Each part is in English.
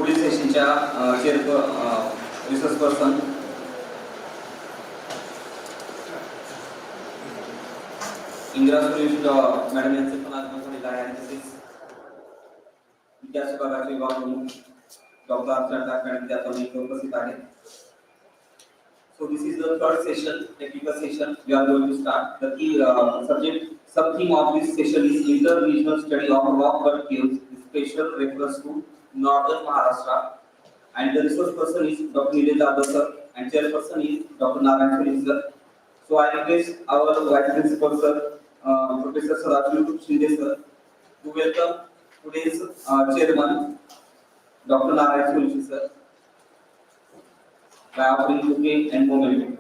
Police स्टेशनच्या research person Indira Suresh madam यांचे पण आगमन झालेलं आहे आणि तसेच इतिहास विभागाचे विभाग प्रमुख डॉक्टर अर्चना टाक मॅडम त्या पण उपस्थित आहेत. So this is the third session, technical session. We are going to start. The key subject, sub-theme of this session is inter-regional study of rock cut caves. Special refers to Northern Maharashtra. And the resource person is Dr. Nilesh Jadhav sir, and chairperson is Dr. Narayan Suresh sir. So I request our vice principal sir, Professor Saraju Shinde sir, to welcome today's chairman, Dr. Narayan Suresh sir, by offering bouquet and moment.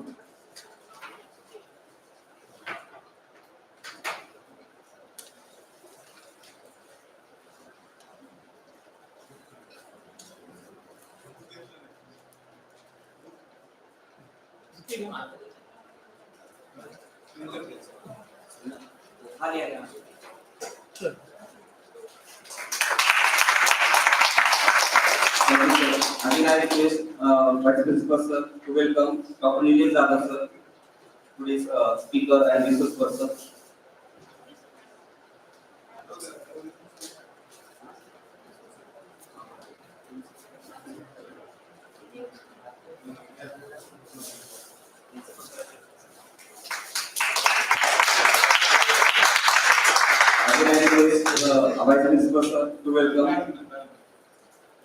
Again, I request Vice Principal sir to welcome Dr. Nilesh Jadhav sir, today's speaker and resource person. Again, I request Vice Principal sir to welcome.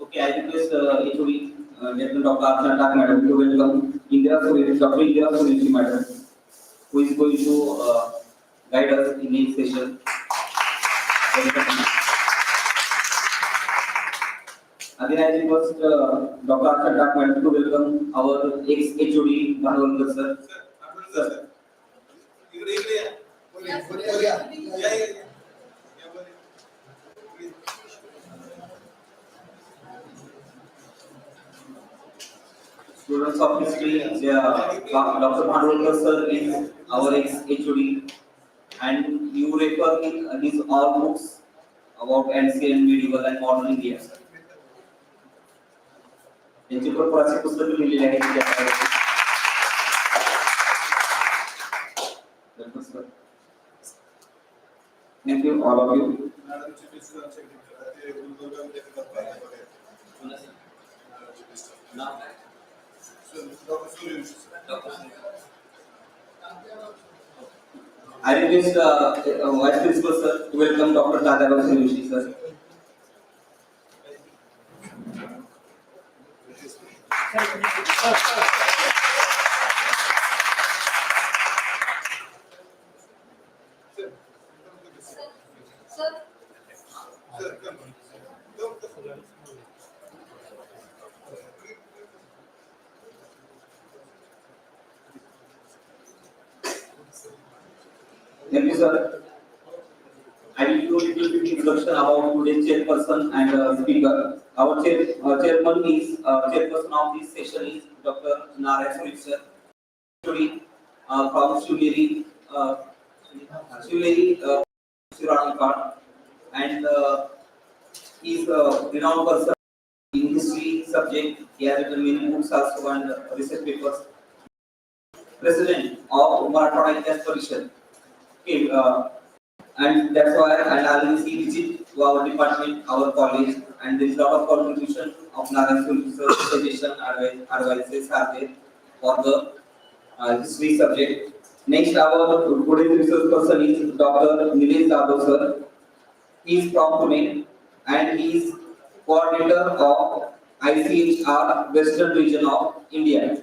Okay, I request HOD, Lieutenant Dr. Archana Tak Madam, to welcome Indira Suresh, Dr. Indira Suresh Madam, who is going to guide us in this session. Again, I request Dr. Archana Tak Madam to welcome our ex-HOD, Bhanwalkar sir. Sir. Students of history, Dr. Bhanwalkar sir is our ex-HOD, and you refer in his all books about ancient, medieval, and modern India. त्यांची प्रकारची पुस्तके लिहिलेली आहेत. Thank you, all of you. I request Vice Principal sir to welcome Dr. Jadhav sir. Thank you, sir. I will do a little bit introduction about today's chairperson and speaker. Our chairman is chairperson of this session is Dr. Narayan Suresh sir. From Shivneri Shivneri and he is a renowned person in history subject. He has written many books also and research papers. President of Marathwada Ityahas Parishad. Okay, and that's why and he visit to our department, our college, and there is a lot of contribution of Narayan Suresh suggestion advices are there for the history subject. Next, our today's research person is Dr. Nilesh Jadhav sir. He is from Pune and he is coordinator of ICHR Western Region of India.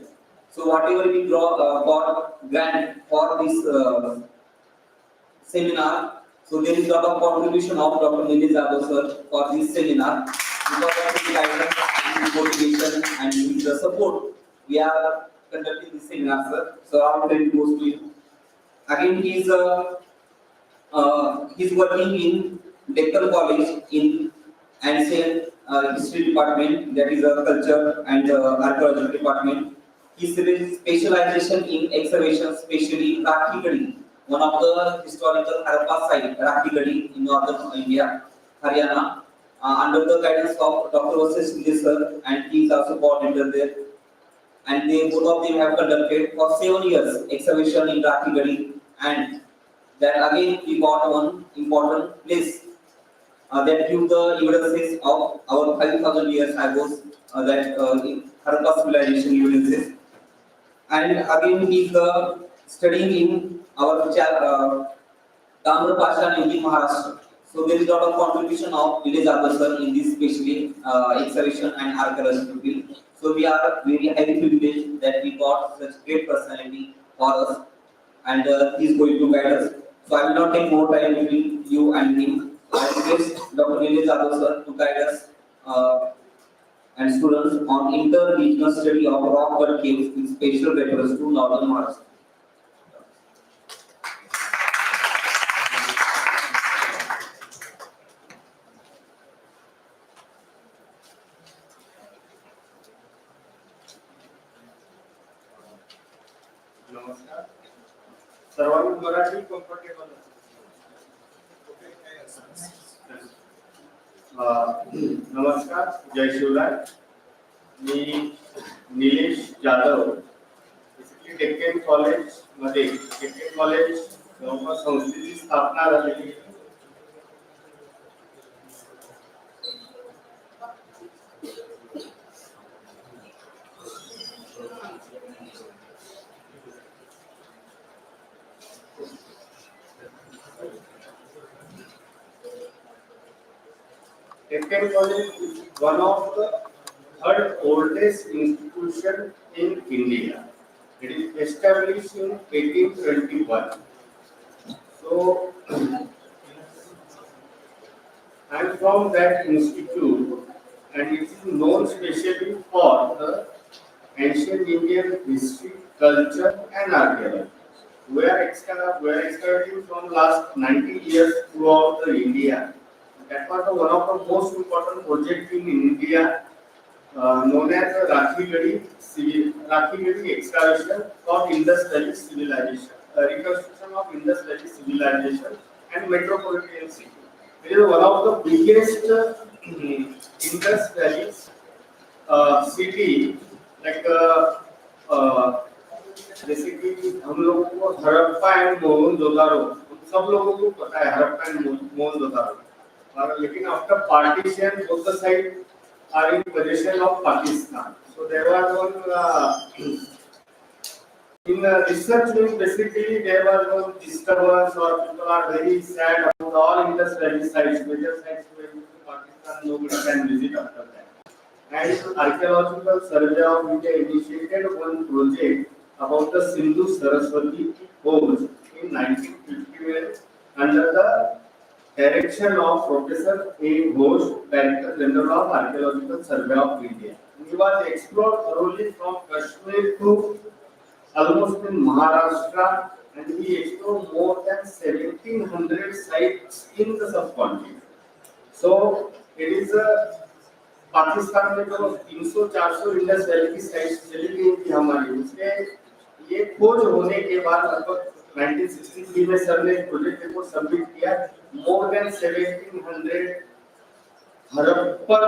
So whatever we draw for grant for this seminar, so there is a lot of contribution of Dr. Nilesh Jadhav sir for this seminar. Because of his guidance and motivation and with the support, we are conducting this seminar, sir. So our credit goes to you. Again, he's working in Deccan College in ancient history department, that is a culture and archaeology department. His specialization in excavation, especially Rakhi, one of the historical Harappa site, Rakhi in northern India, Haryana, under the guidance of Dr. Vasis Singh sir, and he is also coordinator there. And they both of them have conducted for 7 years excavation in Rakhi, and that again we got one important place that give the evidences of our 5,000 years ago that in Harappa civilization evidences. And again he is studying in our Tamra Pasha in Maharashtra. So there is a lot of contribution of village Abasar in this especially excavation and archaeology field. So we are very highly privileged that we got such great personality for us, and he is going to guide us. So I will not take more time between you and him. I request Dr. Village Abasar to guide us and students on inter-regional study of rock cut caves in special reference to northern Maharashtra. नमस्कार. सर्वांना Marathi comfortable नमस्कार. जय शिवराय. मी Nilesh Jadhav. Basically Deccan college मध्ये Deccan college संस्थेची स्थापना झालेली आहे. Deccan College is one of the third oldest institution in India. It is established in 1821. So, I am from that institute, and it is known specially for the ancient Indian history, culture, and archaeology. We are excavating from last 90 years throughout the India. That was one of the most important projects in India, known as the Rakhi excavation of Indus Valley civilization, reconstruction of Indus Valley civilization and metropolitan city. It is one of the biggest Indus Valley city, like जैसे कि हम लोगों को Harappa and Mohenjodaro, सब लोगों को पता है Harappa and Mohenjodaro. Lekin after partition, both the sides are in possession of Pakistan. So there was one in research means basically there was one disturbance, or people are very sad about all Indus Valley sites, major sites where Pakistan nobody can visit after that. And Archaeological Survey of India initiated one project about the Sindhu Saraswati Homes in 1951 under the direction of Professor A. Ghosh, Director General of Archaeological Survey of India. He was explored thoroughly from Kashmir to almost in Maharashtra, and he explored more than 1,700 sites in the subcontinent. So it is Pakistan में जो 300-400 Indus valley की sites चली गई थी हमारी, उसके ये खोज होने के बाद लगभग 1963 में सर ने प्रोजेक्ट रिपोर्ट सबमिट किया. मोर देन 1700 हड़प्पन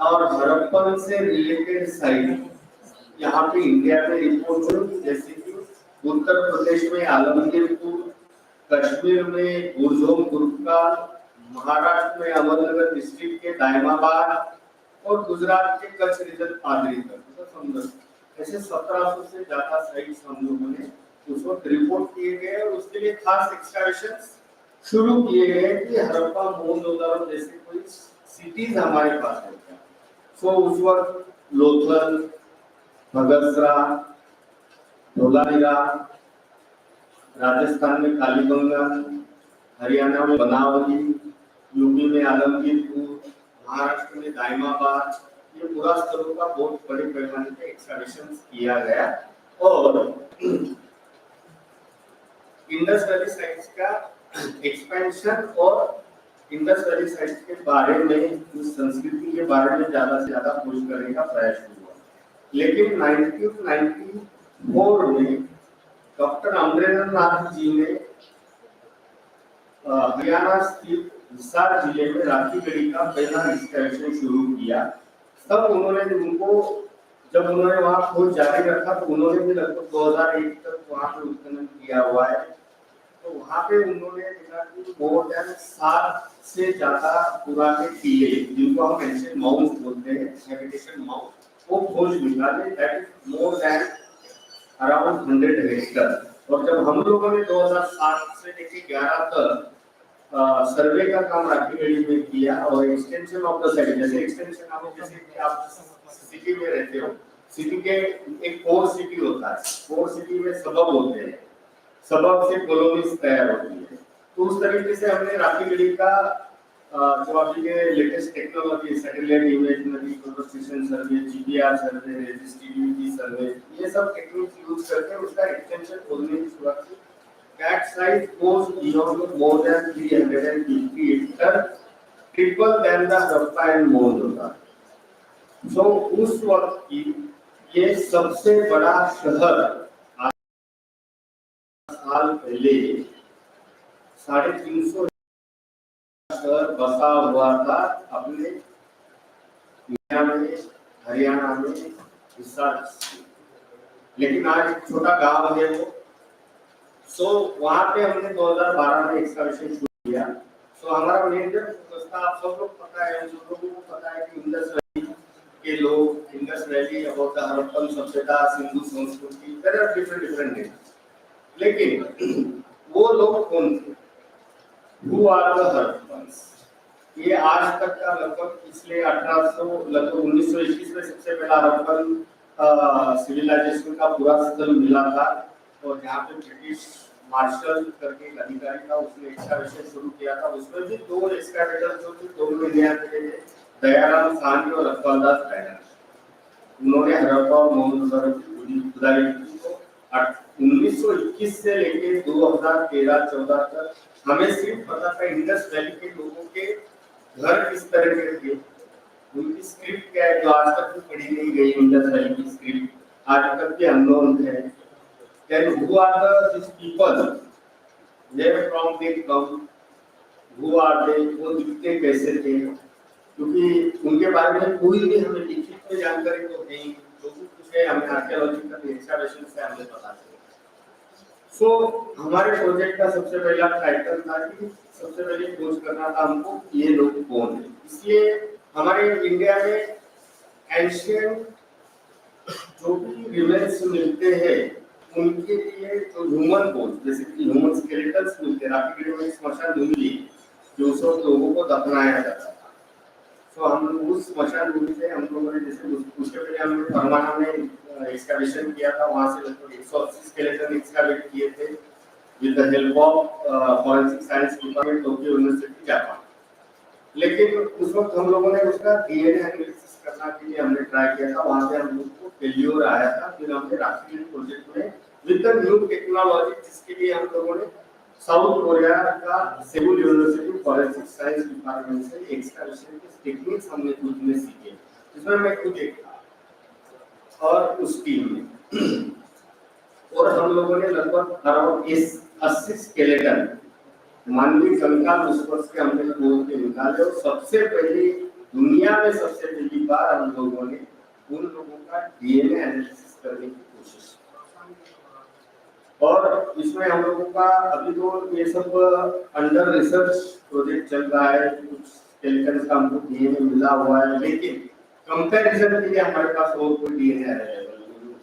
और हड़प्पन से रिलेटेड साइट यहाँ पे इंडिया में रिपोर्ट हुई, जैसे कि उत्तर प्रदेश में आलमगीरपुर, कश्मीर में गुरजोम गुरका, महाराष्ट्र में अहमदनगर डिस्ट्रिक्ट के दायमाबाद और गुजरात के कच्छ रीजन पादरी तक. ऐसे 1700 से ज्यादा साइट्स हम लोगों ने उस वक्त रिपोर्ट किए गए, और उसके लिए खास एक्सकवेशन शुरू किए गए कि हड़प्पा मोहनजोदारो जैसे कोई सिटीज हमारे पास है क्या. सो उस वक्त लोथल, बगसरा, धोलावीरा, राजस्थान में कालीबंगा, हरियाणा में बनावली, यूपी में आलमगीरपुर, महाराष्ट्र में दायमाबाद, ये पूरा स्थलों का बहुत बड़े पैमाने पे एक्सकवेशन किया गया. और इंडस वैली साइट्स का एक्सपेंशन और इंडस वैली साइट्स के बारे में, उस संस्कृति के बारे में ज्यादा से ज्यादा खोज करने का प्रयास हुआ। लेकिन 1994 में डॉक्टर अमरेंद्रनाथ जी ने हरियाणा स्थित हिसार जिले में राखीगढ़ी का पहला एक्सकैवेशन शुरू किया। तब उन्होंने जब उन्होंने वहां खोज जारी रखा तो उन्होंने भी लगभग 2001 तक वहां पे उत्खनन किया हुआ है। तो वहां पे उन्होंने देखा कि मोर देन 7 से ज्यादा पुराने टीले, जिनको हम एंशिएंट माउंट बोलते हैं, हैबिटेशन माउंट, वो खोज निकाले। That is more than around 100 Hector. और जब हम लोगों ने 2007 से लेकर 11 तक सर्वे का काम राखीगढ़ी में किया और एक्सटेंशन ऑफ द साइट, जैसे एक्सटेंशन आप जैसे कि आप सिटी में रहते हो, सिटी के एक कोर सिटी होता है, कोर सिटी में सबब होते हैं, सबब से कॉलोनीज तैयार होती है। तो उस तरीके से हमने राखीगढ़ी का जो अभी के latest technology, satellite imagery, procession survey, GPR survey, resistivity survey, ये सब टेक्निक यूज करके उसका एक्सटेंशन खोजने की शुरुआत की। That site goes beyond more than 350 hectares, triple than the Harappa and Mohenjo-daro. So उस वक्त की ये सबसे बड़ा शहर साल पहले 350 शहर बसा हुआ था अपने इंडिया में, हरियाणा में, हिसार। लेकिन आज एक छोटा गांव है वो। सो वहां पे हमने 2012 में एक्सकैवेशन शुरू किया। सो हमारा मेजर प्रस्ताव आप सब लोग पता है, हम सब लोगों को पता है कि इंडस वैली के लोग, Indus valley about the Harappan सभ्यता, सिंधु संस्कृति, देयर आर डिफरेंट नेम्स। लेकिन वो लोग कौन थे? Who are the Harappans? ये आज तक का लगभग पिछले 1921 में सबसे पहला हड़प्पन सिविलाइजेशन का पूरा स्थल मिला था। और जहाँ पे ब्रिटिश मार्शल करके एक अधिकारी था, उसने एक्सकैवेशन शुरू किया था। उसमें भी 2 एक्सकैवेटर जो थे, 2 में थे, दयाराम साहनी और अकबरदास बैनर्जी। उन्होंने हड़प्पा और मोहनजोदड़ो की खुदाई की। तो 1921 से लेके 2013-14 तक हमें सिर्फ पता था इंडस वैली के लोगों के घर किस तरह के थे, उनकी स्क्रिप्ट क्या है, जो आज तक पढ़ी नहीं गई। इंडस वैली की स्क्रिप्ट आज तक के अननोन है। Then who are these people? Where from they come? Who are they? वो दिखते कैसे थे? क्योंकि उनके बारे में कोई भी हमें लिखित में जानकारी तो नहीं, जो कुछ है हमें आर्कियोलॉजिकल एक्सकैवेशन से हमें पता चला। सो हमारे प्रोजेक्ट का सबसे पहला टाइटल था कि सबसे पहले खोज करना था हमको ये लोग कौन है। इसलिए हमारे इंडिया में एंशिएंट जो भी रिमेन्स मिलते हैं उनके लिए जो ह्यूमन बोन्स, जैसे कि ह्यूमन स्केलेटन्स मिलते हैं, राखीगढ़ी में स्मशान भूमि जो सब लोगों को दफनाया जाता था। तो हम उस स्मशान भूमि से हम लोगों ने, जैसे उसके पहले हमने परमाणु में एक्सकैवेशन किया था, वहां से लगभग 180 स्केलेटन एक्सकैवेट किए थे with the help of forensic science department, Tokyo university, Japan. लेकिन उस वक्त हम लोगों ने उसका डीएनए एनालिसिस करना के लिए हमने ट्राई किया था, वहां से हम लोग को फेल्योर आया था। फिर हमने राखीगढ़ी प्रोजेक्ट में विद द न्यू टेक्नोलॉजी, जिसके लिए हम लोगों ने साउथ कोरिया का सेउल यूनिवर्सिटी फॉरेंसिक साइंस डिपार्टमेंट से एक्सकैवेशन के टेक्निक्स हमने खुद में सीखे, जिसमें मैं खुद एक था और उस टीम में। और हम लोगों ने लगभग अराउंड 80 स्केलेटन मानवीय कंकाल उस वर्ष के हमने खोज के निकाले। और सबसे पहली दुनिया में सबसे पहली बार हम लोगों ने उन लोगों का डीएनए एनालिसिस करने की कोशिश की। और इसमें हम लोगों का अभी तो ये सब अंडर रिसर्च प्रोजेक्ट चल रहा है, कुछ स्केलेटन का हमको डीएनए मिला हुआ है, लेकिन कंपैरिजन के लिए हमारे पास और कोई डीएनए अवेलेबल नहीं है।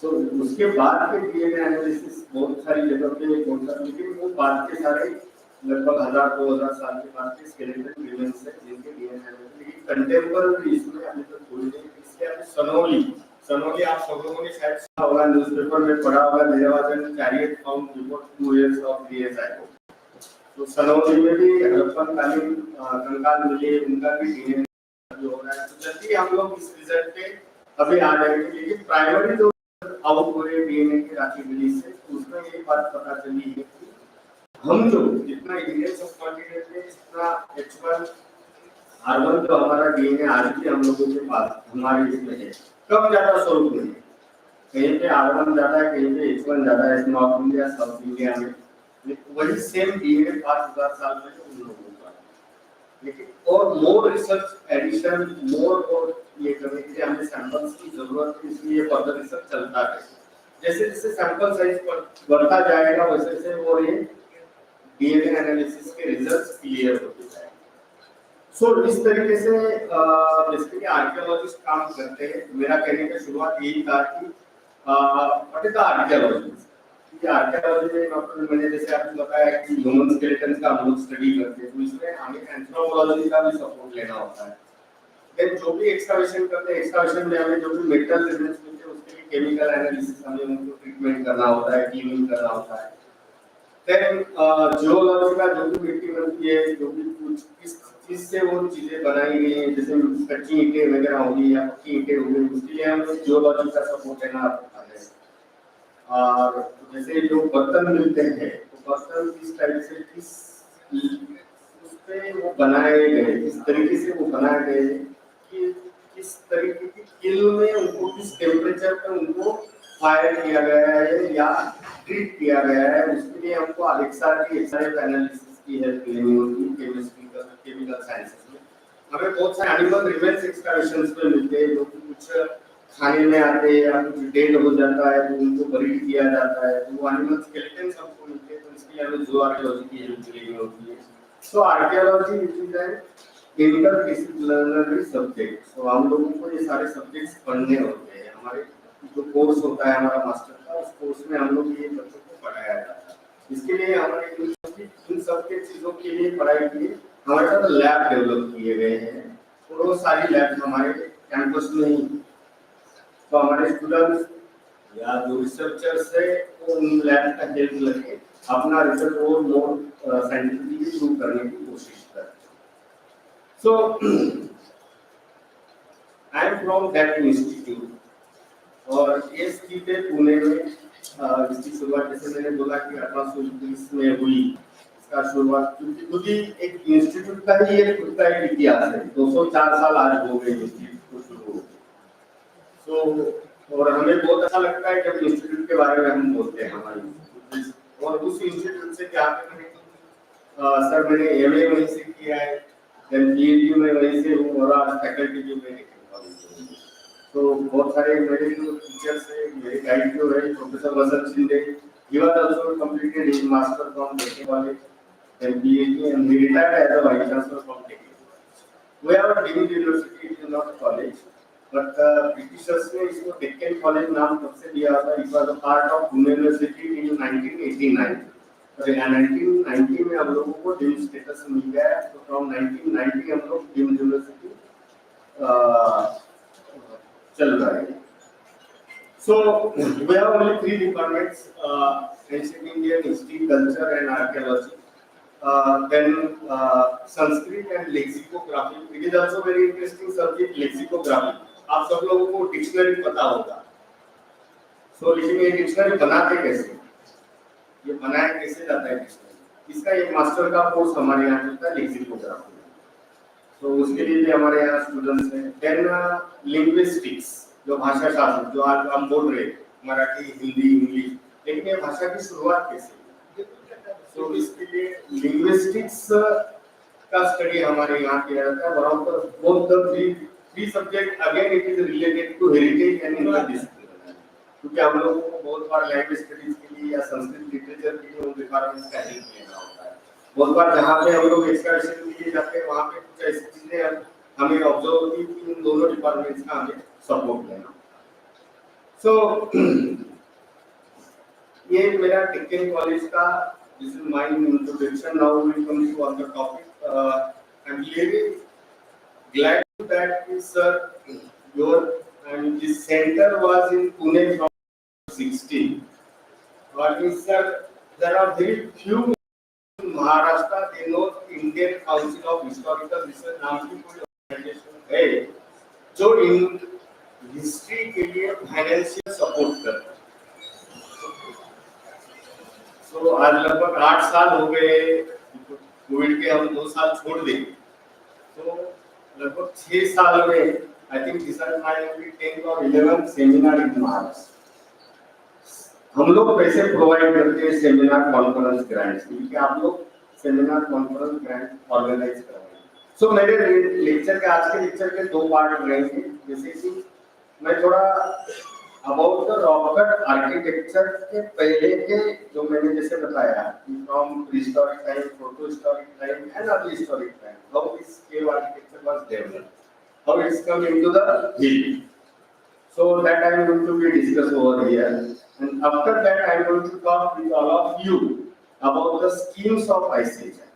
सो उसके बाद के डीएनए एनालिसिस बहुत सारी जगह पे होता है, लेकिन वो बाद के सारे लगभग 1000-2000 साल के बाद के स्केलेटन रिमेन्स है जिनके डीएनए एनालिसिस, लेकिन कंटेम्पररी इसमें अभी तक कोई नहीं। इसलिए अभी सनोली आप सब लोगों ने शायद सुना होगा, न्यूज़पेपर में पढ़ा होगा, देवाजन career found before 2 years of DSI। तो सनोली में भी हड़प्पन कालीन कंकाल मिले, उनका भी डीएनए जो हो रहा है। तो जल्दी हम लोग इस रिजल्ट पे अभी आ जाएंगे। लेकिन प्राइमरी जो आउट हुए डीएनए के रांची विलेज से, उसमें एक बात पता चली है कि हम लोग जितना इंडियन सब कॉन्टिनेंट में जितना H1 R1 जो हमारा डीएनए आज भी हम लोगों के पास हमारे इसमें है, कम ज्यादा स्वरूप में है। कहीं पे R1 ज्यादा है, कहीं पे H1 ज्यादा है, नॉर्थ इंडिया साउथ इंडिया में वही सेम डीएनए 5000 साल पहले उन लोगों का। लेकिन और मोर रिसर्च एडिशन मोर और ये करने के लिए हमें सैंपल्स की जरूरत है, इसलिए फर्दर रिसर्च चलता है। जैसे जैसे सैंपल साइज बढ़ता जाएगा वैसे वैसे वो ये डीएनए एनालिसिस के रिजल्ट्स क्लियर होते जाएंगे। सो इस तरीके से बेसिकली आर्कियोलॉजिस्ट काम करते हैं। मेरा कहने का शुरुआत यही था कि व्हाट इज द आर्कियोलॉजी। ये आर्कियोलॉजी में डॉक्टर मैंने जैसे आपको बताया कि ह्यूमन स्केलेटन का हम लोग स्टडी करते हैं, तो इसमें हमें एंथ्रोपोलॉजी का भी सपोर्ट लेना होता है। देन जो भी एक्सकवेशन करते हैं, एक्सकवेशन में हमें जो भी मेटल रिजल्ट्स मिलते हैं उसके लिए केमिकल एनालिसिस हमें उनको ट्रीटमेंट करना होता है, क्लीनिंग करना होता है। देन जियोलॉजी का जो भी मिट्टी बनती है, जो भी कुछ किस चीज से वो चीजें बनाई गई हैं, जैसे कच्ची ईंटें वगैरह होगी या पक्की ईंटें होगी, उसके लिए हमें जियोलॉजी का सपोर्ट लेना होता है। और जैसे जो बर्तन मिलते हैं, तो बर्तन किस टाइप से किस उसपे वो बनाए गए, किस तरीके से वो बनाए गए कि किस तरीके की किल में उनको किस टेम्परेचर पे उनको फायर किया गया है या ट्रीट किया गया है, उसके लिए हमको अलेक्सा की एक्सरे एनालिसिस की हेल्प लेनी होती है। केमिस्ट्री का केमिकल साइंसेस में हमें बहुत सारे एनिमल रिमेन्स एक्सकवेशंस में मिलते हैं, जो कि कुछ खाने में आते हैं या कुछ डेड हो जाता है तो उनको बरीड किया जाता है, तो वो एनिमल स्केलेटन्स हमको मिलते हैं, तो इसके लिए हमें ज़ूआर्कियोलॉजी की हेल्प लेनी होती है। So archaeology it is an interdisciplinary subject. So हम लोगों को ये सारे सब्जेक्ट्स पढ़ने होते हैं। हमारे जो कोर्स होता है हमारा मास्टर का, उस कोर्स में हम लोग ये बच्चों को पढ़ाया जाता है। इसके लिए हमारे इन सब के चीज़ों के लिए पढ़ाई के लिए हमारे साथ लैब डेवलप किए गए हैं, और वो सारी लैब हमारे कैंपस में ही, तो हमारे स्टूडेंट्स या जो रिसर्चर्स है वो उन लैब का हेल्प लेके अपना रिसर्च और मोर साइंटिफिकली प्रूव करने की कोशिश करते हैं। So I am from that institute, और ये स्थित है पुणे में। इसकी शुरुआत जैसे मैंने बोला कि 1820 में हुई। इसका शुरुआत क्योंकि खुद ही एक इंस्टीट्यूट का ही एक खुद का एक इतिहास है। 204 साल आज हो गए इंस्टीट्यूट को शुरू होते। सो और हमें बहुत अच्छा लगता है जब इंस्टीट्यूट के बारे में हम बोलते हैं हमारे। और उस इंस्टीट्यूट से क्या मैंने सर मैंने एमए वहीं से किया है, देन पीएचडी में वहीं से हूँ, और आज फैकल्टी भी मैंने तो बहुत सारे मेरे जो टीचर्स हैं, मेरे गाइड जो है professor Vasant Shinde, he was also completed his master from Technicolor, then PhD, and he retired as a vice chancellor from Technicolor. We have a deemed university, it is not a college, but Britishers ने इसको Deccan college नाम कब से दिया था? It was a part of Pune University in 1989. और 1990 में हम लोगों को डीम्ड स्टेटस मिल गया, तो फ्रॉम 1990 हम लोग डीम्ड यूनिवर्सिटी चल रहा है। So we have only 3 departments: ancient Indian, history, culture, and archaeology. Then Sanskrit and lexicography. It is also very interesting subject, lexicography. आप सब लोगों को डिक्शनरी पता होगा। So लेकिन ये डिक्शनरी बनाते कैसे? ये बनाया कैसे जाता है डिक्शनरी? इसका एक मास्टर का कोर्स हमारे यहाँ चलता है लेक्सिकोग्राफी। तो उसके लिए भी हमारे यहाँ स्टूडेंट्स हैं। देन लिंग्विस्टिक्स, जो भाषा शास्त्र, जो आज हम बोल रहे हैं मराठी, हिंदी, इंग्लिश, लेकिन ये भाषा की शुरुआत कैसे? तो इसके लिए लिंग्विस्टिक्स का स्टडी हमारे यहाँ किया जाता है। Both the three subject again it is related to heritage and interdisciplinary, क्योंकि हम लोगों को बहुत बार लैंग्वेज स्टडीज के लिए या संस्कृत लिटरेचर के लिए उन डिपार्टमेंट्स का हेल्प लेना होता है। बहुत बार जहाँ पे हम लोग एक्सकर्शन के लिए जाते हैं वहाँ पे कुछ ऐसी चीजें हमें ऑब्जर्व होती है कि इन दोनों डिपार्टमेंट्स का हमें सपोर्ट लेना। सो ये मेरा डेक्कन कॉलेज का this is my introduction. Now we come to other topic. I am really glad that sir your this centre was in Pune from 16, और sir there are very few Maharashtra they know Indian council of historical research नाम की कोई organisation है जो in history के लिए financial support करता है। सो आज लगभग 8 साल हो गए, कोविड के हम 2 साल छोड़ दें, तो लगभग 6 साल में I think this are my 10th और 11th सेमिनार इन महाराष्ट्र। हम लोग पैसे प्रोवाइड करते हैं सेमिनार कॉन्फ्रेंस ग्रांट्स, क्योंकि आप लोग सेमिनार कॉन्फ्रेंस ग्रांट ऑर्गेनाइज करवाएंगे। सो मेरे लेक्चर के आज के लेक्चर के 2 पार्ट रहेंगे। जैसे कि मैं थोड़ा अबाउट द रॉकेट आर्किटेक्चर के पहले के जो मैंने जैसे बताया from prehistoric time, protohistoric time and early historic time, how this cave architecture was developed, how it's come into the hill. So that I am going to be discuss over here, and after that I am going to talk with all of you about the schemes of ICHR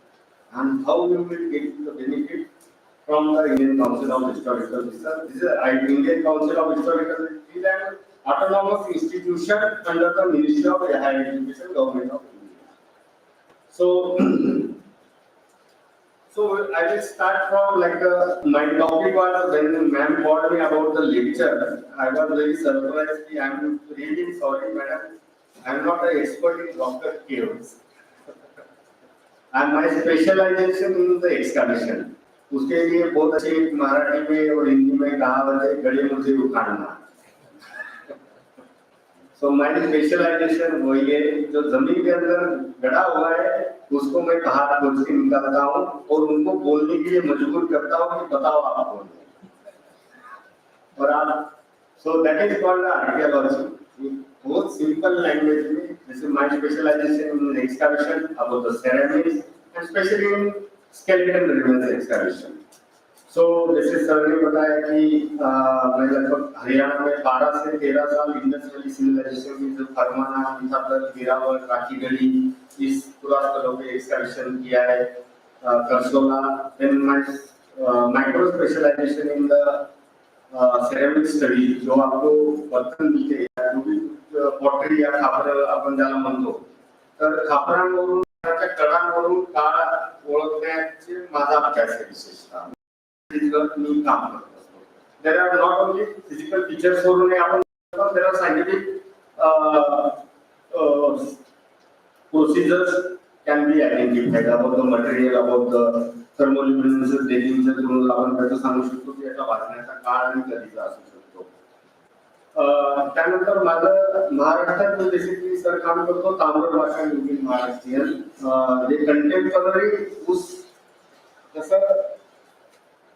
and how you will get the benefit from the Indian Council of Historical Research. This is Indian Council of Historical Research, an autonomous institution under the Ministry of Higher Education, Government of India. So I will start from like my topic was when ma'am called me about the lecture. I was very surprised. I am really sorry, madam. I am not an expert in rocket caves. And my specialization in the excavation. उसके लिए बहुत अच्छे मराठी में और हिंदी में कहावत है, गड्ढे मुझे उखाड़ना। So my specialization वही है, जो जमीन के अंदर गड़ा हुआ है उसको मैं बाहर खोज के निकालता हूँ और उनको बोलने के लिए मजबूर करता हूँ कि बताओ आप कौन है। और आप so that is called archaeology. बहुत simple language में, जैसे my specialization in excavation about the ceramics and especially in skeleton remains excavation. So जैसे सर ने बताया कि मैं लगभग हरियाणा में 12 से 13 साल इंडस वैली सिविलाइजेशन में जो फरमाना, मिठापुर, गिरावल, राखी गढ़ी इस पूरा स्थलों पे एक्सकर्शन किया है, करसोला। Then my micro specialisation in the ceramic study, जो आपको बर्तन मिळते पॉटरी या खापर आपण ज्याला म्हणतो, तर खापरांवरून त्याच्या कडांवरून काळ ओळखण्याचे माझा अभ्यास आहे विशेषतः। मी काम करत असतो। There are not only physical features वरून आपण, there are scientific procedures can be identified about the material, about the thermoluminescence dating through आपण त्याचं सांगू शकतो की याचा वाचण्याचा काळ आणि कधीचा असू शकतो। त्यानंतर माझं महाराष्ट्रात बेसिकली सर काम करतो ताम्र भाषा इन महाराष्ट्रीयन, जे कंटेम्पररी उस जसं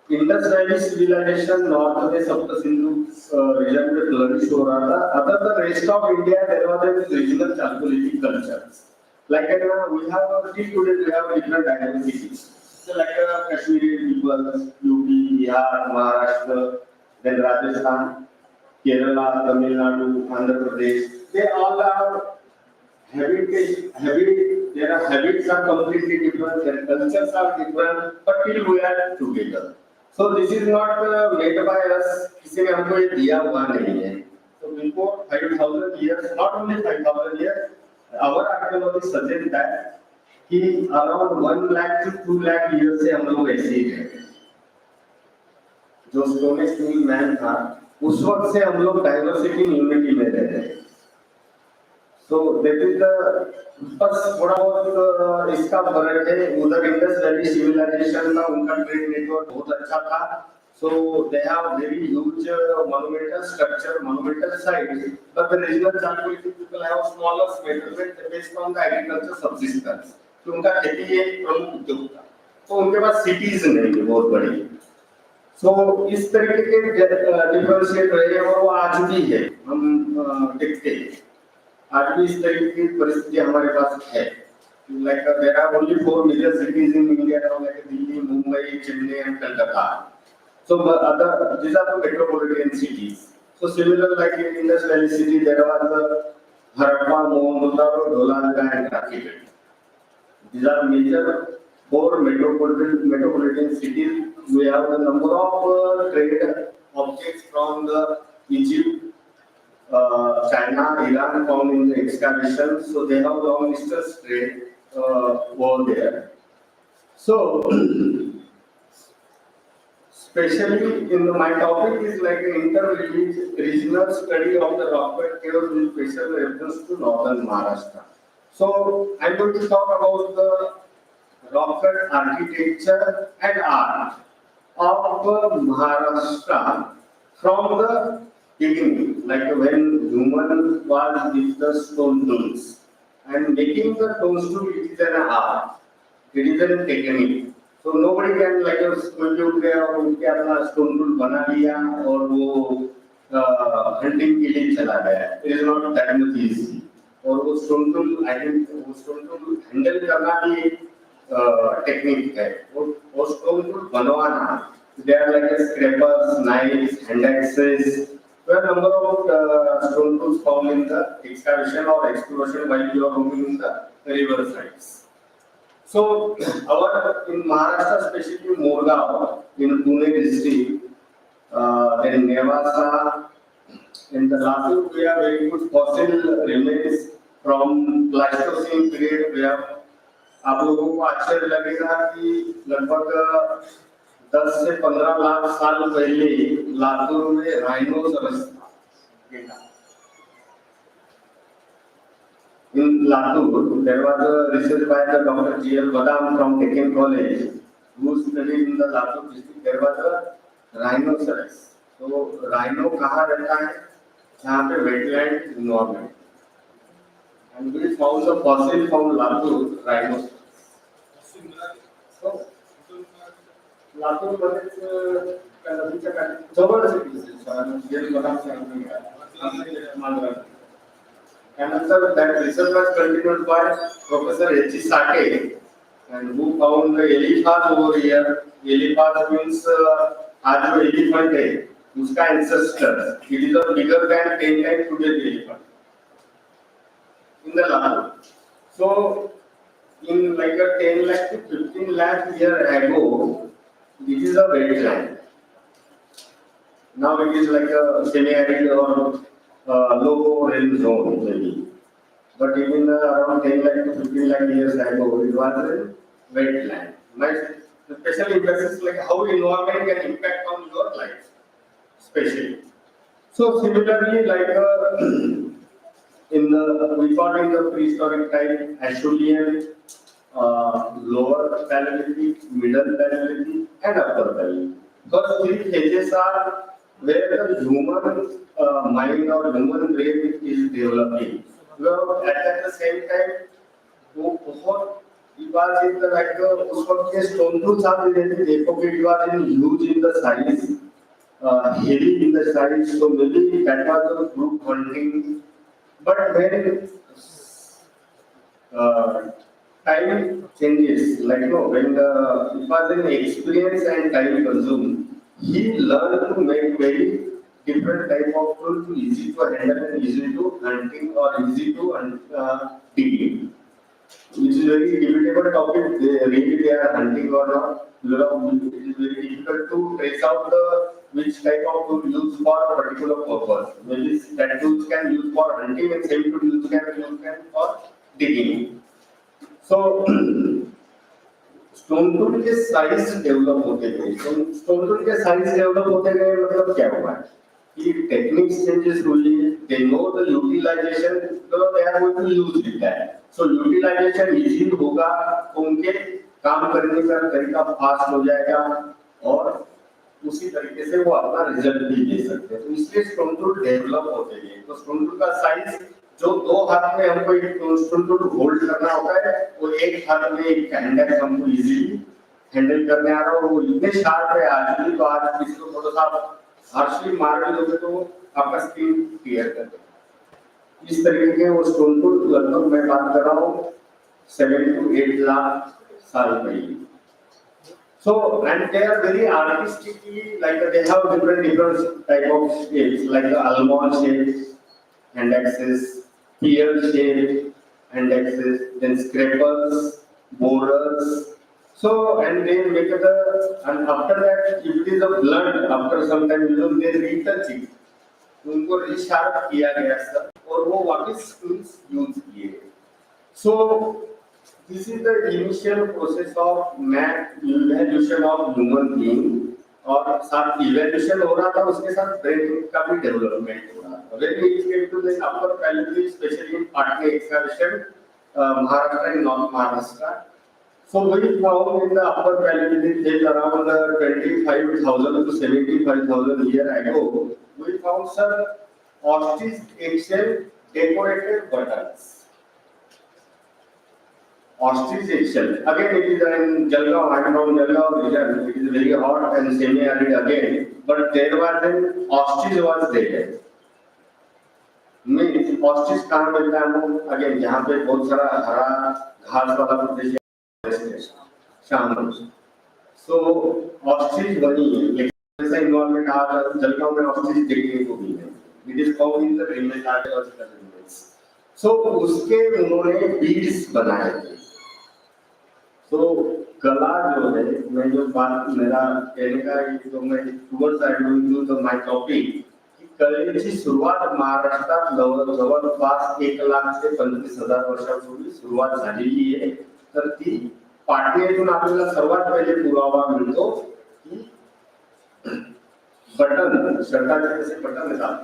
इंडस वैली सिविलाइजेशन नॉर्थ में सप्त सिंधु रीजन में फ्लरिश हो रहा था। Other the rest of India there was a regional chalcolithic cultures, like we have till today we have different diversities, so like Kashmiri people, UP, Bihar, Maharashtra, then Rajasthan, Kerala, Tamil Nadu, Andhra Pradesh, they all are their habits are completely different, their cultures are different, but still we are together. So this is not made by us, किसी ने हमको ये दिया हुआ नहीं है। So before 5,000 years, not only 5,000 years, our archaeology suggests that कि around 1 lakh to 2 lakh years से हम लोग ऐसे ही रहे। जो स्टोन एज मैन था उस वक्त से हम लोग डाइवर्सिटी यूनिटी में रह रहे हैं। So that is the बस थोड़ा बहुत इसका फर्क है। उधर इंडस वैली सिविलाइजेशन का उनका ट्रेड नेटवर्क बहुत अच्छा था। So they have very huge monumental structure, monumental sites, but the regional Chalcolithic people have smaller settlements based on the agriculture subsistence. तो उनका खेती एक प्रमुख उद्योग था, तो उनके पास सिटीज नहीं है बहुत बड़ी। So इस तरीके के डिफरेंशिएट रहे और वो आज भी है, हम देखते हैं आज भी इस तरीके की परिस्थिति हमारे पास है। Like there are only 4 major cities in India now, like Delhi, Mumbai, Chennai and Kolkata. So these are the metropolitan cities. So similar like in Indus Valley city, there was the Harappa, Mohenjo-daro, Dholanka and Rakhigarh. These are major 4 metropolitan cities. We have the number of trade objects from the Egypt, China, Iran found in the excavation. So they have long distance trade over there. So especially in my topic is like an inter-regional study of the rock cut caves with special reference to northern Maharashtra. So I'm going to talk about the rocket architecture and art of Maharashtra from the beginning, like when human was with the stone tools and making the stone tool, it is an art, it is a technique. So nobody can like कोई भी उठ गया और उठ के अपना stone tool बना लिया और वो hunting के लिए चला गया. It is not that much easy. और वो stone tool, I think वो stone tool handle करना भी टेक्निक है. वो stone tool बनवाना. There are like scrapers, knives, hand axes. There are number of stone tools found in the excavation or exploration while you are roaming in the river sides. So, our in Maharashtra, especially Morgaon, in Pune district, then Nevasa, in the Latur, we have very good fossil remains from Pleistocene period. We have आप लोगों को आश्चर्य लगेगा कि लगभग 10 से 15 लाख साल पहले लातूर में राइनोसरस था. In Latur, there was a research by the Dr. G.L. Badam from Deccan College, who studied in the Latur district. There was a rhinoceros. So, rhino कहाँ रहता है? जहाँ पे wetland environment. And we found the fossil from Latur rhinoceros. So, Latur मध्ये नदीच्या काठी जवळच आहे. G.L. Badam सांगितलं. And after that research was continued by Professor H. Sate, and who found the elephant over here. Elephant means आज जो elephant है, उसका ancestor. It is a bigger than 10 times today's elephant. In the Latur. So, in like a 10 lakh to 15 lakh year ago, this is a wetland. Now it is like a semi-arid or low rain zone maybe. But even around 10 lakh to 15 lakh years ago, it was a wetland. My special interest is like how environment can impact on your life, especially. So similarly, like we found in the prehistoric time, Acheulean, lower Paleolithic, middle Paleolithic, and upper Paleolithic. Because three phases are where the human mind or human brain is developing. Well, at the same time, वो बहुत it was in the like उस वक्त के stone tools आप देखो कि it was in huge in the size, heavy in the size. So maybe that was the group hunting. But when time changes, like when it was an experience and time consumed, he learned to make very different type of tools, easy to handle and easy to hunting or easy to digging. Which is very debatable topic. They are hunting or not. It is very difficult to trace out which type of tool used for a particular purpose. Maybe that tools can use for hunting and same tool use can for digging. So stone tool के size develop होते गए. Stone tool के size develop होते गए मतलब क्या हुआ कि टेक्निक्स चेंजेस हुई. दे नो द यूटिलाइजेशन, तो they are going to use it that. So utilization easy होगा तो उनके काम करने का तरीका फास्ट हो जाएगा और उसी तरीके से वो अपना रिजल्ट भी दे सकते हैं. तो इसलिए स्टोन टूल डेवलप होते गए. तो स्टोन टूल का साइज जो दो हाथ में हमको एक स्टोन टूल होल्ड करना होता है, वो एक हाथ में एक हैंडल हमको इजीली हैंडल करने आ रहा है. और वो इतने शार्प है आज भी, तो आज किसी को थोड़ा सा हार्शली मार भी दोगे तो आपका स्क्रीन क्लियर कर देगा. इस तरीके के वो स्टोन टूल लगभग मैं बात कर रहा हूँ 7 to 8 लाख साल पहले. So and they are very artistically like they have different type of shapes like the almond shape, hand axes, pear shape, hand axes, then scrapers, borers. So and they make and after that if it is a blunt, after some time they retouch it. उनको रिशार्प किया गया sir और वो वापस tools use किए. So this is the initial process of evaluation of human being. और साथ evaluation हो रहा था उसके साथ brain का भी development हो रहा था. When we came to the upper Paleolithic, especially in Patna excavation, Maharashtra and North Maharashtra. So we found in the upper Paleolithic days around 25,000 to 75,000 years ago, we found some ostrich eggshell decorated buttons. Ostrich eggshell. Again, it is in Jalgaon. I am from Jalgaon region. It is very hot and semi-arid again. But there was an ostrich was there. Means ostrich कहाँ मिलता है हमको? Again, जहाँ पे बहुत सारा हरा घास वाला प्रदेश है, शाम So ostrich बनी है. लेकिन ऐसा environment आज जलगांव में ostrich देखने को भी है. It is found in the Greenland archaeological remains. So उसके उन्होंने beads बनाए थे. तो कला जो है, मैं जो बात मेरा कहने का है तो मैं towards I going to the my topic की कलेची सुरुवात महाराष्ट्रात जवळपास 1,00,000 ते 35,000 वर्षापूर्वी सुरुवात झालेली आहे. तर ती पाटणेतून आपल्याला सर्वात पहिले पुरावा मिळतो की बटन शर्टाचे कसे बटन येतात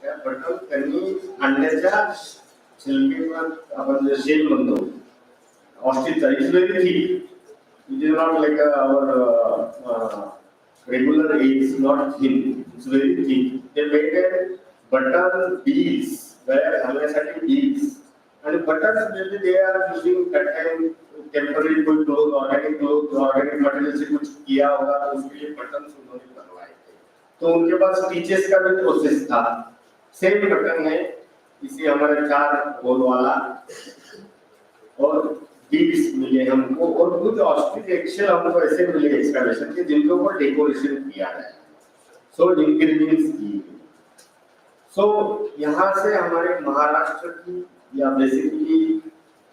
त्या बटन त्यांनी अंड्याच्या शिल्पीवर आपण जे शेल म्हणतो ostrich is very thick. It is not like our regular eggs, not thin. It's very thick. They made a button beads, where हमेशा beads. And buttons maybe they are using that time temporary कोई clothes, organic material से कुछ किया होगा तो उसके लिए buttons उन्होंने बनवाए थे. तो उनके पास stitches का भी प्रोसेस था. सेम बटन है, इसी हमारे 4 होल वाला और बीड्स मिले हमको और कुछ ऑस्ट्रिच एगशेल हमको ऐसे मिले एक्सकैवेशन के जिनके ऊपर डेकोरेशन किया है. सो इंग्रेडिएंट्स की. सो यहाँ से हमारे महाराष्ट्र की या basically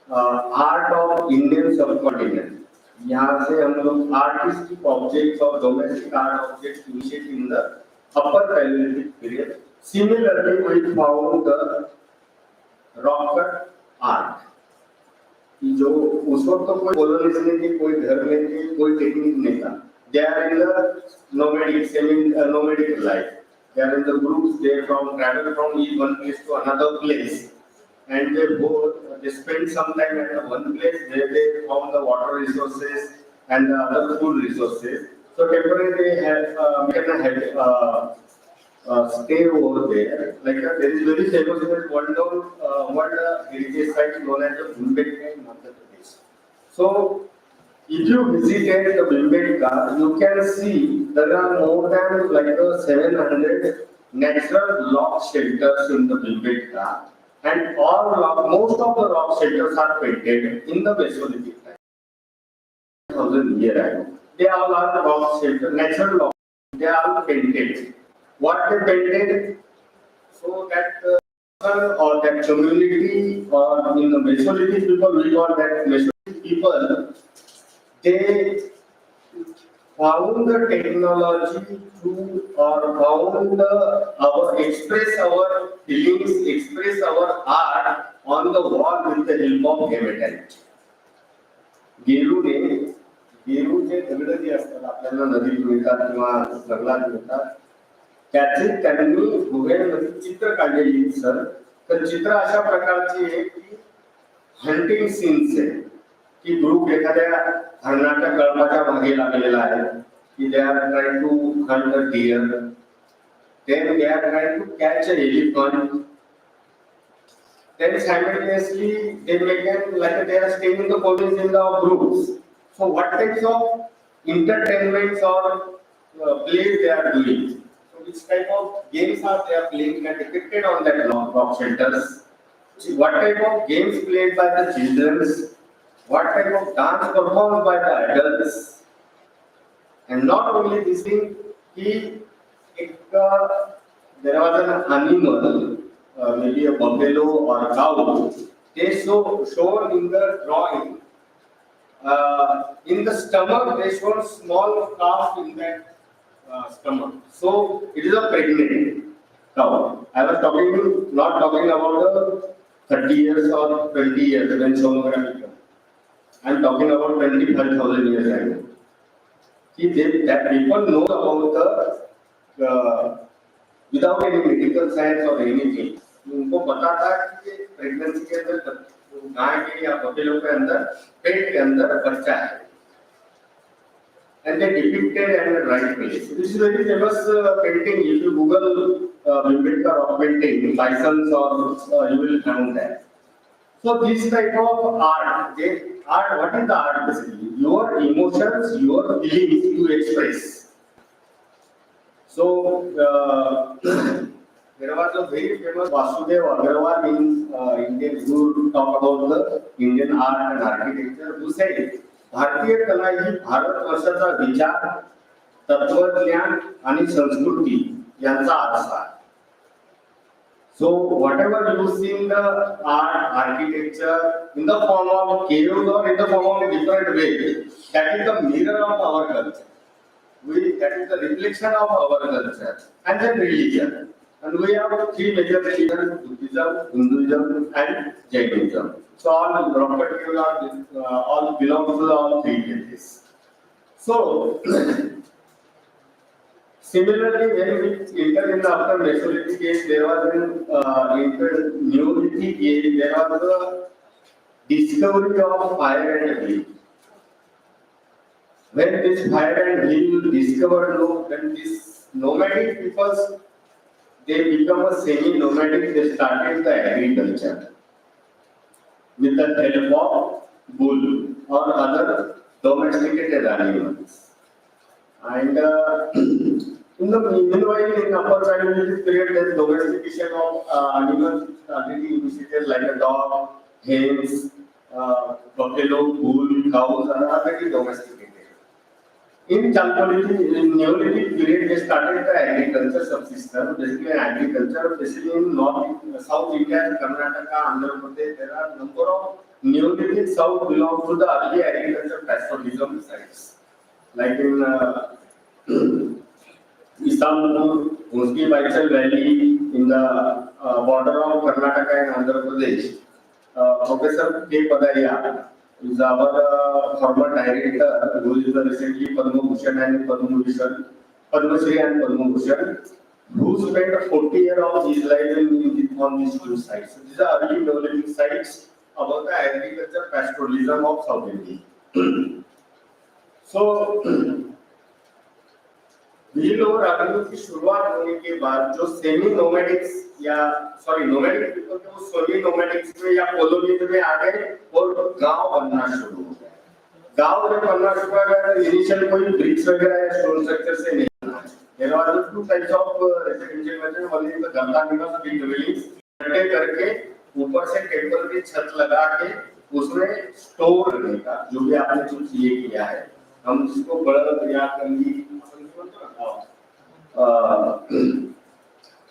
art of Indian subcontinent, यहाँ से हम लोग आर्टिस्टिक ऑब्जेक्ट्स और domestic art objects initiate in the upper पैलेolithic period. Similarly we found the rock cut art जो उस वक्त तो कोई कॉलोनीज नहीं थी, कोई घर नहीं थी, कोई टेक्निक नहीं था. They are in the nomadic semi nomadic life. They are in the groups. They from travel from one place to another place and they spend some time at one place where they found the water resources and the other food resources. So temporarily they have stay over there. Like there is very famous world heritage site known as the Bhimbetka in Madhya Pradesh. So if you visited the Bhimbetka, you can see there are more than like 700 natural rock shelters in the Bhimbetka, and most of the rock shelters are painted in the Mesolithic time. 1,000 years ago, they all are the rock shelter, natural rock. They are all painted. What they painted, so that or that community or in the Mesolithic people, we call that Mesolithic people, they found the technology to or found express our feelings, express our art on the wall with the help of hematite. गेरूचे दगड जे असतात आपल्याला नदीत मिळतात किंवा जंगलात मिळतात त्याचे त्यांनी गुहेमध्ये चित्र काढलेली सर. तर चित्र अशा प्रकारची आहे की हंटिंग सीन्स आहे की ग्रुप एखाद्या हरणाच्या कळपाच्या मागे लागलेला आहे की they are trying to hunt a deer, then they are trying to catch a elephant, then simultaneously they began like they are staying in the colonies in the groups. So what types of entertainments or plays they are doing? So which type of games are they are playing and depicted on that rock shelters? What type of games played by the children? What type of dance performed by the adults? And not only this thing, there was an animal, maybe a buffalo or a cow. They shown in the drawing. In the stomach, they show small calf in that stomach. So it is a pregnant cow. I was not talking about the 30 years or 20 years when sonography came. I am talking about 25,000 years ago. That people know about the without any medical science or anything. उनको पता था कि pregnancy के अंदर गाय के या buffalo के अंदर पेट के अंदर बच्चा है and they depicted and the right place. This is very famous painting. If you Google Ambedkar rock painting, license or you will find that. So this type of art, what is the art basically? Your emotions, your feelings to express. So there was a very famous Vasudev Agarwal in Indian who talk about the Indian art and architecture who said भारतीय कला ही भारतवर्षाचा विचार तत्वज्ञान आणि संस्कृती यांचा आरसा आहे. So whatever you see in the art, architecture, in the form of chaos or in the form of different way, that is the mirror of our culture. That is the reflection of our culture and then religion. And we have three major religions: Buddhism, Hinduism, and Jainism. So all all belong to all three faiths. So similarly, when we enter in the after Mesolithic age, there was in Neolithic age, there was the discovery of fire and wheel. When this fire and wheel discovered, then these nomadic peoples, they become a semi-nomadic. They started the agriculture with the help of bull or other domesticated animals. And in the meanwhile, in upper Paleolithic period, there is domestication of animals started initiated like a dog, hens, buffalo, bull, cows are already domesticated. In Chalcolithic, in Neolithic period, they started the agriculture subsistence. Basically, agriculture, especially in South India, Karnataka, Andhra Pradesh, there are number of Neolithic South belong to the early agriculture pastoralism sites. Like in Istanbul, Muski Baichal Valley, in the border of Karnataka and Andhra Pradesh, Professor K. Padaria is our former director, who is the recently Padma Bhushan and Padma Bhushan, Padma Shri and Padma Bhushan, who spent 40 years of his life on these two sites. So these are early Neolithic sites about the agriculture pastoralism of South India. So wheel और army की शुरुआत होने के बाद जो semi नोमैडिक्स या nomadic people थे वो सेमी नोमैडिक्स में या कॉलोनीज में आ गए और गांव बनना शुरू हो गए. गांव जब बनना शुरू हो गया तो इनिशियल कोई ब्रिक्स वगैरह या स्टोन स्ट्रक्चर से नहीं बना. There are two types of residential method. One is the गंदा निवास बिग बिल्डिंग्स कटे करके ऊपर से टेम्पररी छत लगा के उसमें स्टोर करने का जो भी आपने कुछ ये किया है, हम जिसको बड़ा या कंगी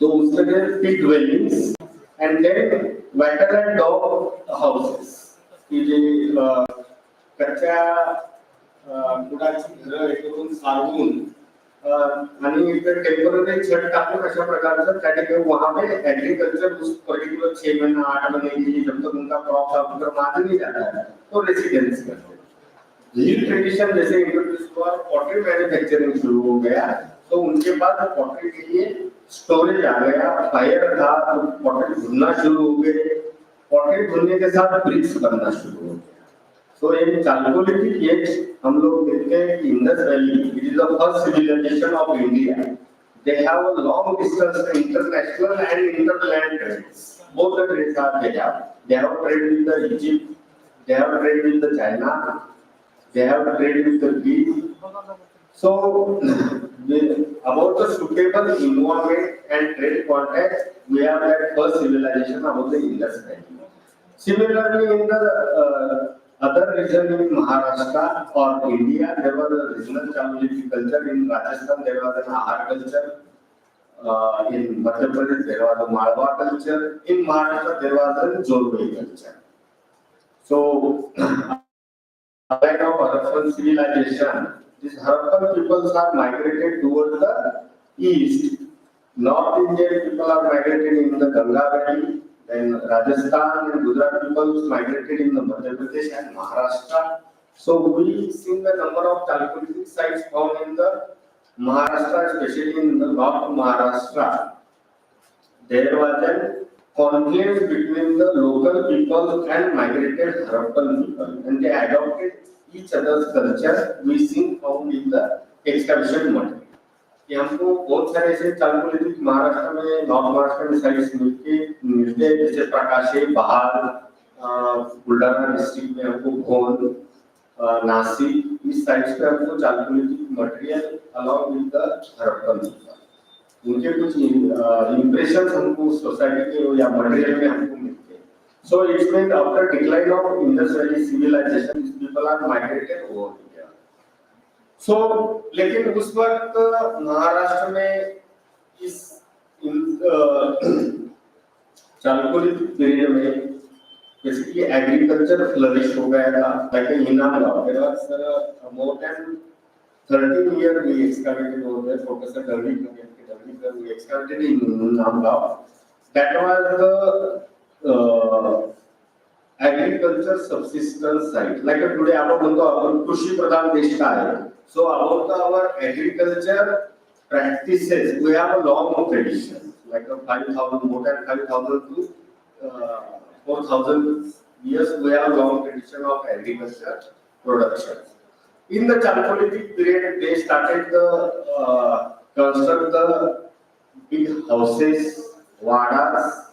तो उस तरह पिग ड्वेलिंग्स एंड देन वैटर एंड डॉग हाउसेस की जे कच्च्या कुडाची घरं करून सारवून आणि इतर टेम्पररी छत टाकून अशा प्रकारचं त्या ठिकाणी वहां पे एग्रीकल्चर उस पर्टिकुलर 6 महीना 8 महीने के लिए जब तक उनका क्रॉप का मार्जिन नहीं जाता है तो रेसिडेंस करते हैं. हिल ट्रेडिशन जैसे इंट्रोड्यूस हुआ, पॉटरी मैन्युफैक्चरिंग शुरू हो गया, तो उनके बाद पॉटरी के लिए स्टोरेज आ गया, फायर था तो पॉटरी भुनना शुरू हो गए, पॉटरी भुनने के साथ ब्रिक्स बनना शुरू हो गया. सो इन चालकोलिथिक एज हम लोग देखते हैं कि Indus valley it is the first civilisation of India. They have a long distance international and hinterland trades. Both the trades are they have trade with the Egypt, they have trade with the China, they have trade with the Greece. So about the suitable environment and trade context, we have that first civilization about the Indus Valley. Similarly, in the other region in Maharashtra or India, there was a regional Chalcolithic culture. In Rajasthan, there was an Ahar culture. In Madhya Pradesh, there was a Malwa culture. In Maharashtra, there was a Jorwe culture. So kind of Harappan civilization, these Harappan peoples are migrated towards the east. North Indian people are migrated in the Ganga Valley. Then Rajasthan and Gujarat peoples migrated in the Madhya Pradesh and Maharashtra. So we see the number of Chalcolithic sites found in the Maharashtra, especially in the North Maharashtra. There was an confluence between the local people and migrated Harappan people, and they adopted each other's culture, we see found in the excavation material. कि हमको बहुत सारे ऐसे चालकुलेटिव महाराष्ट्र में, north Maharashtra में sites मिलते हैं, जैसे प्रकाशे, बहार, बुलढाणा डिस्ट्रिक्ट में हमको भोन, नासिक, इस साइट्स पे हमको चालकुलेटिव material along with the Harappan people, उनके कुछ इंप्रेशंस हमको सोसाइटी के या मटेरियल में हमको मिलते हैं. So it's mean after decline of Indus valley civilisation this people are migrated over. So लेकिन उस वक्त महाराष्ट्र में इस चालुक्य पीरियड में बेसिकली एग्रीकल्चर फ्लरिश हो गया था. लाइक इनाम गांव, there was more than 13 years we excavated over there. Professor Davnikar we excavated in Inam गांव. That was the agriculture subsistence site. Like today आपण म्हणतो आपण कृषी प्रधान देश का आहे. So about our agriculture practices, we have a long tradition, like 5,000, more than 5,000 to 4,000 years. We have a long tradition of agriculture production. In the Chalcolithic period, they started the construct the big houses, vadas.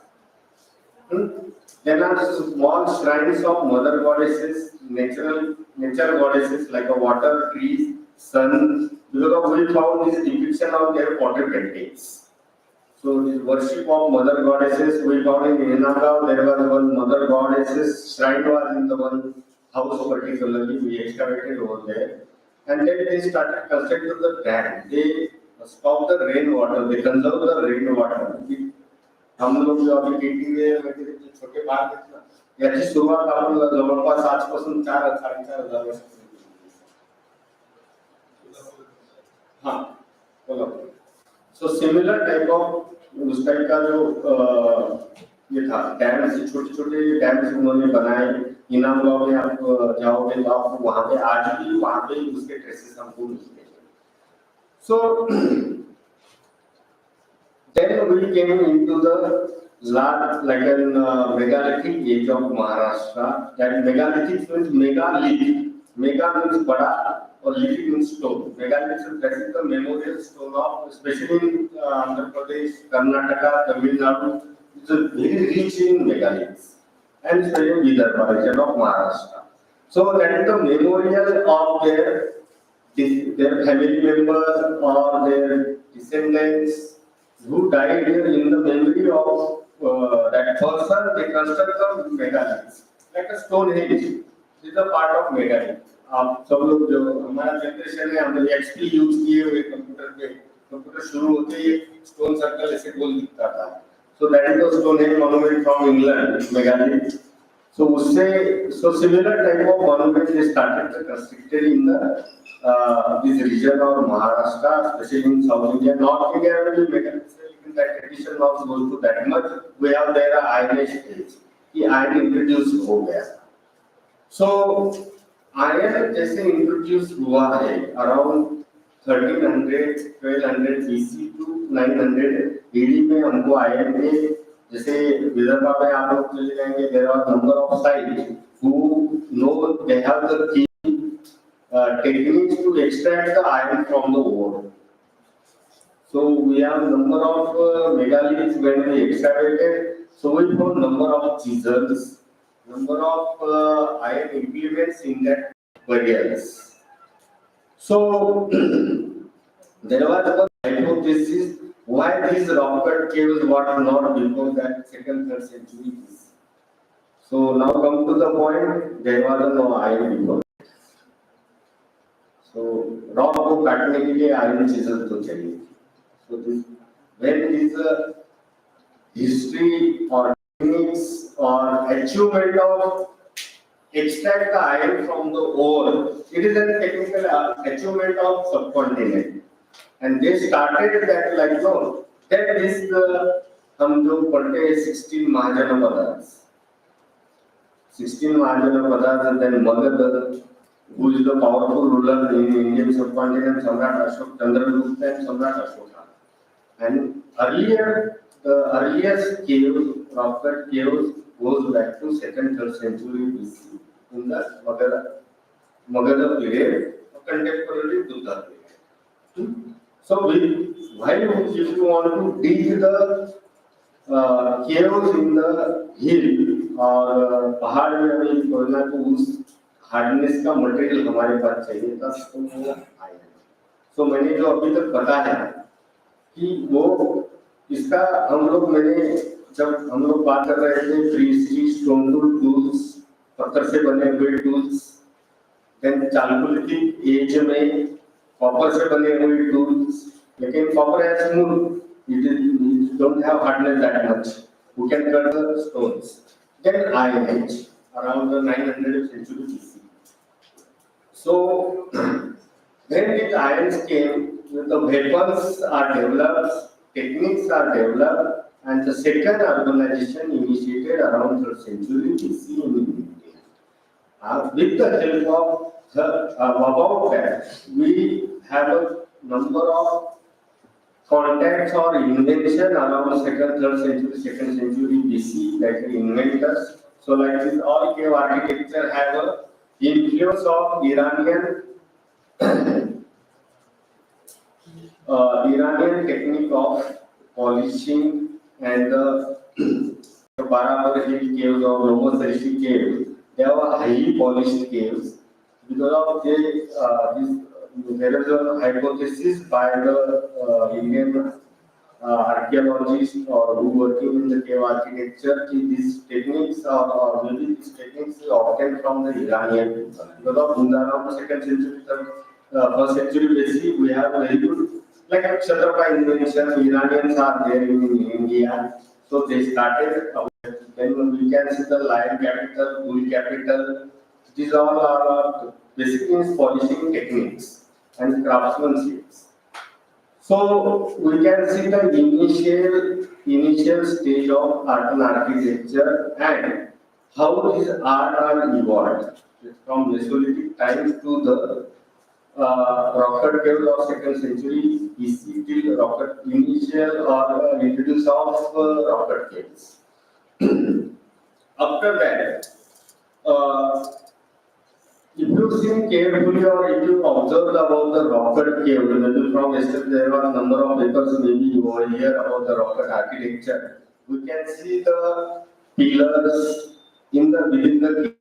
Then are small shrines of mother goddesses, nature goddesses like a water, trees, sun. Because of we found this depiction of their pottery paintings. So this worship of mother goddesses we found in Inamgaon. There was one mother goddesses shrine was in the one house particularly we excavated over there. And then they started constructing the dam. They stop the rainwater. They conserve the rainwater. हम लोग जो अभी केटी में छोटे बाग हैं ना, याची सुरुवात आपण जवळपास आजपासून 4,500 वर्ष. हाँ बोलो. सो सिमिलर टाइप ऑफ उस टाइप का जो ये था डैम्स, छोटे-छोटे डैम्स उन्होंने बनाए. इनाम गांव में आप जाओगे तो आप वहाँ पे आज भी वहाँ पे उसके ट्रेसेस हमको मिलते हैं. सो then we came into the large, like an megalithic age of Maharashtra. That megalithic means megalithic. Mega means bada or lithic means stone. Megalithic, that is the memorial stone of, especially in Andhra Pradesh, Karnataka, Tamil Nadu. It's a very rich in megaliths, and especially Vidarbha region of Maharashtra. So that is the memorial of their family members or their descendants who died in the memory of that person. They construct the megaliths like a Stonehenge. This is a part of megalith. आप सब लोग जो हमारा generation है, हमने XP use किए हुए computer पे. कंप्यूटर शुरू होते ही स्टोन सर्कल ऐसे गोल दिखता था. So that is the Stonehenge monument from England, megalith. So उससे similar type of monument they started constructed in the this region of Maharashtra, especially in South India. North India will be megalith. That tradition not goes to that much. We have there iron age stage. कि iron introduced हो गया. So iron जैसे introduce हुआ है around 1300, 1200 BC to 900 AD में हमको iron के जैसे विदर्भ में आप लोग चले जाएंगे. There are number of sites who know they have the key techniques to extract the iron from the ore. So we have number of megaliths when we excavated. So we found number of chisels, number of iron implements in that burials. So there was a hypothesis why these rock cut caves were not before that 2nd, 3rd century. So now come to the point, there was no iron before. So rock को काटने के लिए iron chisel तो चाहिए. So this, when this history or techniques or achievement of extract the iron from the ore, it is a technical achievement of subcontinent. And they started that like no, that is the हम जो पढ़ते हैं 16 महाजन पदार्थ. 16 महाजन पदार्थ, and then Magad, who is the powerful ruler in Indian subcontinent, Samrat Ashok, Chandragupta and Samrat Ashoka. And earlier, the earliest cave rock-cut caves goes back to second, third century BC in the Magadha period, contemporary Buddha period. So, why if you want to dig the caves in the hill और पहाड़ में हमें खोजना तो उस hardness का material हमारे पास चाहिए था तो वो आया। सो मैंने जो अभी तक बताया कि वो इसका हम लोग जब हम लोग बात कर रहे थे प्री स्टोन टूल्स, पत्थर से बने हुए टूल्स, देन चालकोलिथिक एज में कॉपर से बने हुए टूल्स, लेकिन कॉपर है smooth, it don't have hardness that much. We can cut the stones. Then Iron Age, around the 900th century BC. So when the irons came, the weapons are developed, techniques are developed, and the second urbanization initiated around 3rd century BC in India. With the help of about that, we have a number of contacts or invention around second, third century, second century BC, like inventors. So like this, all cave architecture have a influence of Iranian technique of polishing and the Barabar Hill caves or Lomosarishi caves. They are highly polished caves because of there is a hypothesis by the Indian archaeologists or who working in the cave architecture that these techniques or maybe these techniques are obtained from the Iranian people. Because of around second century, first century BC, we have very good like Kshatrapa invention. Iranians are there in India, so they started. Then we can see the lion capital, bull capital. These all are basically polishing techniques and craftsmanship. So we can see the initial stage of art and architecture and how these art are evolved from Mesolithic times to the rock-cut caves of second century BC till rock-cut initial or introduction of rock-cut caves. After that, if you think carefully or if you observe about the rock-cut cave, maybe from yesterday there were a number of papers maybe over here about the rock-cut architecture. We can see the pillars within the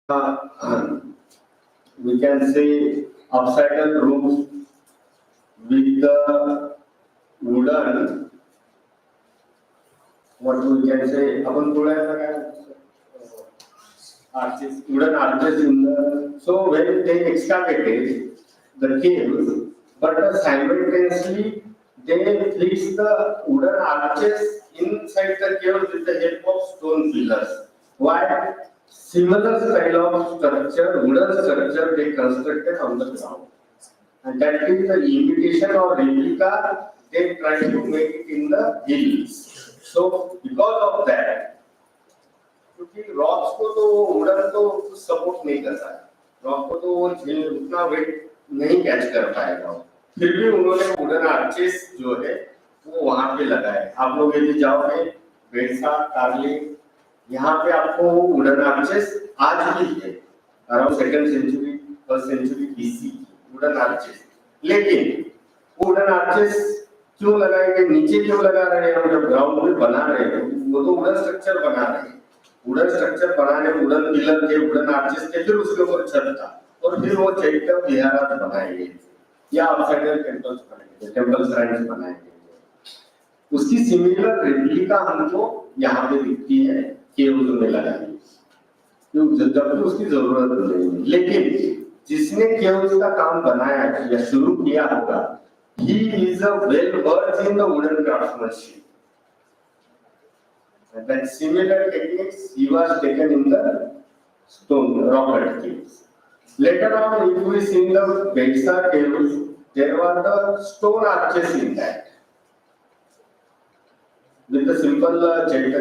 cave. We can say upside down roofs with the wooden. What we can say? Arches, wooden arches in the. So when they excavated the caves, but simultaneously they placed the wooden arches inside the caves with the help of stone pillars. Why? Similar style of structure, wooden structure they constructed on the ground, and that is the imitation or replica they try to make it in the hills. So because of that. क्योंकि rocks को तो wooden तो support नहीं करता है, rock को तो वो उतना वेट नहीं कैच कर पाएगा, फिर भी उन्होंने वुडन आर्चेस जो है वो वहां पे लगाए। आप लोग यदि जाओगे बेड़सा कार्ली, यहाँ पे आपको वुडन आर्चेस आज भी है, around second century first century BC wooden arches. लेकिन वुडन आर्चेस क्यों लगाए गए, नीचे क्यों लगा रहे हैं, जब ग्राउंड में बना रहे हैं वो तो वुडन स्ट्रक्चर बना रहे हैं, वुडन स्ट्रक्चर बनाने वुडन पिलर थे, वुडन आर्चेस थे, फिर उसके ऊपर छत था और फिर वो चैत्य विहार बनाए गए या अपसाइडल टेंपल्स बनाए गए, टेंपल श्राइन्स बनाए गए। उसकी सिमिलर रेप्लिका हमको यहाँ पे दिखती है केव्स में लगाई, जबकि उसकी जरूरत नहीं है। लेकिन जिसने केव्स का काम बनाया या शुरू किया होगा, he is a well versed in the wooden craftsmanship. And that similar techniques he was taken in the stone rock-cut caves. Later on, if we see the Bedsa caves, there were the stone arches in that. With the simple Chaitya,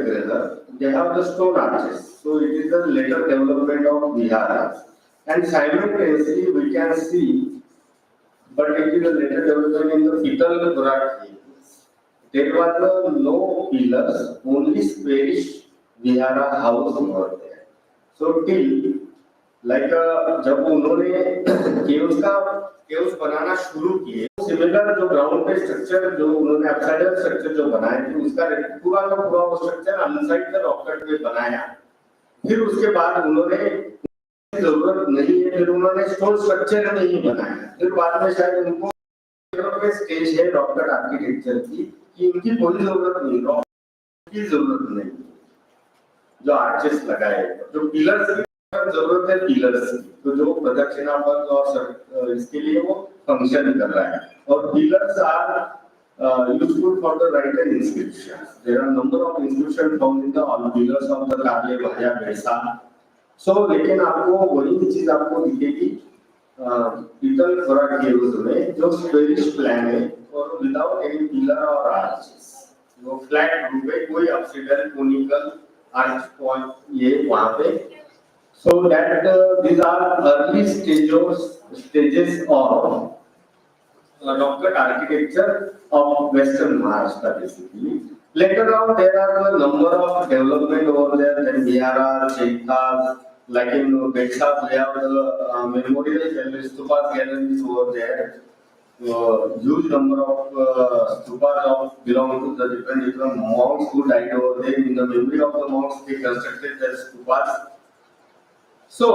they have the stone arches. So it is the later development of viharas. And simultaneously we can see, but it is a later development in the Pital Burak caves. there was no pillars, only squarish vihara house over there. So till like जब उन्होंने caves बनाना शुरू किए, similar जो ground पे structure जो उन्होंने अपसाइडल structure जो बनाए थे, उसका पूरा का पूरा वो स्ट्रक्चर अनसाइड द रॉकेट में बनाया। फिर उसके बाद उन्होंने जरूरत नहीं है, फिर उन्होंने स्टोन स्ट्रक्चर नहीं बनाया। फिर बाद में शायद उनको स्टेज है रॉकेट आर्किटेक्चर की कि इनकी कोई जरूरत नहीं, रॉकेट की जरूरत नहीं, जो आर्चेस लगाए, जो पिलर्स जरूरत है पिलर्स की, तो जो प्रदक्षिणा पथ और इसके लिए वो फंक्शन कर रहा है। और pillars are useful for the writer inscription. There are number of inscription found in the all pillars of the कार्य भाया बेसा। सो लेकिन आपको वही चीज आपको दिखेगी पीतल खोरा केव्स में, जो स्क्वेरिश प्लान है और विदाउट एनी पिलर और आर्चेस, वो फ्लैट रूप है, कोई अपसाइडल कोनिकल आर्च पॉइंट ये वहां पे। So that these are early stages of rocket architecture of Western Maharashtra basically. Later on, there are a number of development over there. Then Vihara, Chaitas, like in Bedsa, we have the memorial galleries, stupas galleries over there. Huge number of stupas belong to the different monks who died over there. In the memory of the monks, they constructed the stupas. So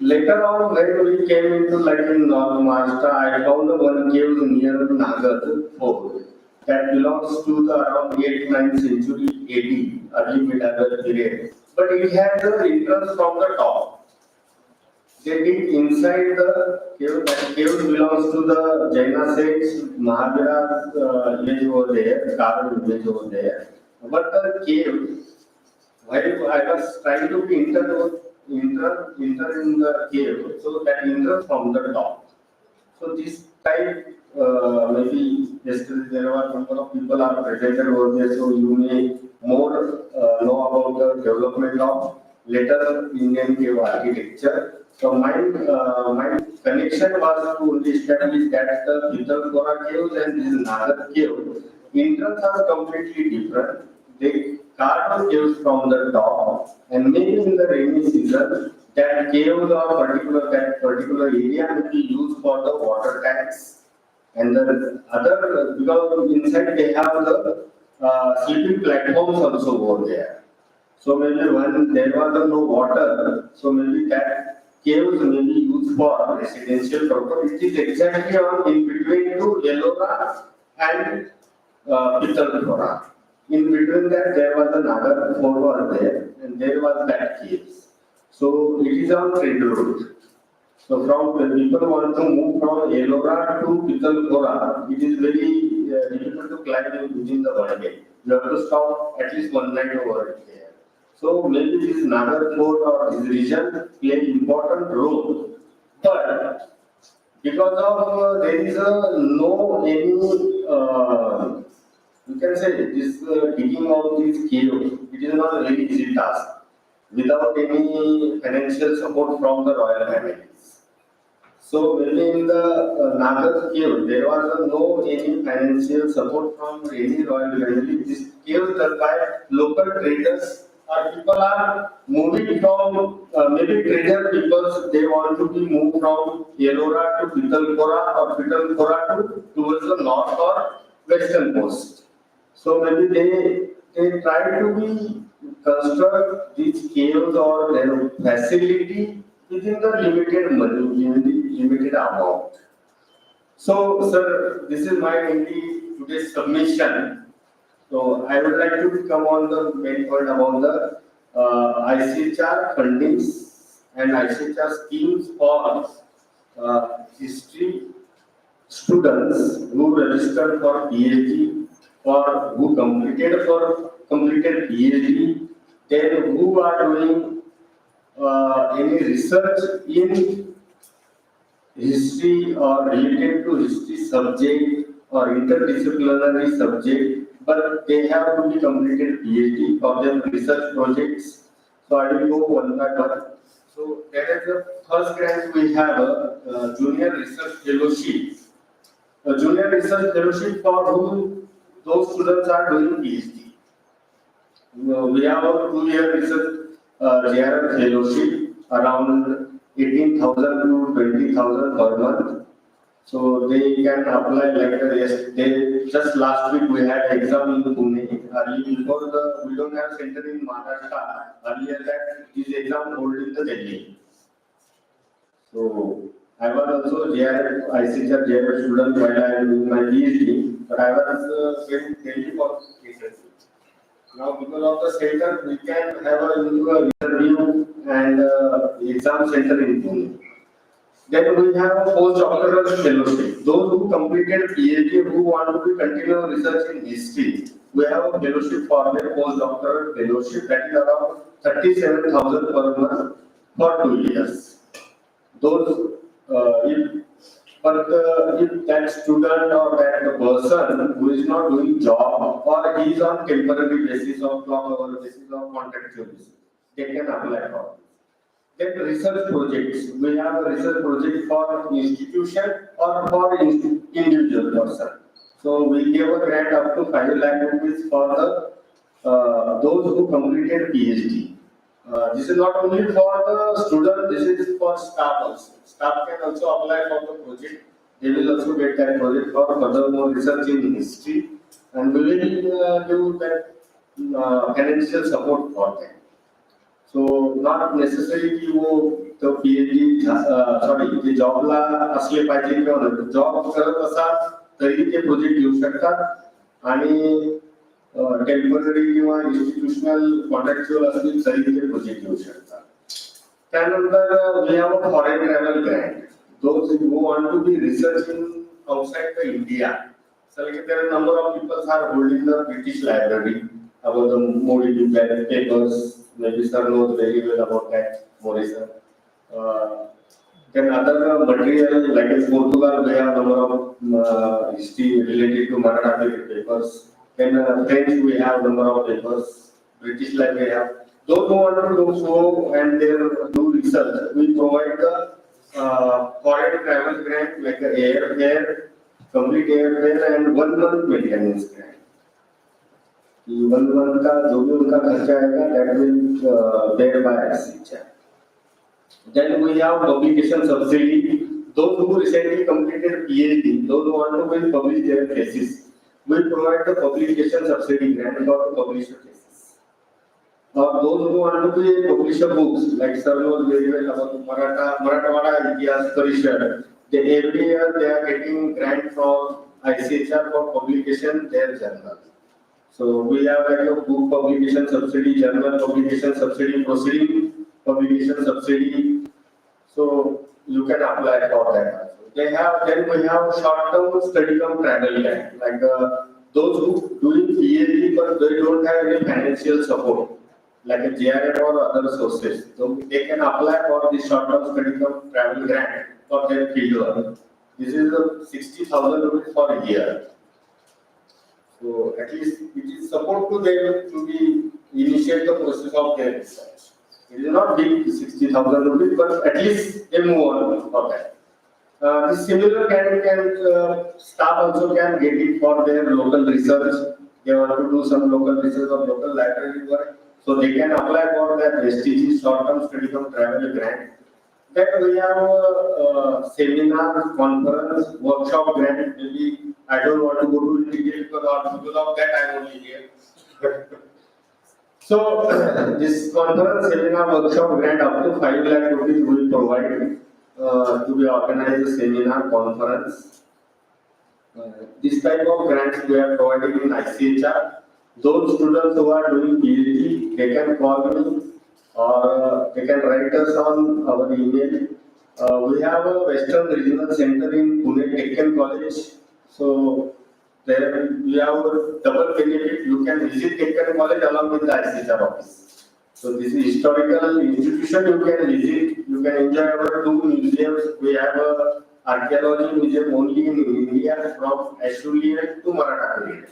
later on, when we came into like in North Maharashtra, I found the one cave near Nagar fort that belongs to the around 8th 9th century AD, early medieval period. But it had the entrance from the top. They did inside the cave. That cave belongs to the Jaina sects, Mahavira's image over there, carved image over there. But the cave, while I was trying to enter in the cave, so that enter from the top. So this type, maybe yesterday there were number of people are presented over there, so you may more know about the development of later Indian cave architecture. So my connection was to establish that the Pitalkhora caves and this Nagar cave entrance are completely different. They carve caves from the top, and maybe in the rainy season, that caves or that particular area will be used for the water tanks, and the other, because inside they have the sleeping platforms also over there. So maybe when there was no water, so maybe that caves may be used for residential purpose. It is exactly on in between to Ellora and Pitalkhora. In between that, there was a Nagar fort over there, and there was that caves. So it is on trade route. So from when people want to move from Ellora to Pitalkhora, it is very difficult to climb within the one day. You have to stop at least one night over there. So maybe this Nagar fort or this region play important role, but because of there is no any you can say this digging of these caves, it is not a very easy task without any financial support from the royal families. So maybe in the Nagar cave, there was no any financial support from any royal family. This cave is done by local traders, or people are moving from maybe trader people, they want to be moved from Ellora to Pitalkhora or Pitalkhora towards the north or western coast. So maybe they try to be construct these caves or their facility within the limited money, limited amount. So, sir, this is my only today's submission. So, I would like to come on the main point about the ICHR fundings and ICHR schemes for history students who registered for PhD or who completed PhD, then who are doing any research in history or related to history subject or interdisciplinary subject, but they have to be completed PhD for their research projects. So I will go one by one. So that is the first grant we have a junior research fellowship a junior research fellowship for whom those students are doing PhD. We have a 2-year research JRF fellowship around 18,000 to 20,000 per month. So they can apply like yes, they just last week we had exam in Pune. Early before we don't have center in Maharashtra. Earlier that this exam hold in the Delhi. So I was also JRF, ICHR JRF student while I am doing my PhD, but I was very Delhi for research. Now because of the center, we can have a interview and exam center in Pune. Then we have a postdoctoral fellowship. Those who completed PhD who want to continue research in history, we have a fellowship for their postdoctoral fellowship that is around 37,000 per month for 2 years. Those, if that student or that person who is not doing job or he is on temporary basis or job or basis of contractual basis, they can apply for. Then research projects. We have a research project for institution or for individual person. So we give a grant up to 5 lakh rupees for the those who completed PhD. This is not only for the student, this is for staff also. Staff can also apply for the project. They will also get that project for furthermore research in history, and we will do that financial support for them. So not necessarily की वो तो PhD sorry ते जॉबला असले पाहिजे किंवा job करत असाल तरी ते प्रोजेक्ट घेऊ शकतात आणि टेम्पररी किंवा इन्स्टिट्यूशनल कॉन्ट्रॅक्च्युअल असतील तरी ते प्रोजेक्ट घेऊ शकतात. त्यानंतर we have a foreign travel grant. Those who want to be researching outside the India. So like there are a number of people are holding the British Library about the Modi papers. Maybe sir knows very well about that, Morrison. Then other material like in Portugal, we have number of history related to Maratha papers. Then French, we have number of papers. British Library we have. Those who want to go and do research, we provide the foreign travel grant like the airfare, complete airfare, and 1 month maintenance grant. 1 month का जो भी उनका खर्चा आएगा that will bear by ICHR. Then we have publication subsidy. Those who recently completed PhD, those who want to publish their thesis, we provide the publication subsidy grant for the publish a thesis. Or those who want to publish a books, like sir knows very well about Marathwada Itihas Parishad, they every year they are getting grant from ICHR for publication their journal. So we have like a book publication subsidy, journal publication subsidy, proceeding publication subsidy. So you can apply for that. Then we have short-term study from travel grant, like those who doing PhD but they don't have any financial support, like a JRF or other sources. So they can apply for the short-term study from travel grant for their fieldwork. This is 60,000 rupees for a year. So at least it is support to them to be initiate the process of their research. It is not big 60,000 rupees, but at least they move on for that. The similar can staff also can get it for their local research. They want to do some local research or local library work, so they can apply for that STG short-term study from travel grant. Then we have a seminar, conference, workshop grant. Maybe I don't want to go to detail because of that I am only here. So this conference, seminar, workshop grant up to 5 lakh rupees we will provide to be organized a seminar, conference. This type of grants we are providing in ICHR. Those students who are doing PhD, they can call me or they can write us on our email. We have a Western Regional Center in Pune Technical College. So there we have a double benefit. You can visit Technical College along with the ICHR office. So this is historical institution you can visit. You can enjoy our 2 museums. We have a archaeology museum only in India from Ashurian to Maratha period,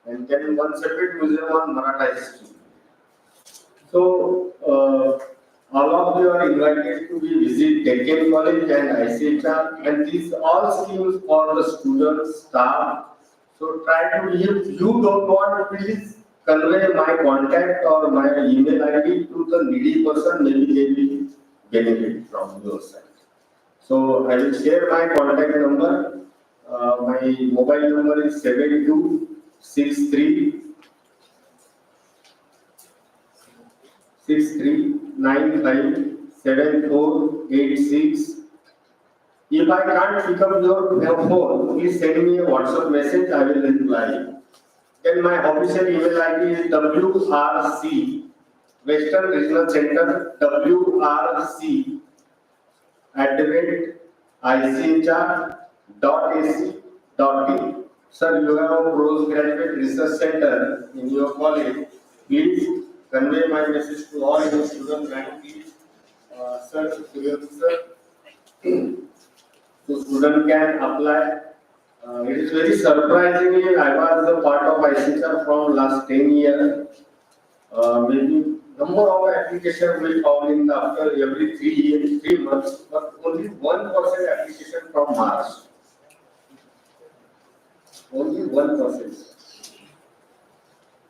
and then one separate museum on Maratha history. So all of you are invited to visit Deccan College and ICHR, and these all schemes for the students, staff. So try to, if you don't want, please convey my contact or my email ID to the needy person, maybe they will benefit from your side. So I will share my contact number. My mobile number is 7263 63957486. If I can't pick up your phone, please send me a WhatsApp message. I will reply. Then my official email ID is WRC Western Regional Center WRC @ICHR.ac.in. Sir, you have a postgraduate research center in your college. Please convey my message to all your students and please, sir, so student can apply. It is very surprisingly, I was a part of ICHR from last 10 years. Maybe number of applications we found in after every 3 years, 3 months, but only 1% application from March. Only 1%.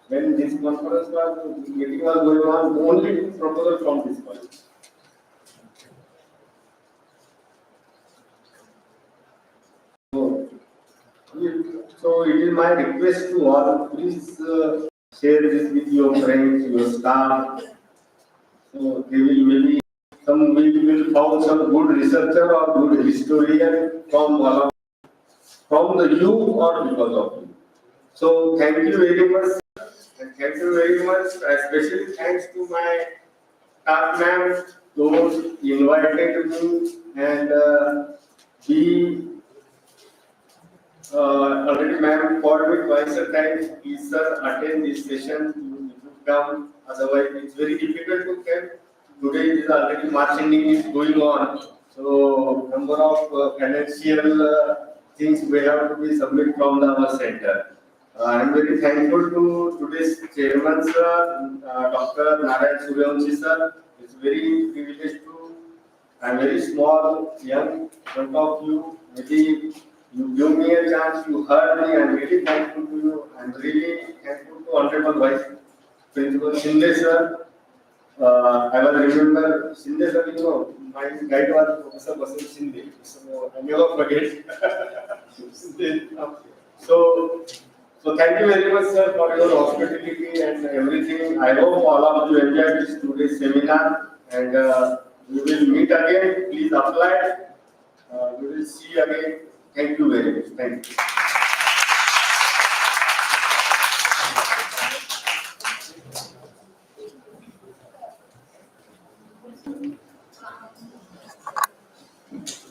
When this conference was meeting was going on, only 2 proposals from this college. So it is my request to all, please share this with your friends, your staff. So they will maybe some will found some good researcher or good historian from the you or because of you. So thank you very much. And thank you very much. Especially thanks to my staff ma'am, those invited me and we already ma'am called me twice a time. Please sir attend this session. You come. Otherwise it's very difficult to come. Today is already March ending is going on. So number of financial things we have to be submit from our center. I am very thankful to today's chairman sir, Dr. Narayan Suryavanshi sir. It's very privileged to. I am very small, young in front of you. Maybe you give me a chance, you heard me, I am really thankful to you. I am really thankful to Honorable Vice Principal Shinde sir. I will remember Shinde sir, you know, my guide was Professor Basil Shinde. So I never forget. So thank you very much sir for your hospitality and everything. I hope all of you enjoyed this today's seminar and we will meet again. Please apply. We will see you again. Thank you very much. Thank you.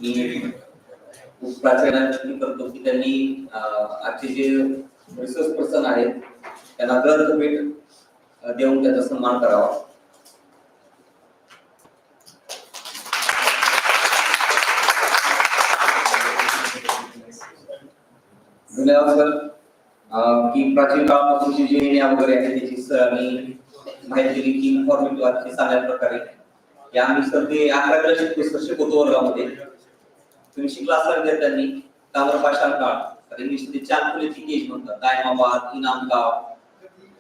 मी खूप प्राचार्यांनी करतो की त्यांनी आजचे जे research person आहेत त्यांना ग्रंथभेट देऊन त्याचा सन्मान करावा. धन्यवाद सर. की प्राचीन काळापासूनची जी लेण्या वगैरे आहे त्याची सर मी माहिती दिली की इन्फॉर्मेटिव्ह आहे चांगल्या प्रकारे. या आम्ही सर ते 11वीला शिकवतो वर्गामध्ये. तुम्ही शिकला असाल विद्यार्थ्यांनी ताम्रपाषाण काळ तर इंग्लिशमध्ये चालकुलेची केज म्हणतात. दायमाबाद, इनामगाव,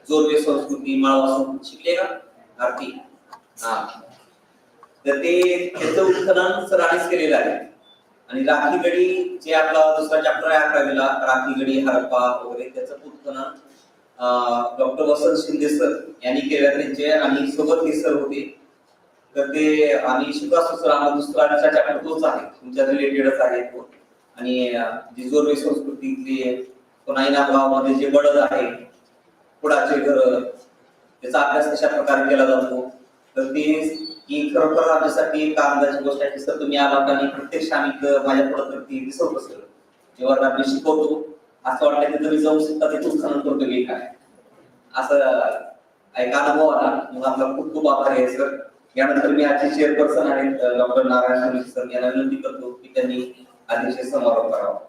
जोरवे संस्कृती, माळवा संस्कृती शिकले का आरती? हा. तर ते त्याचं उत्खनन सरांनीच केलेलं आहे. आणि राखीगडी जे आपला दुसरा चॅप्टर आहे 11वीला राखीगडी हरप्पा वगैरे त्याचं उत्खनन डॉक्टर वसंत शिंदे सर यांनी केलं त्यांचे आणि सोबत हे सर होते. तर ते आणि शिकासू सर हा दुसरा चॅप्टर तोच आहे तुमच्या रिलेटेडच आहे तो. आणि जी जोरवे संस्कृतीतली कोणाईना गावामध्ये जे बळद आहे कुडाचे घर त्याचा अभ्यास कशा प्रकारे केला जातो. तर ते ही खरोखर आमच्यासाठी एक आनंदाची गोष्ट आहे. सर तुम्ही आलात आणि प्रत्यक्ष आम्ही माझ्या पुढे तर ती दिसवतो सर जेव्हा आम्ही शिकवतो असं वाटतं की तुम्ही जाऊ शकता ते उत्खनन करतो की काय असं एक अनुभव आला. मग आपला खूप खूप आभार आहे सर. यानंतर मी आजचे चेअरपर्सन आहेत डॉक्टर नारायण सर यांना विनंती करतो की त्यांनी अध्यक्ष समारोप करावा.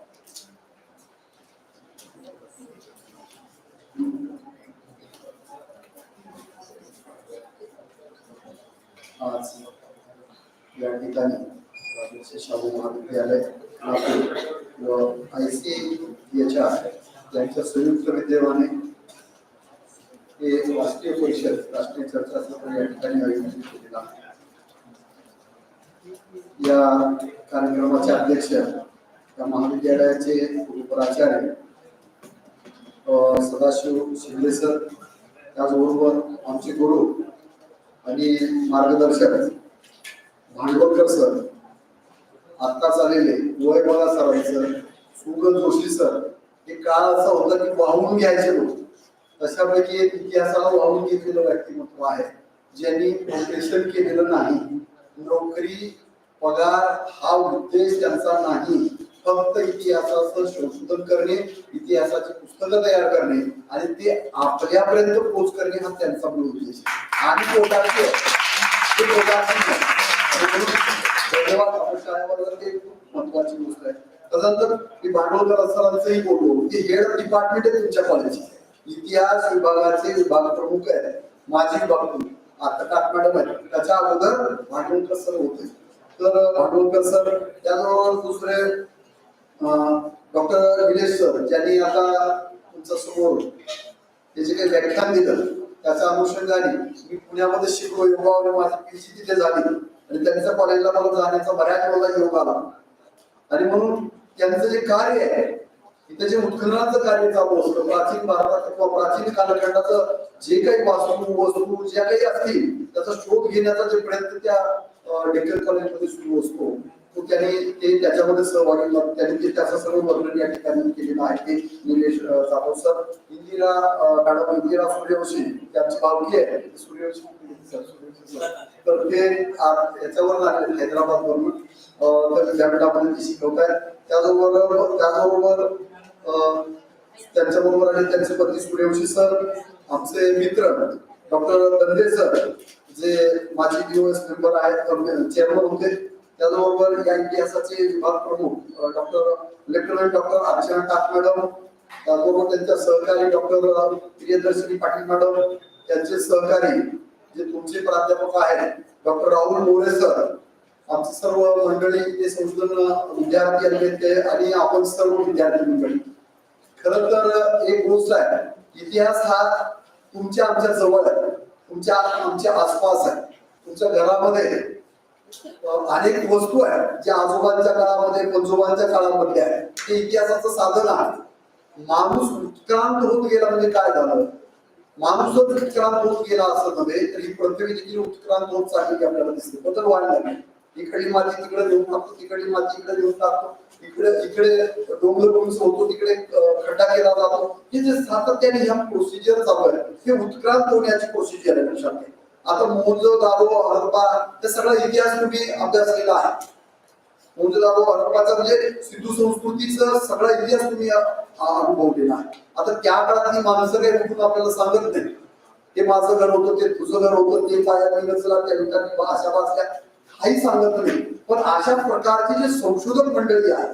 आज या ठिकाणी राजर्षी शाहू महाविद्यालय नागपूर व ICHR यांच्या संयुक्त विद्यमाने हे राष्ट्रीय परिषद राष्ट्रीय चर्चासत्र या ठिकाणी आयोजित केलेला आहे. या कार्यक्रमाचे अध्यक्ष या महाविद्यालयाचे प्राचार्य सदाशिव शिंदे सर, त्याचबरोबर आमचे गुरु आणि मार्गदर्शक भांडवलकर सर, आत्ताच आलेले वय बघा सरांचं सुगत जोशी सर. एक काळ असा होता की वाहून घ्यायचे लोक, तशापैकी एक इतिहासाला वाहून घेतलेलं व्यक्तिमत्व आहे ज्यांनी प्रोफेशन केलेलं नाही. नोकरी पगार हा उद्देश त्यांचा नाही, फक्त इतिहासाचं संशोधन करणे, इतिहासाची पुस्तकं तयार करणे आणि ते आपल्यापर्यंत पोच करणे हा त्यांचा मूळ उद्देश आहे. आणि पोटाचे धन्यवाद आपण शाळेवर ते खूप महत्वाची गोष्ट आहे. त्यानंतर मी भांडवलकर सरांचंही बोललो की हेड डिपार्टमेंट आहे तुमच्या कॉलेजचे, इतिहास विभागाचे विभाग प्रमुख आहे माझी विभाग प्रमुख आता टाक मॅडम आहे, त्याच्या अगोदर भांडवलकर सर होते. तर भांडवलकर सर, त्याचबरोबर दुसरे डॉक्टर निलेश सर ज्यांनी आता तुमच्या समोर हे जे काही व्याख्यान दिलं त्याच्या अनुषंगाने मी पुण्यामध्ये शिकलो, योगावर माझी PhD तिथे झाली आणि त्यांच्या कॉलेजला मला जाण्याचा बऱ्याच वेळा योग आला. आणि म्हणून त्यांचं जे कार्य आहे इथे जे उत्खननाचं कार्य चालू असतं, प्राचीन भारतात किंवा प्राचीन कालखंडाचं जे काही वस्तू ज्या काही असतील त्याचा शोध घेण्याचा जे प्रयत्न त्या डेक्कन कॉलेजमध्ये सुरू असतो तो त्यांनी ते त्याच्यामध्ये सहभागी त्यांनी ते त्याचं सर्व वर्णन या ठिकाणी केलेलं आहे. ते निलेश जाधव सर, इंदिरा मॅडम इंदिरा सूर्यवंशी त्यांची भावकी आहे सूर्यवंशी, तर ते याच्यावर आले हैदराबाद वरून विद्यापीठामध्ये ते शिकवत आहेत. त्याचबरोबर त्यांच्याबरोबर आणि त्यांचे पती सूर्यवंशी सर, आमचे मित्र डॉक्टर दंदे सर जे माजी DOS मेंबर आहेत, चेअरमन होते. त्याचबरोबर या इतिहासाचे विभाग प्रमुख लेफ्टनंट डॉक्टर अर्चना टाक मॅडम, त्याचबरोबर त्यांच्या सहकारी डॉक्टर प्रियदर्शनी पाटील मॅडम, त्यांचे सहकारी जे तुमचे प्राध्यापक आहेत डॉक्टर राहुल मोरे सर, आमची सर्व मंडळी ते संशोधन विद्यार्थी आणि आपण सर्व विद्यार्थी मंडळी. खरं तर एक गोष्ट आहे, इतिहास हा तुमच्या आमच्या जवळ आहे, तुमच्या आमच्या आसपास आहे. तुमच्या घरामध्ये अनेक वस्तू आहेत ज्या आजोबांच्या काळामध्ये पंजोबांच्या काळामध्ये आहे, ते इतिहासाचं साधन आहे. माणूस उत्क्रांत होत गेला म्हणजे काय झालं, माणूसच उत्क्रांत होत गेला असं नव्हे तर ही पृथ्वी देखील उत्क्रांत होत चालली आपल्याला दिसते. बदल वाढला नाही, इकडली माती तिकडे देऊन टाकतो, तिकडली माती इकडे देऊन टाकतो, इकडे डोंगर उंच होतो, तिकडे खड्डा केला जातो. हे जे सातत्याने ह्या प्रोसिजर चालू आहे हे उत्क्रांत होण्याची प्रोसिजर आहे लक्षात घ्या. आता मोहनजोदारो हडप्पा ते सगळा इतिहास तुम्ही अभ्यास केला आहे. मोहनजोदारो हडप्पाचा म्हणजे सिंधू संस्कृतीचा सगळा इतिहास तुम्ही अनुभवलेला आहे. आता त्या काळातली माणसं काही कुठून आपल्याला सांगत नाही, ते माझं घर होतं, ते तुझं घर होतं, ते पायाने नसला त्या विटांनी भाषा वाचल्या, काही सांगत नाही. पण अशा प्रकारची जी संशोधक मंडळी आहे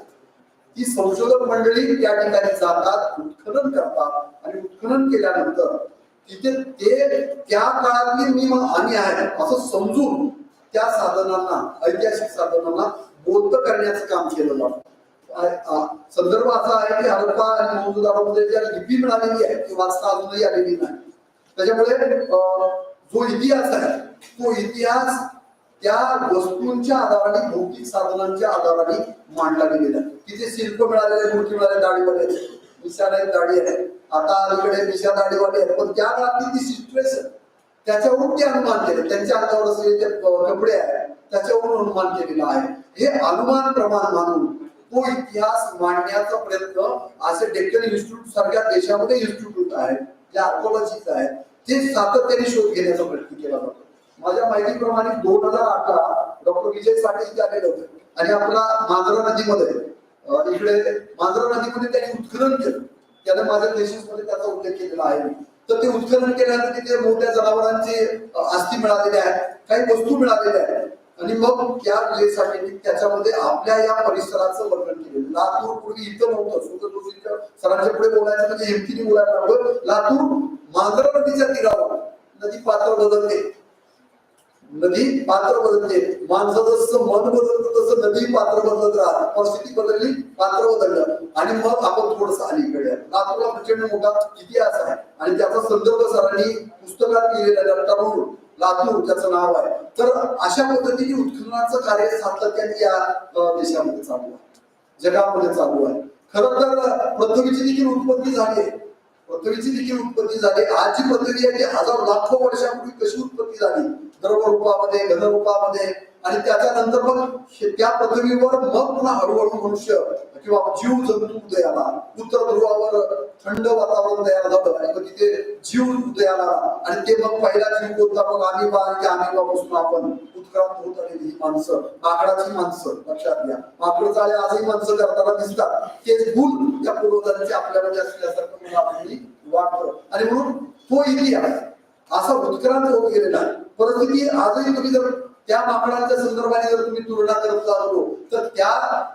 ती संशोधक मंडळी त्या ठिकाणी जातात, उत्खनन करतात आणि उत्खनन केल्यानंतर तिथे ते त्या काळातली आम्ही आहे असं समजून त्या साधनांना, ऐतिहासिक साधनांना बोध करण्याचं काम केलं जातं. संदर्भ असा आहे की हडप्पा आणि मोहनजोदारोमध्ये ज्या लिपी मिळालेली आहे ती वाचता अजूनही आलेली नाही. त्याच्यामुळे जो इतिहास आहे तो इतिहास त्या वस्तूंच्या आधाराने, भौतिक साधनांच्या आधाराने मांडला गेलेला आहे. तिथे शिल्प मिळालेले, मूर्ती मिळाले, दाढीवाले मिशाला दाढी आहे, आता अलीकडे मिशा दाढीवाले आहेत, पण त्या काळातली ती सिच्युएशन त्याच्यावरून ते अनुमान केले, त्यांच्या अंगावर असलेले कपडे आहेत त्याच्यावरून अनुमान केलेलं आहे. हे अनुमान प्रमाण मानून तो इतिहास मांडण्याचा प्रयत्न असे डेक्कन इन्स्टिट्यूट सारख्या देशामध्ये इन्स्टिट्यूट आहेत जे आर्किओलॉजीच आहेत ते सातत्याने शोध घेण्याचा प्रयत्न केला जातो. माझ्या माहितीप्रमाणे 2018 डॉक्टर विजय साठे इथे आलेले होते आणि आपला मांजरा नदीमध्ये इकडे मांजरा नदीमध्ये त्यांनी उत्खनन केलं. त्याने माझ्या देशामध्ये त्याचा उल्लेख केलेला आहे. तर ते उत्खनन केल्यानंतर तिथे मोठ्या जनावरांचे अस्थि मिळालेले आहेत, काही वस्तू मिळालेल्या आहेत आणि मग त्या विजयसाठी त्याच्यामध्ये आपल्या या परिसराचं वर्णन केलेलं. लातूर पूर्वी इथं नव्हतं, सरांच्या पुढे बोलायचं म्हणजे हिमतीने बोलायला लागलं. लातूर मांजरा नदीच्या तीरावर, नदी पात्र बदलते, नदी पात्र बदलते, माणसाचं जसं मन बदलतं तसं नदी पात्र बदलत राहत, परिस्थिती बदलली, पात्र बदललं आणि मग आपण थोडस अलीकडे. लातूरला प्रचंड मोठा इतिहास आहे आणि त्याचा संदर्भ सरांनी पुस्तकात लिहिलेला आहे. लातूर त्याचं नाव आहे. तर अशा पद्धतीने उत्खननाचं कार्य सातत्याने या देशामध्ये चालू आहे, जगामध्ये चालू आहे. खरं तर पृथ्वीची देखील उत्पत्ती झाली आहे. पृथ्वीची देखील उत्पत्ती झाली. आज जी पृथ्वी आहे ती हजार लाखो वर्षापूर्वी कशी उत्पत्ती झाली, द्रव रूपामध्ये, घन रूपामध्ये, आणि त्याच्यानंतर मग त्या पृथ्वीवर मग पुन्हा हळूहळू मनुष्य किंवा जीव जंतू उदयाला, उत्तर ध्रुवावर थंड वातावरण तयार झालं आणि मग तिथे जीव उदयाला, आणि ते मग पहिला जीव कोणता, मग आमिबा, आणि त्या आमिबापासून आपण उत्क्रांत होत आलेली ही माणसं, माकडाची माणसं. लक्षात घ्या, माकड चाळे आजही माणसं करताना दिसतात. ते गुण त्या पूर्वजांचे आपल्यामध्ये असल्यासारखं मला आपली वाटतं. आणि म्हणून तो इतिहास असा उत्क्रांत होत गेलेला आहे. परिस्थिती आजही तुम्ही जर त्या माकडांच्या संदर्भाने जर तुम्ही तुलना करत चाललो तर त्या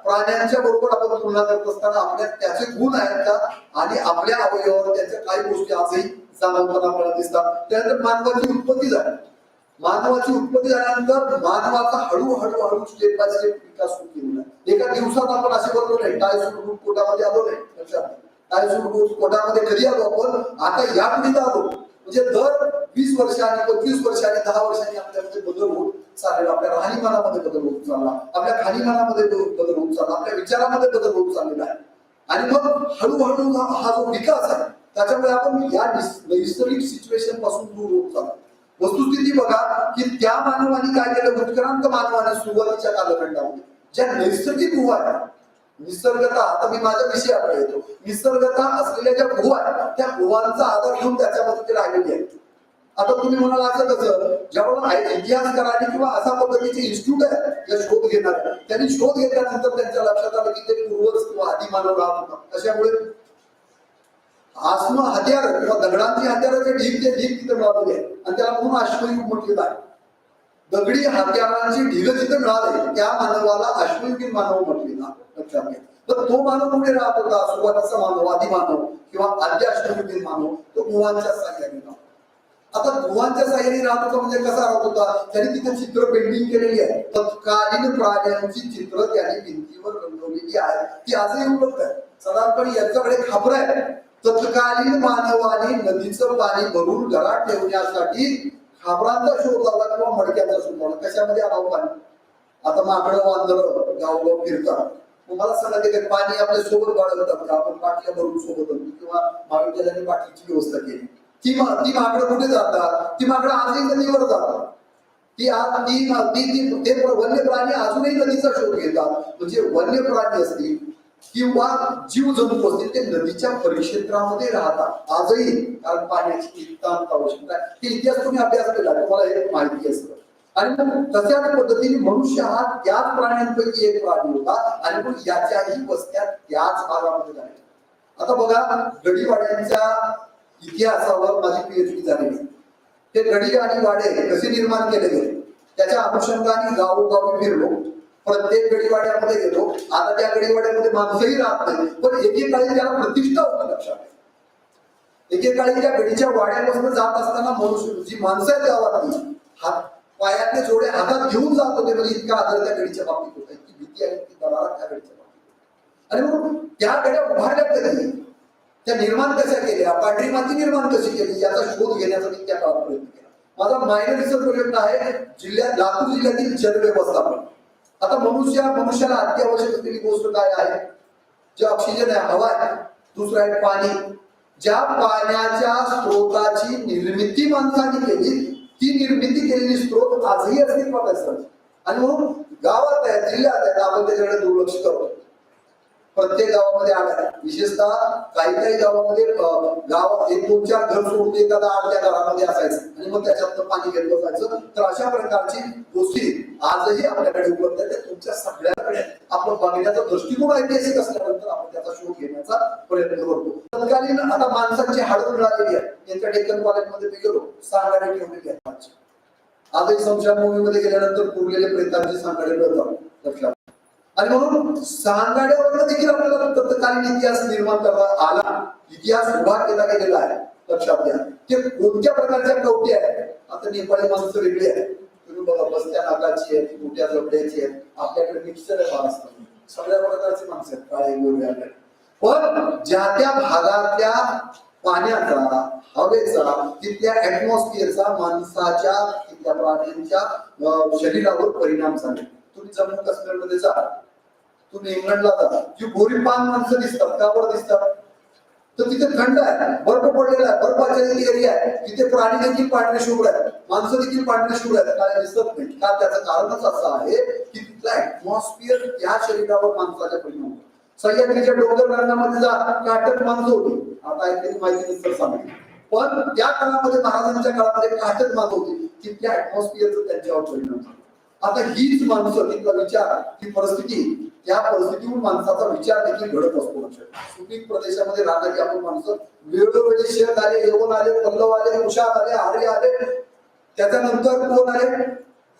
प्राण्यांच्या बरोबर आपण तुलना करत असताना आपल्या त्याचे गुण आहेत का, आणि आपल्या अवयवावर त्याच्या काही गोष्टी आजही जाणवताना आपल्याला दिसतात. त्यानंतर मानवाची उत्पत्ती झाली. मानवाची उत्पत्ती झाल्यानंतर मानवाचा हळूहळू स्टेप बाय स्टेप विकास होत गेलेला. एका दिवसात आपण असे बनलो नाही, टायसूट पोटामध्ये आलो नाही. लक्षात, टायसूट पोटामध्ये कधी आलो आपण, आता या पिढीत आलो. म्हणजे दर 20 वर्षांनी, 25 वर्षांनी, 10 वर्षांनी आपल्यामध्ये बदल होत चाललेला, आपल्या राहणीमानामध्ये बदल होत चालला, आपल्या खाणीमानामध्ये बदल होत चालला, आपल्या विचारामध्ये बदल होत चाललेला आहे. आणि मग हळूहळू हा जो विकास आहे त्याच्यामुळे आपण या नैसर्गिक सिच्युएशन पासून दूर होत चाललो. वस्तुस्थिती बघा की त्या मानवाने काय केलं, उत्क्रांत मानवाने सुरुवातीच्या कालखंडामध्ये ज्या नैसर्गिक गुहा आहेत, निसर्गता, आता मी माझ्या विषयाकडे येतो, निसर्गता असलेल्या ज्या गुहा आहेत त्या गुहांचा आधार घेऊन त्याच्यामध्ये ते राहिलेली आहे. आता तुम्ही म्हणाल असं कसं, जेव्हा इतिहासकारांनी किंवा अशा पद्धतीचे इन्स्टिट्यूट आहे जे शोध घेणार, त्यांनी शोध घेतल्यानंतर त्यांच्या लक्षात आलं की ते पूर्वज किंवा आदिमानव राहत होता. कशामुळे, आसम हत्यार किंवा दगडांची हत्याराचे ढीग तिथे मिळालेले आहे आणि त्याला म्हणून अश्वयुग म्हटलेलं आहे. दगडी हत्यारांची ढीग जिथे मिळाले त्या मानवाला अश्वयुगीन मानव म्हटलेला. लक्षात घ्या. तर तो मानव कुठे राहत होता, सुरुवातीचा मानव, आदिमानव किंवा आद्य अश्वयुगीन मानव, तो गुहांच्या साह्याने राहतो. आता गुहांच्या साह्याने राहत होता म्हणजे कसा राहत होता, त्यांनी तिथे चित्र पेंटिंग केलेली आहे. तत्कालीन प्राण्यांची चित्र त्यांनी भिंतीवर रंगवलेली आहे, ती आजही उपलब्ध आहे. साधारणपणे यांच्याकडे खापर आहे. तत्कालीन मानवाने नदीचं पाणी भरून घरात ठेवण्यासाठी खापरांचा शोध लावला किंवा मडक्याचा शोध लावला. कशामध्ये आणावं पाणी, आता माकडं वांदरं गावगाव फिरतात, तुम्हाला सांगा ते पाणी आपल्या सोबत बाळगतात का, आपण बाटल्या भरून सोबत आणतो किंवा महाविद्यालयाने बाटलीची व्यवस्था केली. ती माकडं कुठे जातात, ती माकडं आजही नदीवर जातात. ते वन्य प्राणी अजूनही नदीचा शोध घेतात. म्हणजे वन्य प्राणी असतील किंवा जीव जंतू असतील ते नदीच्या परिक्षेत्रामध्ये राहतात आजही, कारण पाण्याची इतकांत आवश्यकता आहे. हे इतिहास तुम्ही अभ्यास केला, तुम्हाला हे माहिती असतं. आणि मग तशाच पद्धतीने मनुष्य हा त्याच प्राण्यांपैकी एक प्राणी होता आणि मग याच्याही वस्त्या त्याच भागामध्ये झाल्या. आता बघा, गडीवाड्यांच्या इतिहासावर माझी पीएचडी झालेली. ते गडी आणि वाडे कसे निर्माण केले गेले त्याच्या अनुषंगाने गावोगावी फिरलो, प्रत्येक गडीवाड्यामध्ये गेलो. आता त्या गडीवाड्यामध्ये माणसंही राहत नाही, पण एकेकाळी त्याला प्रतिष्ठा होती. लक्षात, एकेकाळी त्या गडीच्या वाड्यापासून जात असताना मनुष्य जी माणसं आहेत गावातली हात पायातले जोडे हातात घेऊन जात होते. म्हणजे इतका आदर त्या गडीच्या बाबतीत होता, इतकी भीती आणि इतकी दरारा त्या गडीच्या बाबतीत. आणि मग त्या गड्या उभारल्या कधी, त्या निर्माण कशा केल्या, पांढरी माती निर्माण कशी केली याचा शोध घेण्याचा मी त्या काळात प्रयत्न केला. माझा मायनर रिसर्च प्रोजेक्ट आहे लातूर जिल्ह्यातील जल व्यवस्थापन. आता मनुष्याला अत्यावश्यक असलेली गोष्ट काय आहे, जे ऑक्सिजन आहे, हवा आहे, दुसरं आहे पाणी. ज्या पाण्याच्या स्त्रोताची निर्मिती माणसाने केली, ती निर्मिती केलेली स्त्रोत आजही अस्तित्वात असतात. आणि म्हणून गावात आहे, जिल्ह्यात आहे, आपण त्याच्याकडे दुर्लक्ष करतो. प्रत्येक गावामध्ये आलाय, विशेषतः काही गावामध्ये गावात 1-2-4 घर सोडून एखादा अर्ध्या घरामध्ये असायचं आणि मग त्याच्यातनं पाणी घेतलं जायचं. तर अशा प्रकारची गोष्टी आजही आपल्याकडे उपलब्ध आहेत. तुमच्या सगळ्याकडे आपलं बघण्याचा दृष्टिकोन ऐतिहासिक असल्यानंतर आपण त्याचा शोध घेण्याचा प्रयत्न करतो. तत्कालीन आता माणसांची हाडं मिळालेली आहे. त्यांच्या डेक्कन कॉलेजमध्ये मी गेलो, सांगाडे ठेवलेली आहेत. आजही स्मशानभूमीमध्ये गेल्यानंतर पुरलेले प्रेतांची सांगाडे मिळतात. लक्षात. आणि म्हणून सांगाड्यावरनं देखील आपल्याला तत्कालीन इतिहास निर्माण करता आला, इतिहास उभा केला गेलेला आहे. लक्षात घ्या, ते कोणत्या प्रकारच्या कवटी आहेत. आता नेपाळी माणसं वेगळी आहे, तुम्ही बघा बसत्या नाकाची आहेत, मोठ्या जबड्याची आहेत, आपल्याकडे मिक्सर फार असतात, सगळ्या प्रकारचे माणसं आहेत, काळे गोरे आहेत. पण ज्या त्या भागातल्या पाण्याचा, हवेचा, तिथल्या ऍटमॉस्फिअरचा माणसाच्या, तिथल्या प्राण्यांच्या शरीरावर परिणाम झाले. तुम्ही जम्मू काश्मीरमध्ये जा, तुम्ही इंग्लंडला जा, जी गोरी पान माणसं दिसतात, का बरं दिसतात? तर तिथे थंड आहे, बर्फ पडलेला आहे, बर्फाच्छादित एरिया आहे, तिथे प्राणी देखील पांढरे शुभ्र आहेत, माणसं देखील पांढरे शुभ्र आहेत, काय दिसत नाही का? त्याचं कारणच असं आहे की तिथला ऍटमॉस्फिअर त्या शरीरावर माणसाच्या परिणाम होतो. सह्याद्रीच्या डोंगर रंगामध्ये जा, काटक माणसं होती, आता ऐकली माहिती नसतं सांगितलं, पण त्या काळामध्ये महाराजांच्या काळामध्ये काटक माणसं होती, तिथल्या ऍटमॉस्फिअरचा त्यांच्यावर परिणाम झाला. आता हीच माणसं, तिथला विचार, ती परिस्थिती, त्या परिस्थितीवर माणसाचा विचार देखील घडत असतो. सुपीक प्रदेशामध्ये राहणारी आपण माणसं वेळोवेळी शेत आले, यवन आले, पल्लव आले, कुशाण आले, आर्य आले, त्याच्यानंतर कोण आले?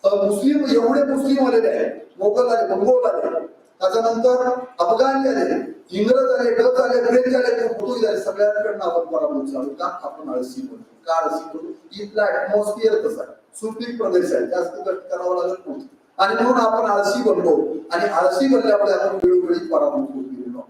मुस्लिम, एवढे मुस्लिम आलेले आहेत, मोगल आले, मंगोल आले, त्याच्यानंतर अफगाणी आले, इंग्रज आले, डच आले, फ्रेंच आले, पोर्तुगीज आले, सगळ्यांकडनं आपण पराभूत झालो. का? आपण आळशी बनतो. का आळशी बनतो? इथला ऍटमॉस्फिअर कसा आहे, सुपीक प्रदेश आहे, जास्त कष्ट करावं लागत नव्हतं, आणि म्हणून आपण आळशी बनलो, आणि आळशी बनल्यामुळे आपण वेळोवेळी पराभूत होत गेलेलो.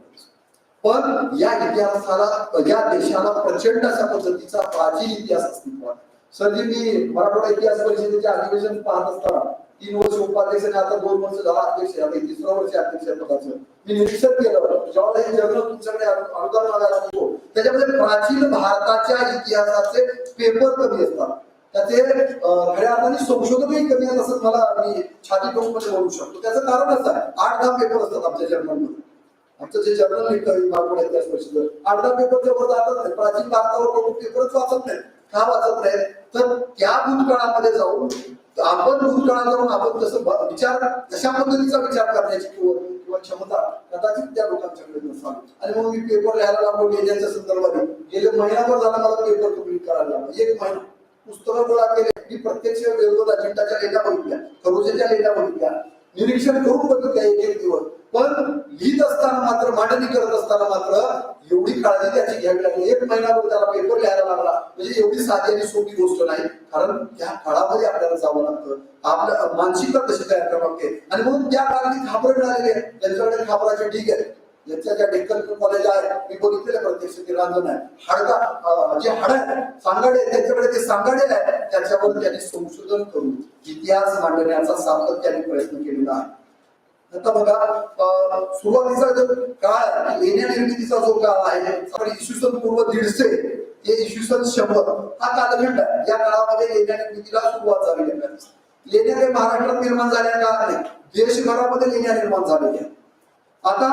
पण या इतिहासाला, या देशाला प्रचंड अशा पद्धतीचा प्राचीन इतिहास अस्तित्वात. सर जी, मी मराठवाडा इतिहास परिषदेचे अधिवेशन पाहत असताना 3 वर्ष उपाध्यक्ष आणि आता 2 वर्ष झाला अध्यक्ष, आता 3रा वर्ष अध्यक्ष पदाचं मी निरीक्षण केलं. जेव्हा हे जर्नल तुमच्याकडे अनुदान मागायला होतो, त्याच्यामध्ये प्राचीन भारताच्या इतिहासाचे पेपर कमी असतात, त्याचे खऱ्या अर्थाने संशोधकही कमी आहेत असं मला, मी छाती ठोकून म्हणू शकतो. त्याचं कारण असं आहे, 8-10 पेपर असतात आमच्या जर्नलमध्ये. आमचं जे जर्नल लिहितं मराठवाडा इतिहास परिषद, 8-10 पेपरच्या वर जातच नाही. प्राचीन भारतावर लोक पेपरच वाचत नाहीत. का वाचत नाहीत? तर त्या भूतकाळामध्ये जाऊन आपण भूतकाळात जाऊन आपण जसं विचार, तशा पद्धतीचा विचार करण्याची किंवा क्षमता कदाचित त्या लोकांच्याकडे नसावी. आणि म्हणून मी पेपर लिहायला लागलो लेण्याच्या संदर्भाने. गेले महिनाभर झाला मला पेपर कंप्लीट करायला लागला, 1 महिना पुस्तकं गोळा केले. मी प्रत्यक्ष वेगवेगळ्या अजिंठाच्या लेण्या बघितल्या, खरोजेच्या लेण्या बघितल्या, निरीक्षण करून बघितल्या 1-1 दिवस. पण लिहित असताना मात्र, मांडणी करत असताना मात्र एवढी काळजी त्याची घ्यावी लागली. 1 महिनाभर त्याला पेपर लिहायला लागला. म्हणजे एवढी साधी आणि सोपी गोष्ट नाही, कारण त्या काळामध्ये आपल्याला जावं लागतं, आपल्या मानसिकता कशी तयार करावी लागते. आणि म्हणून त्या काळात खापरं मिळालेली आहे, त्यांच्याकडे खापराचे ढीग आहेत. ज्यांच्या ज्या डेक्कन कॉलेज आहे, मी बघितलेलं प्रत्यक्ष ते रांजण आहे, हाडका जे हाड आहे, सांगाडे, त्यांच्याकडे ते सांगाडे आहे, त्याच्यावर त्यांनी संशोधन करून इतिहास मांडण्याचा सातत्याने प्रयत्न केलेला आहे. आता बघा, सुरुवातीचा जो काळ, लेण्या निर्मितीचा जो काळ आहे, इसवी पूर्व 150 ते इसवी 100 हा कालखंड आहे. या काळामध्ये लेण्या निर्मितीला सुरुवात झालेली आहे. लेण्या काही महाराष्ट्रात निर्माण झाल्या का? नाही, देशभरामध्ये लेण्या निर्माण झालेल्या. आता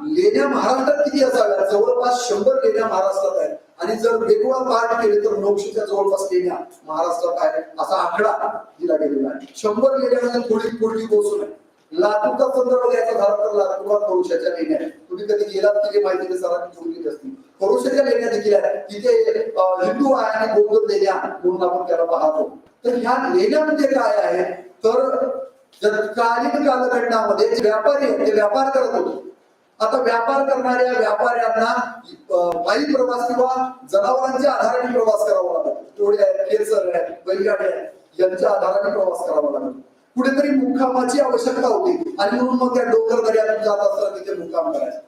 लेण्या महाराष्ट्रात किती असाव्या? जवळपास 100 लेण्या महाराष्ट्रात आहेत, आणि जर वेगवेगळा पार्ट केले तर 900च्या जवळपास लेण्या महाराष्ट्रात आहेत, असा आकडा दिला गेलेला आहे. 100 लेण्यामध्ये थोडी गोष्ट नाही. लातूरचा संदर्भ द्यायचा झाला तर लातूरला खरोशाच्या लेण्या आहेत. तुम्ही कधी गेलात की माहिती सरांनी बोलली असतील, खरोशाच्या लेण्या देखील आहेत. तिथे हिंदू आहे आणि बौद्ध लेण्या म्हणून आपण त्याला पाहतो. तर ह्या लेण्यामध्ये काय आहे, तर तत्कालीन कालखंडामध्ये जे व्यापारी आहेत ते व्यापार करत होते. आता व्यापार करणाऱ्या व्यापाऱ्यांना पायी प्रवास किंवा जनावरांच्या आधाराने प्रवास करावा लागतो. टोळे आहेत, खेचर आहेत, बैलगाड्या आहेत, यांच्या आधाराने प्रवास करावा लागतो. कुठेतरी मुक्कामाची आवश्यकता होती, आणि म्हणून मग त्या डोंगर दऱ्यातून जात असताना तिथे मुक्काम करायचा.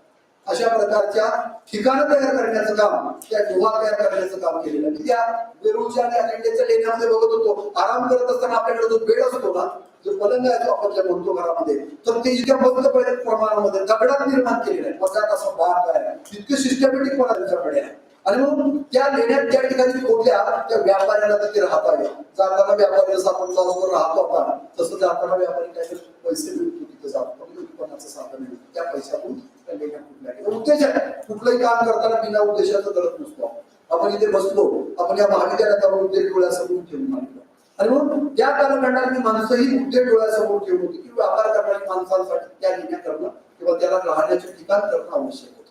अशा प्रकारच्या ठिकाणं तयार करण्याचं काम, त्या गुहा तयार करण्याचं काम केलेलं आहे. त्या वेरूळच्या आणि अजिंठ्याच्या लेण्यामध्ये बघत होतो, आराम करत असताना आपल्याकडे जो बेड असतो ना, जो पलंग आहे तो आपण ज्या म्हणतो घरामध्ये, तर ते इतक्या बंद प्रमाणामध्ये दगडात निर्माण केलेलं आहे. मग असं बाग आहे, इतके सिस्टमॅटिक पणा त्यांच्याकडे आहे. आणि म्हणून त्या लेण्यात ज्या ठिकाणी खोदल्या, त्या व्यापाऱ्याला तिथे राहता येईल. जाताना व्यापारी जसं आपण लॉजवर राहतो आपण, तसं जाताना व्यापारी काही पैसे मिळतो तिथे जातो, उत्पन्नाचं साधन मिळतं. त्या पैशातून त्या लेण्या कुठल्या उद्देश आहे. कुठलंही काम करताना बिना उद्देशाचं करत नसतो. आपण इथे बसलो, आपण या महाविद्यालयात उद्योग डोळ्यासमोर ठेवून मांडलो. आणि म्हणून त्या कालखंडातली माणसंही उद्योग डोळ्यासमोर ठेवून होती की व्यापार करणाऱ्या माणसांसाठी त्या लेण्या करणं किंवा त्याला राहण्याचे ठिकाण करणं आवश्यक होतं.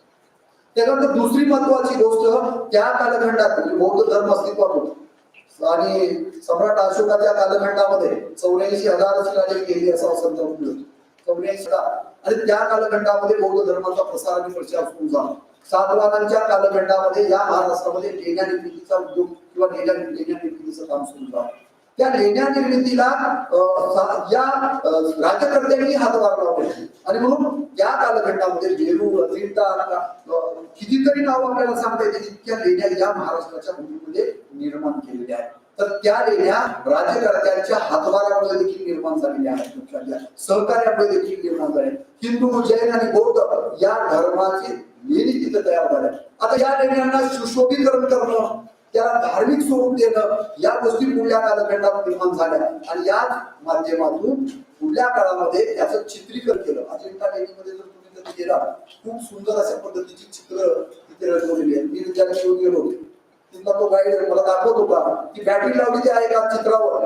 त्यानंतर दुसरी महत्वाची गोष्ट, त्या कालखंडात बौद्ध धर्म अस्तित्वात होता, आणि सम्राट अशोकाच्या कालखंडामध्ये 84,000 शिलालेख गेली असा संदर्भ मिळतो. 84,000. आणि त्या कालखंडामध्ये बौद्ध धर्माचा प्रसार आणि प्रचार सुरू झाला. सातवाहनांच्या कालखंडामध्ये या महाराष्ट्रामध्ये लेण्या निर्मितीचा उद्योग किंवा लेण्या निर्मितीचं काम सुरू झालं. त्या लेण्या निर्मितीला या राज्यकर्त्यांनी हातभार लावले आणि म्हणून या कालखंडामध्ये वेरूळ, अजिंठा, कितीतरी नाव आपल्याला सांगता येतील इतक्या लेण्या या महाराष्ट्राच्या भूमीमध्ये निर्माण केलेल्या आहेत. तर त्या लेण्या राज्यकर्त्यांच्या हातभारामुळे देखील निर्माण झालेल्या आहेत. लक्षात घ्या, सहकार्यामुळे देखील निर्माण झाले. हिंदू, जैन आणि बौद्ध या धर्माची लेणी तिथे तयार झाल्या. आता या लेण्यांना सुशोभीकरण करणं, त्याला धार्मिक स्वरूप देणं, या गोष्टी पुढल्या कालखंडात निर्माण झाल्या आणि याच माध्यमातून पुढल्या काळामध्ये त्याचं चित्रीकरण केलं. अजिंठा लेणीमध्ये जर तुम्ही कधी गेला, खूप सुंदर अशा पद्धतीची चित्र तिथे रचवलेली आहेत. मी त्या घेऊन गेलो होते, तिथला तो गाईड मला दाखवत होता की बॅटरी लावली आहे का चित्रावर.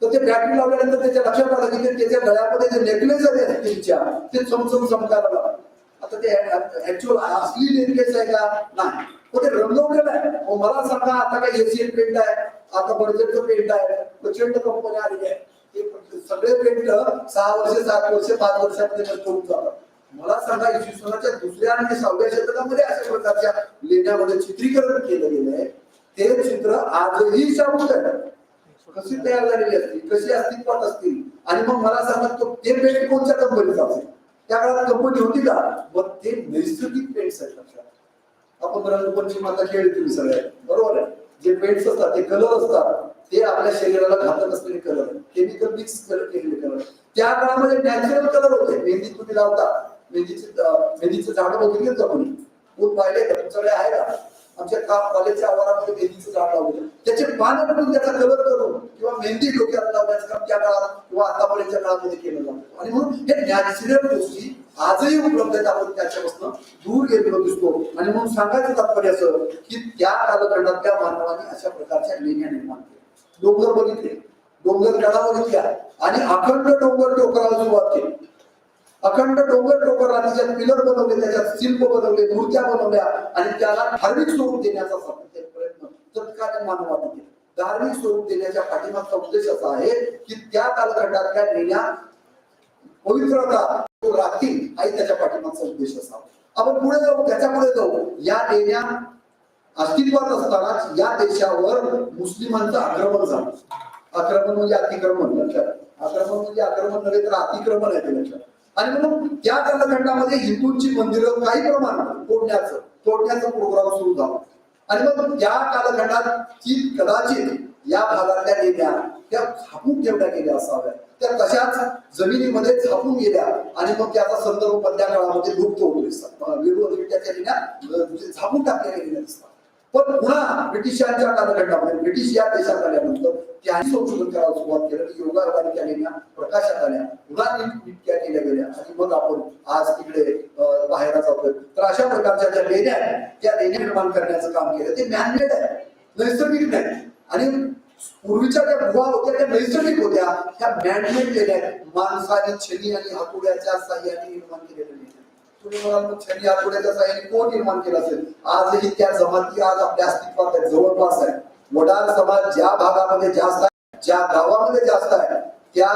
तर ते बॅटरी लावल्यानंतर त्याच्या लक्षात आलं की त्याच्या गळ्यामध्ये जे नेकलेस आहे स्टीलच्या ते चमचम चमकायला लागले. आता ते ऍक्च्युअल असली नेकलेस आहे का? नाही, ते रंगवलेलं आहे. मला सांगा, आता काय एशियन पेंट आहे, आता बर्जेटचं पेंट आहे, प्रचंड कंपन्या आलेली आहे. ते सगळे पेंट 6 वर्ष, 7 वर्ष, 5 वर्षामध्ये नष्ट होऊन जातात. मला सांगा, इसवी सनाच्या दुसऱ्या आणि 6व्या शतकामध्ये अशा प्रकारच्या लेण्यामध्ये चित्रीकरण केलं गेलं आहे. ते चित्र आजही शाबूत आहे. कशी तयार झालेली असतील, कशी अस्तित्वात असतील. आणि मग मला सांगा, ते पेंट कोणत्या कंपनीचा असेल? त्या काळात कंपनी होती का? मग ते नैसर्गिक पेंट्स आहेत. लक्षात, आपण रंगपंचमी आता खेळ तुम्ही सगळे, बरोबर आहे. जे पेंट्स असतात, ते कलर असतात, ते आपल्या शरीराला घातक असलेले कलर, केमिकल मिक्स केलेले कलर. त्या काळामध्ये नॅचरल कलर होते. मेहंदी तुम्ही लावता, मेहंदीचं झाड बघितलं का कोणी? कोण पाहिले का? तुमच्याकडे आहे का? आमच्या कॉलेजच्या आवारामध्ये मेहंदीचं झाड लावलं, त्याचे पानं करून त्याचा कलर करून किंवा मेहंदी डोक्याला लावण्याचं काम त्या काळात किंवा आतापर्यंतच्या काळामध्ये केलं जातं. आणि म्हणून हे नॅचरल गोष्टी आजही उपलब्ध आहेत. आपण त्याच्यापासून दूर गेलेलो दिसतो. आणि म्हणून सांगायचं तात्पर्य असं की त्या कालखंडातल्या मानवाने अशा प्रकारच्या लेण्या निर्माण केल्या. डोंगर बघितले, डोंगर कडा बघितल्या आणि अखंड डोंगर टोकराला सुरुवात केली. अखंड डोंगर टोकरला त्याच्यात पिलर बनवले, त्याच्यात शिल्प बनवले, मूर्त्या बनवल्या आणि त्याला धार्मिक स्वरूप देण्याचा प्रयत्न तत्कालीन मानवाने केला. धार्मिक स्वरूप देण्याच्या पाठीमागचा उद्देश असा आहे की त्या कालखंडातल्या लेण्या पवित्रता राखतील आणि त्याच्या पाठीमागचा उद्देश असावा. आपण पुढे जाऊ, त्याच्या पुढे जाऊ. या लेण्या अस्तित्वात असतानाच या देशावर मुस्लिमांचं आक्रमण झालं. आक्रमण म्हणजे अतिक्रमण. लक्षात, आक्रमण म्हणजे आक्रमण नव्हे तर अतिक्रमण आहे ते लक्षात. आणि म्हणून त्या कालखंडामध्ये हिंदूंची मंदिरं काही प्रमाणात तोडण्याचा प्रोग्राम सुरू झाला. आणि मग त्या कालखंडात की कदाचित या भागातल्या लेण्या त्या झापून ठेवल्या गेल्या असाव्या, त्या तशाच जमिनीमध्ये झापून गेल्या आणि मग त्याचा संदर्भ मधल्या काळामध्ये लुप्त होतो. वेरूळ त्याच्या लेण्या झापून टाकल्या गेलेल्या दिसतात. पण पुन्हा ब्रिटिशांच्या कालखंडामध्ये, ब्रिटिश या देशात आल्यानंतर त्यांनी संशोधन करायला सुरुवात केलं की योगायोगाने त्या लेण्या प्रकाशात आल्या, पुन्हा नीटक्या केल्या गेल्या आणि मग आपण आज तिकडे बाहेर जातोय. तर अशा प्रकारच्या ज्या लेण्या आहेत त्या लेण्या निर्माण करण्याचं काम केलं. ते मॅनमेड आहे, नैसर्गिक नाही. आणि पूर्वीच्या ज्या गुहा होत्या त्या नैसर्गिक होत्या, त्या मॅनमेड लेण्या माणसाने छडी आणि हातोड्याच्या साह्याने निर्माण केलेल्या लेण्या. तुम्ही म्हणाल मग छडी हातोड्याच्या साह्याने कोण निर्माण केलं असेल? आजही त्या जमाती आज आपल्या अस्तित्वात आहेत, जवळपास आहे. वडार समाज ज्या भागामध्ये जास्त आहे, ज्या गावामध्ये जास्त आहे, त्या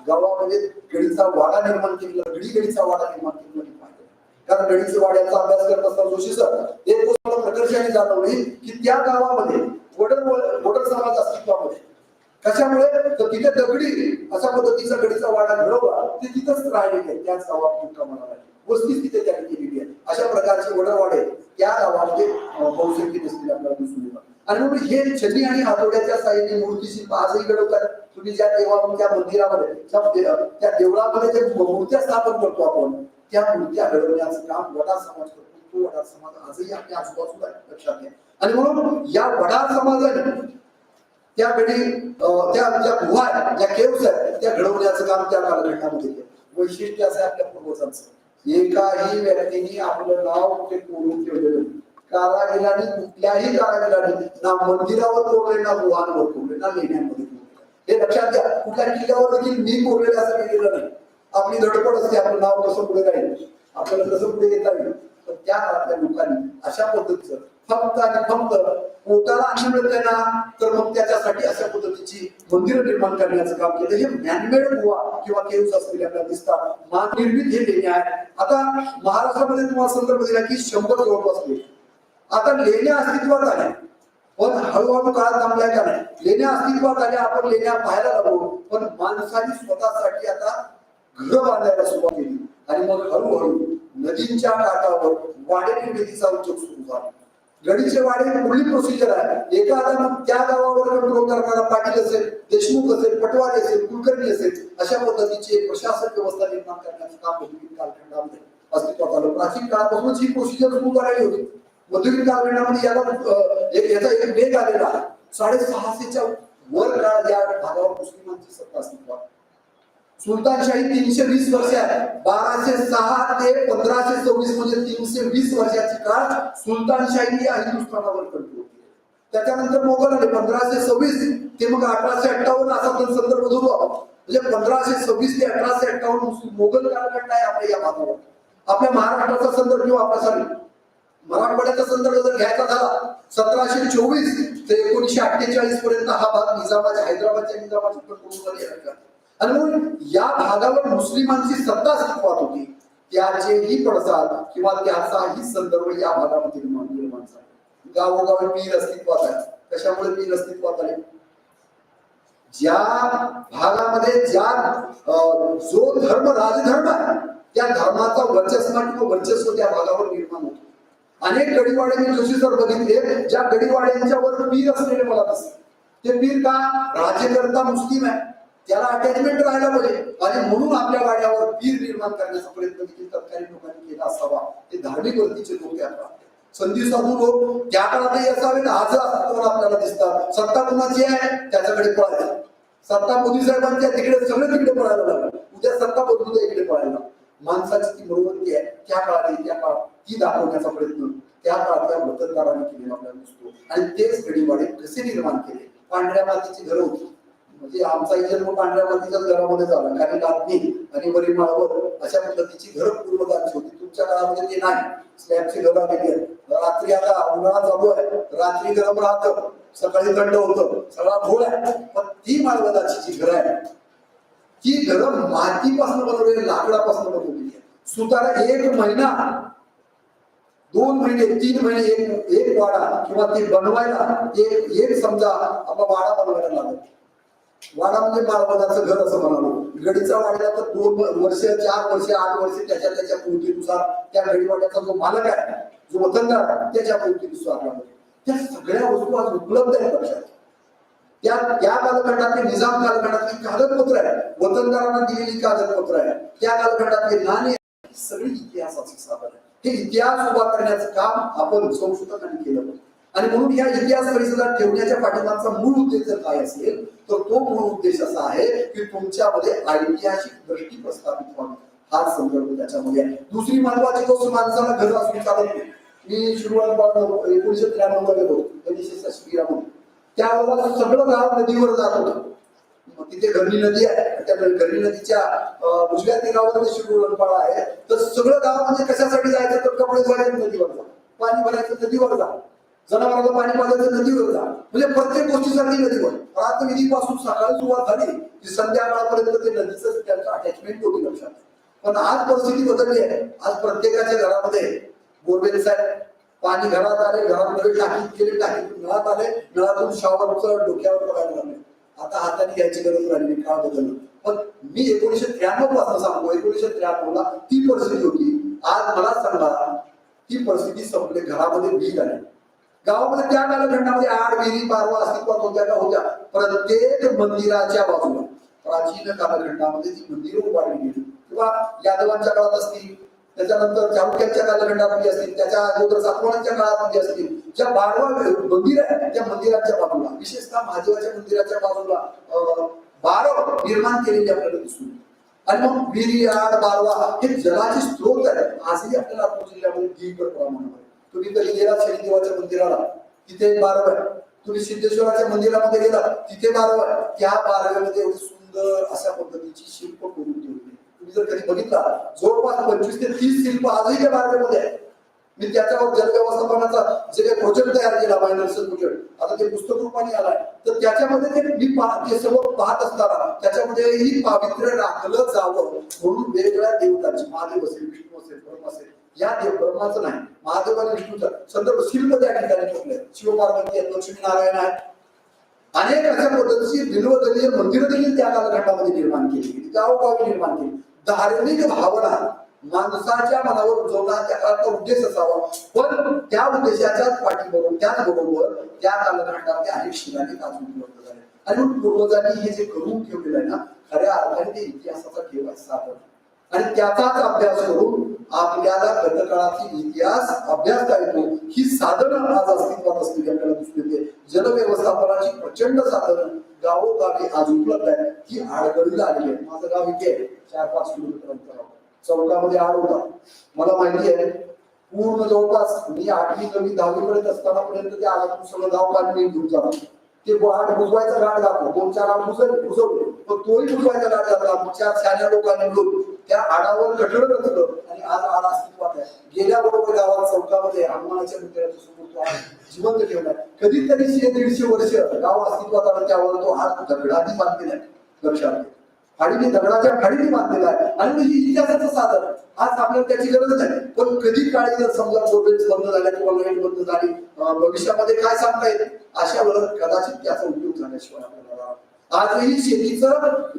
गावामध्ये गडीचा वाडा निर्माण केलेला, गडीचा वाडा निर्माण केलेला. कारण गडीच्या वाड्याचा अभ्यास करत असताना जोशी सर एक गोष्ट प्रकर्षाने जाणवली की त्या गावामध्ये वडर समाज अस्तित्वामध्ये. कशामुळे? तर तिथे दगडी अशा पद्धतीचा गडीचा वाडा घडवला, ते तिथंच राहिलेले आहे. त्याच गावात मोठा म्हणाला वस्ती तिथे त्यांनी केलेली आहे. अशा प्रकारचे वडरवाडे त्या गावामध्ये बहुसंख्येत असलेले आपल्याला दिसून येतात. आणि म्हणून हे छडी आणि हातोड्याच्या साह्याने मूर्ती शिल्प आजही घडवतात. तुम्ही ज्या त्या मंदिरामध्ये त्या देवळामध्ये जे मूर्त्या स्थापन करतो आपण, त्या मूर्त्या घडवण्याचं काम वडार समाज करतो. तो वडार समाज आजही आपल्या आजूबाजूला लक्षात घ्या. आणि म्हणून या वडार समाजाने त्याकडे त्या ज्या गुहा आहेत, ज्या केव्स आहेत, त्या घडवण्याचं काम त्या कालखंडामध्ये केलं. वैशिष्ट्य असं आपल्या पूर्वजांचं, एकाही व्यक्तीने आपलं नाव कुठे कोरून ठेवलेलं नाही. कारागिरांनी कुठल्याही कारागिरांनी ना मंदिरावर कोरले, ना गुहांवर कोरले, ना लेण्यांमध्ये कोरले. हे लक्षात घ्या. कुठल्या किल्ल्यावर देखील मी कोरलेलं असं केलेलं नाही. आपली धडपड असते, आपलं नाव कसं पुढे राहील, आपल्याला कसं पुढे येता येईल. तर त्या काळातल्या लोकांनी अशा पद्धतीचं फक्त आणि फक्त पोटाला अन्न मिळतंय ना, तर मग त्याच्यासाठी अशा पद्धतीची मंदिरं निर्माण करण्याचं काम केलं. हे मॅनमेड गुहा किंवा केव्स असलेले आपल्याला दिसतात. माननिर्मित हे लेण्या आहेत. आता महाराष्ट्रामध्ये तुम्हाला संदर्भ दिला की 100 जवळपास लेण्या आता लेण्या अस्तित्वात आल्या. पण हळूहळू काळ थांबलाय का नाही? लेण्या अस्तित्वात आल्या, आपण लेण्या पाहायला लागलो, पण माणसाने स्वतःसाठी आता घर बांधायला सुरुवात केली आणि मग हळूहळू नदींच्या काठावर वाडे निर्मितीचा उद्योग सुरू झाला. गडीचे वाडे पुढली प्रोसिजर आहे. एखादा त्या गावावर कंट्रोल करणारा पाटील असेल, देशमुख असेल, पटवारी असेल, कुलकर्णी असेल, अशा पद्धतीची एक प्रशासक व्यवस्था निर्माण करण्याचं काम मध्ययुगीन कालखंडामध्ये अस्तित्वात आलं. प्राचीन काळापासूनच ही प्रोसिजर सुरू झालेली होती. मध्ययुगीन कालखंडामध्ये याचा एक वेग आलेला आहे. 650च्या वर काळ या भागावर मुस्लिमांची सत्ता अस्तित्वात. सुलतानशाही 320 वर्ष आहे. 1206 ते 1526 म्हणजे 320 वर्षाची काळ सुलतानशाही या हिंदुस्थानावर कंट्रोल केली. त्याच्यानंतर मोगल आले 1526 ते मग 1858 असा संदर्भ धरू आपण. म्हणजे 1526 ते 1858 मोगल कालखंड आहे आपल्या या भागावर. आपल्या महाराष्ट्राचा संदर्भ किंवा आपल्यासाठी मराठवाड्याचा संदर्भ जर घ्यायचा झाला 1724 ते 1948 पर्यंत हा भाग निजामाच्या हैदराबादच्या निजामाच्या कंट्रोलमध्ये आहे. आणि म्हणून या भागावर मुस्लिमांची सत्ता अस्तित्वात होती. त्याचेही पडसाद किंवा त्याचाही संदर्भ या भागामध्ये निर्माण झाला. गावोगावी पीर अस्तित्वात आहे. कशामुळे पीर अस्तित्वात आले? ज्या भागामध्ये जो धर्म राजधर्म आहे त्या धर्माचा वर्चस्व किंवा वर्चस्व त्या भागावर निर्माण होतो. अनेक गडीवाडे मी जोशी सर बघितले, ज्या गडीवाड्यांच्या वर पीर असलेले मला दिसते. ते पीर का? राज्यकर्ता मुस्लिम आहे, त्याला अटॅचमेंट राहायला पाहिजे आणि म्हणून आपल्या वाड्यावर पीर निर्माण करण्याचा प्रयत्न देखील तत्कालीन लोकांनी केला असावा. ते धार्मिक वृत्तीचे लोक त्यात राहते. संधी साधू लोक त्या काळातही असावेत, आज अस्तित्वात आपल्याला दिसतात. सत्ता कुणाची आहे त्याच्याकडे पळायचं. सत्ता मोदी साहेबांच्या तिकडे सगळे तिकडे पळायला लागलं. उद्या सत्ता बदलून इकडे पळायला. माणसाची ती प्रवृत्ती आहे त्या काळात ती दाखवण्याचा प्रयत्न त्या काळातल्या वतनदारांनी केलेला आपल्याला दिसतो. आणि तेच गडीवाडे कसे निर्माण केले? पांढऱ्या मातीची घरं होती. म्हणजे आमचाही जन्म पांढऱ्या मातीच्याच घरामध्ये झाला. काही लादणी आणि वरील माळावर अशा पद्धतीची घरं पूर्वजांची होती. तुमच्या काळामध्ये ते नाही. स्लॅबची घरं आलेली आहेत. रात्री आता उन्हाळा चालू आहे, रात्री गरम राहतं, सकाळी थंड होतं, सगळा धूळ आहे. पण ती माळवदाची जी घरं आहे ती घरं मातीपासून बनवलेली, लाकडापासून बनवलेली आहे. सुतारा 1 महिना 2 महिने 3 महिने एक वाडा किंवा ते बनवायला एक समजा आपला वाडा बनवायला लागत. वाडा म्हणजे माळवदाचं घर असं म्हणालो. गडीचा वाड्याला तर 2 वर्ष 4 वर्ष 8 वर्ष त्याच्या पूर्तीनुसार त्या गडीवाड्याचा जो मालक आहे, जो वतनदार आहे, त्याच्या पूर्तीनुसार लागतो. त्या सगळ्या वस्तू आज उपलब्ध आहेत लक्षात. त्या कालखंडातले निजाम कालखंडातली कागदपत्र आहे, वतनदारांना दिलेली कागदपत्र आहे, त्या कालखंडातले नाणे, सगळी इतिहासाची साधन आहे. हे इतिहास उभा करण्याचं काम आपण संशोधकांनी केलं पाहिजे. आणि म्हणून या इतिहास परिसरात ठेवण्याच्या पाठिंबाचा मूळ उद्देश जर काय असेल तर तो मूळ उद्देश असा आहे की तुमच्यामध्ये ऐतिहासिक दृष्टी प्रस्थापित व्हावी. हा संदर्भ त्याच्यामध्ये आहे. दुसरी महत्वाची गोष्ट, माणसाला घर असून चालत नाही. मी सुरुवात 1993 ला गेलो गणेश शिबिरामध्ये. त्यावेळेला सगळं गाव नदीवर जात होतं. तिथे घरणी नदी आहे, त्या घरणी नदीच्या उजव्या तीरावर ते शिरूरपाडा आहे. तर सगळं गाव म्हणजे कशासाठी जायचं तर कपडे धुवायचे नदीवर जा, पाणी भरायचं नदीवर जा, जनावरांना पाणी पाजायचं नदीवर जा, म्हणजे प्रत्येक गोष्टीसाठी नदीवर. प्रातविधीपासून सकाळी सुरुवात झाली की संध्याकाळपर्यंत ते नदीचं त्यांचं अटॅचमेंट होती लक्षात. पण आज परिस्थिती बदलली आहे. आज प्रत्येकाच्या घरामध्ये बोरवेल्स आहेत. पाणी घरात आले, घरामध्ये टाकीत गेले, टाकीतून नळात आले, नळातून शॉवरचं डोक्यावर पडायला लागले. आता हाताने घ्यायची गरज राहिली, काळ बदललं. पण मी 1993 पासून सांगतो, 1993 ला ती परिस्थिती होती. आज मला सांगा ती परिस्थिती संपली. घरामध्ये वीज आली. गावामध्ये त्या कालखंडामध्ये 8 विहिरी पारवा अस्तित्वात होत्या का? होत्या. प्रत्येक मंदिराच्या बाजूला प्राचीन कालखंडामध्ये ती मंदिरं उभारली गेली. किंवा यादवांच्या काळात असतील, त्याच्यानंतर चालुक्यांच्या कालखंडामध्ये असतील, त्याच्या अगोदर सातवाहनांच्या काळामध्ये असतील, ज्या 12 मंदिर आहेत त्या मंदिराच्या बाजूला, विशेषतः महादेवाच्या मंदिराच्या बाजूला 12 निर्माण केलेले आपल्याला दिसून. आणि मग विहिरी, आड, बारवा हे जलाचे स्त्रोत आहेत. आजही आपल्याला नागपूर जिल्ह्यामध्ये ढीकर प्रमाणामध्ये. तुम्ही कधी गेला शनिदेवाच्या मंदिराला, तिथे 12 आहे. तुम्ही सिद्धेश्वराच्या मंदिरामध्ये गेला, तिथे 12 आहे. त्या 12मध्ये एवढी सुंदर अशा पद्धतीची शिल्प करून ठेवली. तुम्ही जर कधी बघितला, जवळपास 25 ते 30 शिल्प आजही त्या 12मध्ये आहे. मी त्याच्यावर जल व्यवस्थापनाचा जे काही प्रोजेक्ट तयार केला, मायनर्स प्रोजेक्ट, आता ते पुस्तक रूपाने आलाय. तर त्याच्यामध्ये ते सर्व पाहत असताना त्याच्यामध्ये ही पावित्र्य राखलं जावं म्हणून वेगवेगळ्या देवतांची, महादेव असेल, विष्णू असेल, ब्रह्म असेल, या देव ब्रह्माचं नाही, महादेव आणि विष्णूचं संदर्भ शिल्प त्या ठिकाणी ठेवले. शिवपार्वती आहेत, लक्ष्मीनारायण आहेत, अनेक अशा पद्धतीची बिल्वदलीय मंदिरं देखील त्या कालखंडामध्ये निर्माण केली गेली, गावोगावी निर्माण केली. धार्मिक भावना माणसाच्या मनावर उजवणं त्या काळाचा उद्देश असावा, पण त्या उद्देशाच्या पाठीबरोबर त्याचबरोबर त्या कालखंडामध्ये अनेक शिलालेख अजून उपलब्ध झाले. आणि मग पूर्वजांनी हे जे करून ठेवलेलं आहे ना, खऱ्या अर्थाने ते इतिहासाचा ठेवा साधन आणि त्याचाच अभ्यास करून आपल्याला गतकाळातील इतिहास अभ्यासता येतो. ही साधनं आज अस्तित्वात असलेली आपल्याला दिसून येते. जलव्यवस्थापनाची प्रचंड साधनं गावोगावी आज उपलब्ध आहे, ही आडगळीला आलेली आहे. माझं गाव इथे 4-5 किलोमीटर अंतरावर चौकामध्ये आड होता. मला माहिती आहे पूर्ण जवळपास मी 8वी 9वी 10वी पर्यंत असताना पर्यंत ते आला सगळं गाव पाणी घेऊन जाणार. ते आड बुजवायचा गाड दाखव 2-4 आड बुजवले, पण तोही बुजवायचा गाड दाखला. 4 शहाण्या लोकांनी मिळून त्या आडावर कठड रचलं आणि आज आड अस्तित्वात आहे. गेल्याबरोबर गावात चौकामध्ये हनुमानाच्या मंदिराच्या समोर तो जिवंत ठेवलाय. कधीतरी 100-150 वर्ष गाव अस्तित्वात आलं, त्यावर तो आज दगडाने बांधलेला आहे. लक्षात खाडीने दगडाच्या खाडीने बांधलेला आहे. आणि ही इतिहासाचं साधन आज आपल्याला त्याची गरज नाही, पण कधी काळी जर समजा बोरवेल्स बंद झाल्या किंवा लाईट बंद झाली, भविष्यामध्ये काय सांगता येईल, अशा वेळेला कदाचित त्याचा उपयोग झाल्याशिवाय आपल्याला आजही शेतीचं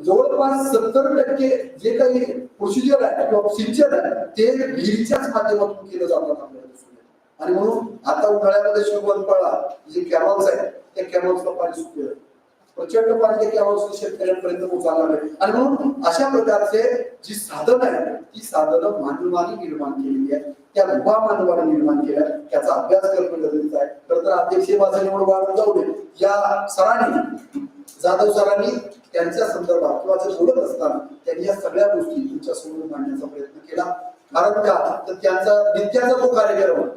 जवळपास 70% जे काही प्रोसिजर आहे किंवा सिंचन आहे ते विहिरीच्याच माध्यमातून केलं जातात आपल्याला दिसून येतं. आणि म्हणून आता उन्हाळ्यामध्ये शिवबनपाळा जे कॅनॉल्स आहेत त्या कॅनॉल्सला पाणी सुटलेलं, प्रचंड पाणी त्या कॅनॉल्स शेतकऱ्यांपर्यंत पोहोचायला लागले. आणि म्हणून अशा प्रकारचे जी साधन आहे ती साधनं मानवाने निर्माण केलेली आहे, त्या गुहा मानवाने निर्माण केल्या, त्याचा अभ्यास करणं गरजेचं आहे. खरं तर अध्यक्ष माझं निवड वाढून जाऊ दे, या सरांनी जाधव सरांनी त्यांच्या संदर्भात किंवा ते बोलत असताना त्यांनी या सगळ्या गोष्टी तुमच्या समोर मांडण्याचा प्रयत्न केला. कारण का तर त्यांचा विद्याचा जो कार्यक्रम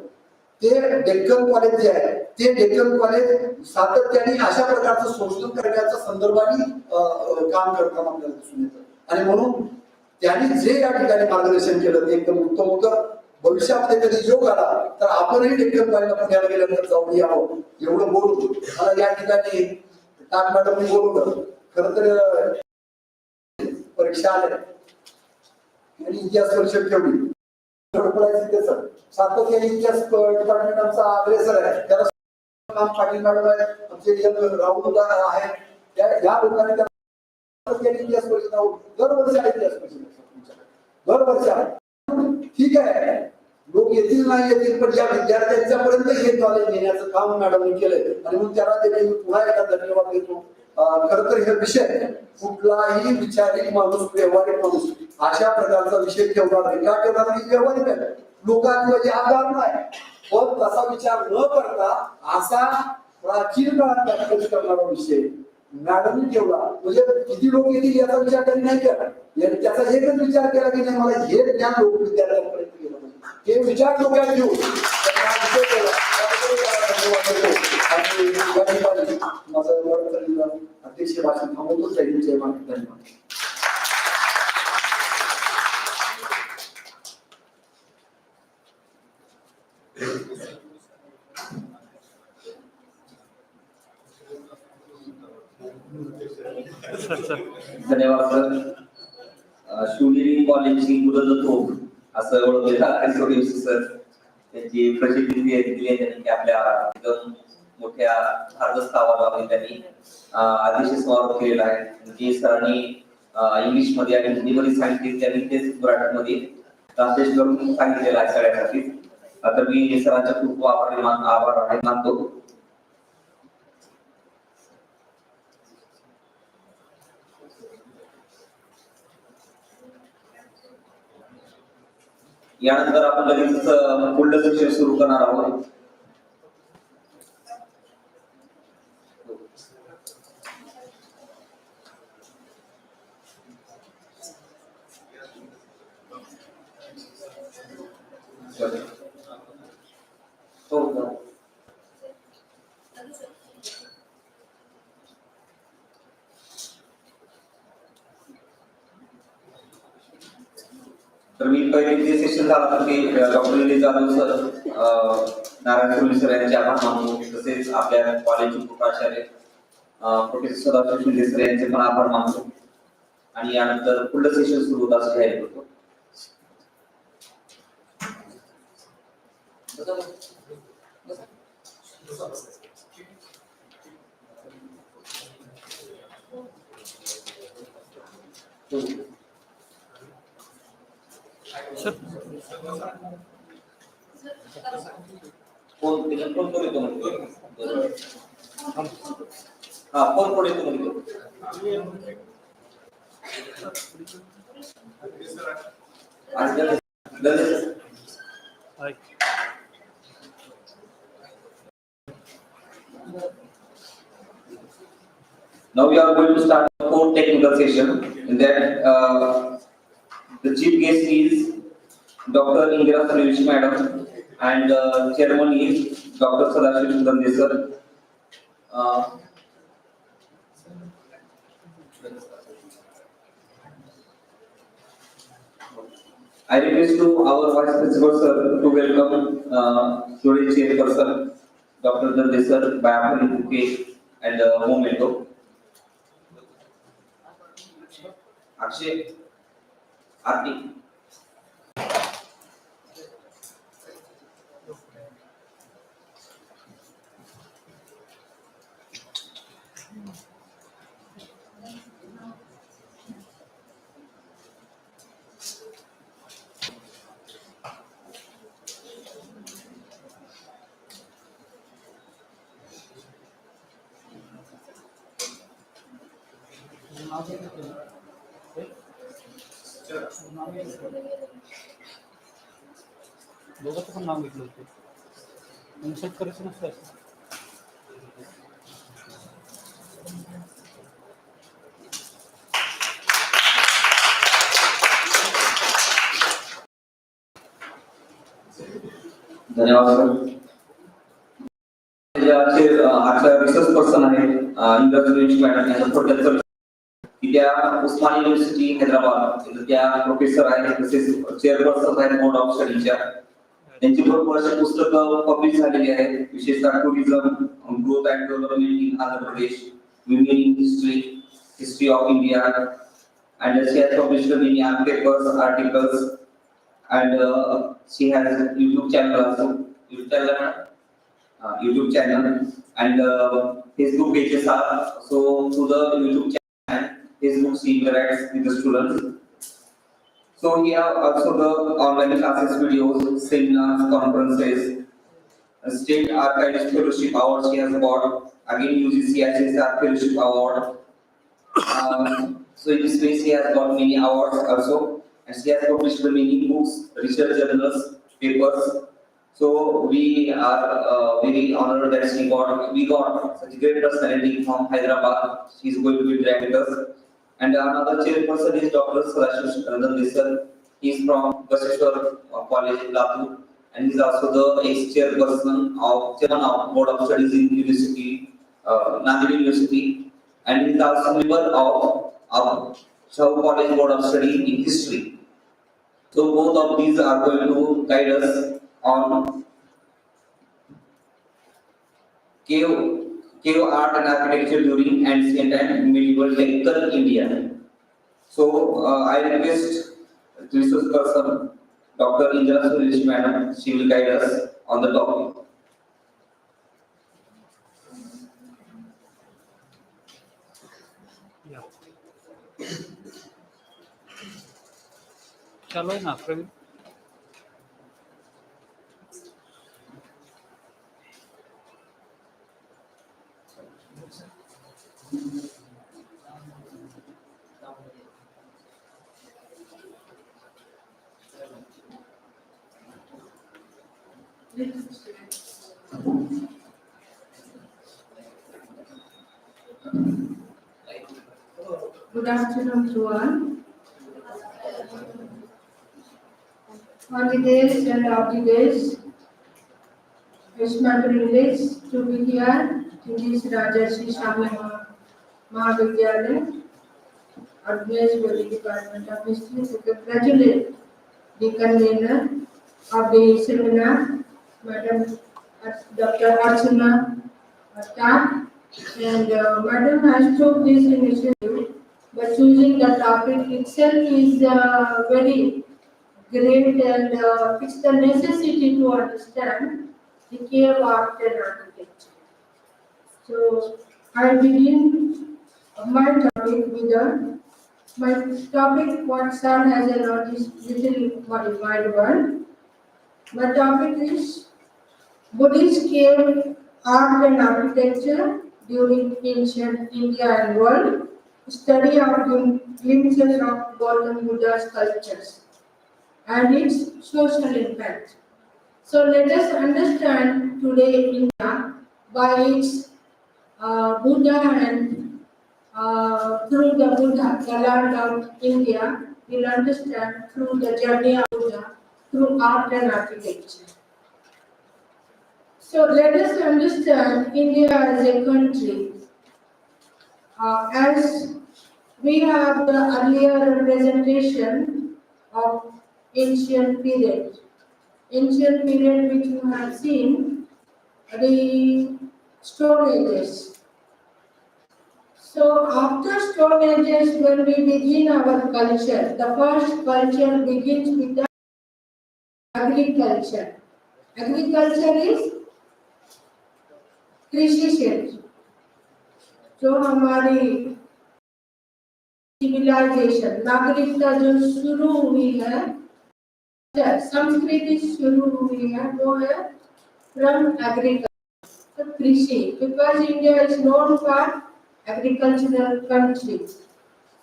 ते डेक्कन कॉलेज जे आहे ते डेक्कन कॉलेज सातत्याने अशा प्रकारचं संशोधन करण्याच्या संदर्भाने काम करताना आपल्याला दिसून येतं. आणि म्हणून त्यांनी जे या ठिकाणी मार्गदर्शन केलं ते एकदम उत्तम होतं. भविष्यामध्ये कधी योग आला तर आपणही डेक्कन कॉलेजला पुण्याला गेल्यानंतर जाऊन यावं एवढं बोलू. मला या ठिकाणी ताक मॅडमनी बोलवलं. खरं तर परीक्षा आल्या आणि इतिहास परिषद ठेवली. सातत्याने इतिहास डिपार्टमेंट आमचा अग्रेसर आहे, त्याला पाटील मॅडम आहे, आमचे राहुल आहेत, या लोकांनी इतिहास परिषद दरवर्षी आहे. इतिहास परिषद दरवर्षी आहे, ठीक आहे. लोक येतील नाही येतील, पण या विद्यार्थ्यांच्या पर्यंत हे नॉलेज घेण्याचं काम मॅडमने केलंय. आणि म्हणून त्याला देखील पुन्हा एकदा धन्यवाद देतो. खरं तर हे विषय कुठलाही विचारिक माणूस, व्यवहारिक माणूस अशा प्रकारचा विषय ठेवणार नाही. का ठेवणार नाही? व्यवहारिक आहे, लोकांमध्ये आधार नाही, पण तसा विचार न करता असा प्राचीन काळात प्रॅक्टिस करणारा विषय मॅडमनी ठेवला. म्हणजे किती लोक येतील याचा विचार त्यांनी नाही केला, त्याचा एकच विचार केला की नाही मला हे ज्ञान लोक विद्यार्थ्यांपर्यंत गेलं पाहिजे, हे विचार डोक्यात घेऊन माझं अध्यक्ष भाषण थांबवतो. जय महाराष्ट्र. धन्यवाद. धन्यवाद सर. शिवनेरी कॉलेजची मुलं थोप असं ओळखले जाते सर. त्यांची प्रसिद्धी दिली आहे त्यांनी आपल्या एकदम मोठ्या भारतस्थावाला त्यांनी अतिशय समारोह केलेला आहे. जे सरांनी इंग्लिश मध्ये आणि हिंदी मध्ये सांगितले त्यांनी तेच मराठीमध्ये ट्रान्सलेट करून सांगितलेलं आहे सगळ्यांसाठी. आता मी सरांचा खूप आभार मानतो. यानंतर आपण लगेच पुढलं सेक्शन सुरू करणार आहोत. तर मी पहिले जे सेशन झाला तर ते doctor Nilesh Jadhav sir, Narayan Surve sir यांचे आभार मानतो. तसेच आपल्या कॉलेजचे प्राचार्य प्रोफेसर सदाशिव शिंदे सर यांचे पण आभार मानतो. आणि यानंतर पुढलं सेशन सुरू होत असं जाहीर करतो. फोन दिला फोन करू तुम्हाला हा फोन पुढे तुम्हाला आज Ganesh Now we are going to start a core technical session. In that, the chief guest is Dr. Indira Sarvesh Madam, and chairman is Dr. Sadashiv Dande sir. I request to our vice principal sir to welcome today's chairperson, Dr. Dande sir, by offering bouquet and memento. Akshay, Aarti. दोघांचं पण नाव घेतलं होतं insert करायचं नसतं असं धन्यवाद sir आजच्या research person आहे इंदिरा सुरेश मॅडम यांचा थोडक्यात की त्या उस्मानिया युनिव्हर्सिटी हैदराबाद त्या प्रोफेसर आहेत तसेच चेअरपर्सन आहेत बोर्ड ऑफ स्टडीच्या त्यांची भरपूर अशी पुस्तकं पब्लिश झालेली आहेत विशेषतः tourism growth and development in Andhra Pradesh women in history of India and she has published many papers, articles, and she has YouTube channel also. YouTube channel and Facebook pages are so through the YouTube channel and Facebook she interacts with the students. So here also the online classes, videos, seminars, conferences, state archives fellowship award she has got. Again UGC SSR fellowship award. So in this way she has got many awards also, and she has published many books, research journals, papers. So we are very honored that we got such a great personality from Hyderabad. She is going to be directing us. And another chairperson is Dr. Sadashiv Dande sir. He is from Gasheshwar College, Latur, and he is also the ex-chairperson chairman of Board of Studies in University, Nanded University, and he is also member of Shaw College Board of Study in History. So both of these are going to guide us on cave art and architecture during ancient and medieval technical India. So I request resource person Dr. Indira Suresh Madam. She will guide us on the topic. चलो ना Praveen Good afternoon to all. On the days and of the days, it's my privilege to be here in this Rajarshi Swami Mahavidyalaya, organized by the Department of History, to congratulate the convener of the seminar, Madam Dr. Archana Atta, and Madam has took this initiative, but choosing the topic itself is very great, and it's the necessity to understand the cave art and architecture. So I begin my topic with my topic what Sir has noticed little modified one. My topic is Buddhist cave art and architecture during ancient India and world. Study of glimpses of Gautam Buddha's sculptures and its social impact. So let us understand today India by its Buddha and through the Buddha, the land of India, we'll understand through the journey of Buddha, through art and architecture. So let us understand India as a country. As we have the earlier representation of ancient period. Ancient period which you have seen, the Stone Ages. So after Stone Ages, when we begin our culture, the first culture begins with the agriculture. Agriculture is कृषि क्षेत्र जो हमारी civilisation नागरिकता जो शुरू हुई है संस्कृति शुरू हुई है वो है फ्रॉम एग्रीकल्चर कृषि because India is known for agricultural country.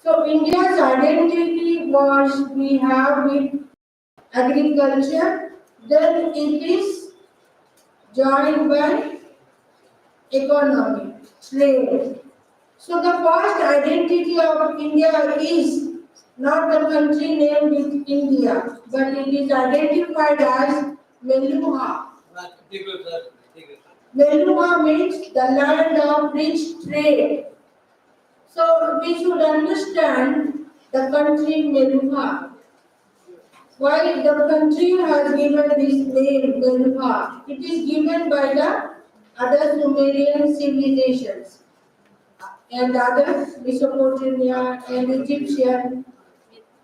So India's identity was we have with agriculture, then it is joined by economy, trade. So the first identity of India is not the country named with India, but it is identified as Meluha. Meluha means the land of rich trade. So we should understand the country Meluha. Why the country has given this name Meluha? It is given by the other Sumerian civilizations and other Mesopotamia and Egyptian.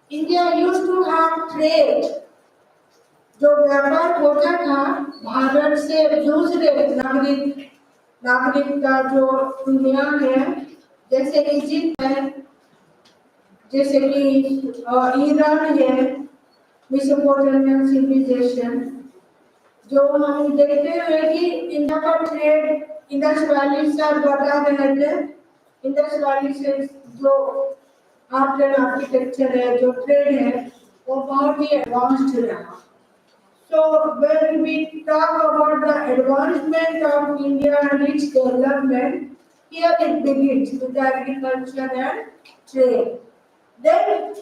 India used to have trade. जो व्यापार होता था भारत से दूसरे नागरिक का जो दुनिया है जैसे इजिप्ट है जैसे कि ईरान है मेसोपोटामियन सिविलाइजेशन जो हम देखते हैं कि इंडिया का ट्रेड इंडस वैली से बढ़ा रहे थे इंडस वैली से जो आर्ट एंड आर्किटेक्चर है जो ट्रेड है वो बहुत ही एडवांस्ड रहा. So when we talk about the advancement of India and its development, here it begins with agriculture and trade. Then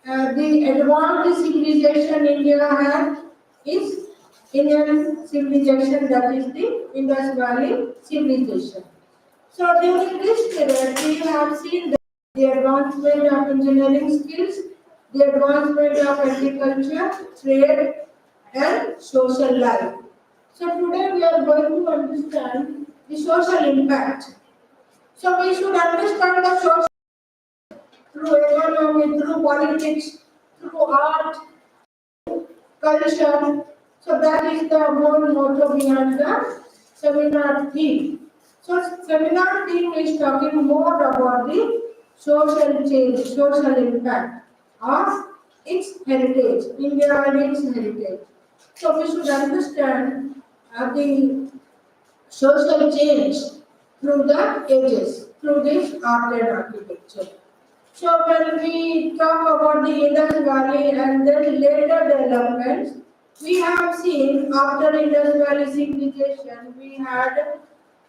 the advanced civilization India has is Indian civilization, that is the Indus Valley civilization. So during this period, we have seen the advancement of engineering skills, the advancement of agriculture, trade, and social life. So today we are going to understand the social impact. So we should understand the social through economy, through politics, through art, culture. So that is the whole motto behind the seminar theme. So seminar theme is talking more about the social change, social impact of its heritage, India and its heritage. So we should understand the social change through the ages, through this art and architecture. So when we talk about the Indus Valley and then later developments, we have seen after Indus Valley civilization, we had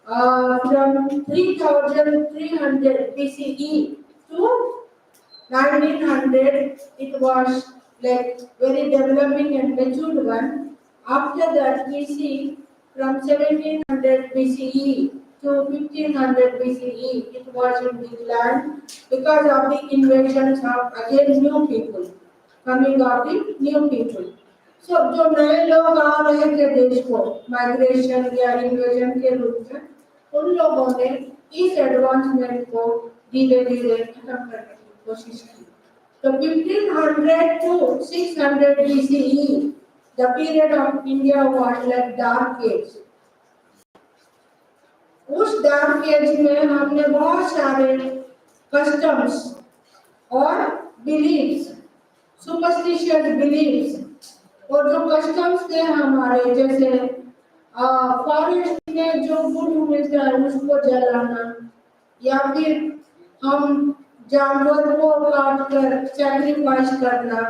from 3300 BCE to 1900, it was like very developing and matured one. After that, we see from 1700 BCE to 1500 BCE, it was in decline because of the invasions of again new people, coming of the new people. So जो नए लोग आ रहे थे देश को migration या invasion के रूप में उन लोगों ने इस एडवांसमेंट को धीरे धीरे खत्म करने की कोशिश की. तो 1500 to 600 BCE, the period of India was like dark age. उस डार्क एज में हमने बहुत सारे कस्टम्स और बिलीव्स, सुपरस्टिशियस बिलीव्स, और जो कस्टम्स थे हमारे, जैसे फॉरेस्ट में जो वुड मिलता है उसको जलाना, या फिर हम जानवर को काट कर सैक्रिफाइस करना,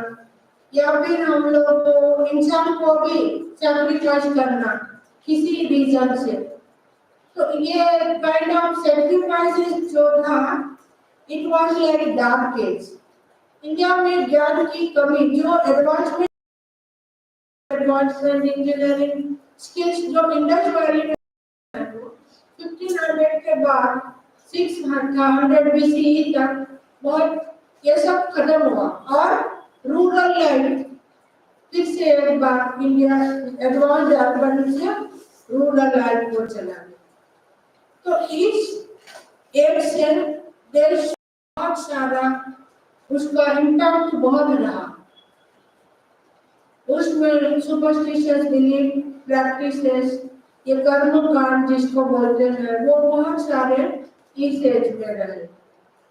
या फिर हम लोग को इंसान को भी सैक्रिफाइस करना किसी रीजन से। तो ये काइंड ऑफ सैक्रिफाइसेस जो था, it was like dark age. India में ज्ञान की कमी, जो एडवांसमेंट इंजीनियरिंग स्किल्स जो इंडस वैली में 1500 के बाद 600 BCE तक बहुत ये सब खत्म हुआ, और रूरल लाइफ फिर से एक बार इंडिया एडवांस अर्बन से रूरल लाइफ को चला गया। तो इस एक से देश बहुत सारा उसका इम्पैक्ट बहुत रहा। उसमें सुपरस्टिशियस बिलीफ प्रैक्टिसेस, ये कर्म कांड जिसको बोलते हैं, वो बहुत सारे इस एज में रहे।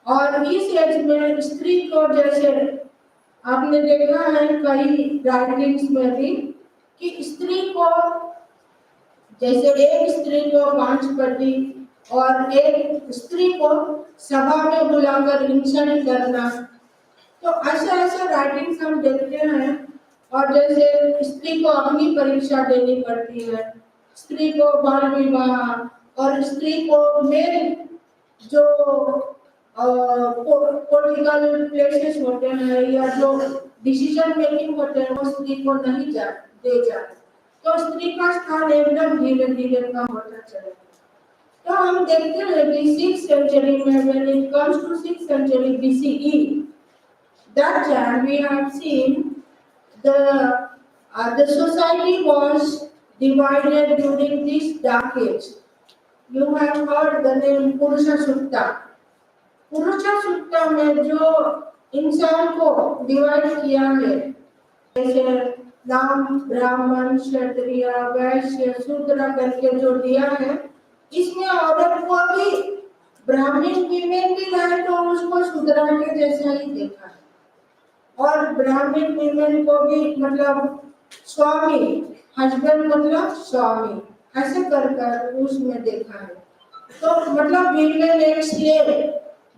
और इस एज में स्त्री को, जैसे आपने देखा है कई राइटिंग्स में भी, कि स्त्री को, जैसे एक स्त्री को 5 पति और एक स्त्री को सभा में बुलाकर इंसल्ट करना, तो ऐसा राइटिंग्स हम देखते हैं। और जैसे स्त्री को अपनी परीक्षा देनी पड़ती है, स्त्री को बाल विवाह, और स्त्री को मेन जो पॉलिटिकल प्लेसेस होते हैं या जो डिसीजन मेकिंग होते हैं, वो स्त्री को नहीं दे जाते। तो स्त्री का स्थान एकदम धीरे धीरे कम होता चला। तो हम देखते हैं कि 6th century में, when it comes to 6th century BCE, that time we have seen the society was divided during this dark age. You have heard the name Purusha Sutta. Purusha Sutta में जो इंसान को divide किया है, जैसे नाम ब्राह्मण, क्षत्रिय, वैश्य, शूद्र करके जो दिया है, इसमें औरत को भी ब्राह्मण वीमेन भी रहे तो उसको शूद्र के जैसा ही देखा है, और ब्राह्मण वीमेन को भी मतलब स्वामी, हस्बैंड मतलब स्वामी, ऐसे कर उसमें देखा है। तो मतलब वीमेन एक slave,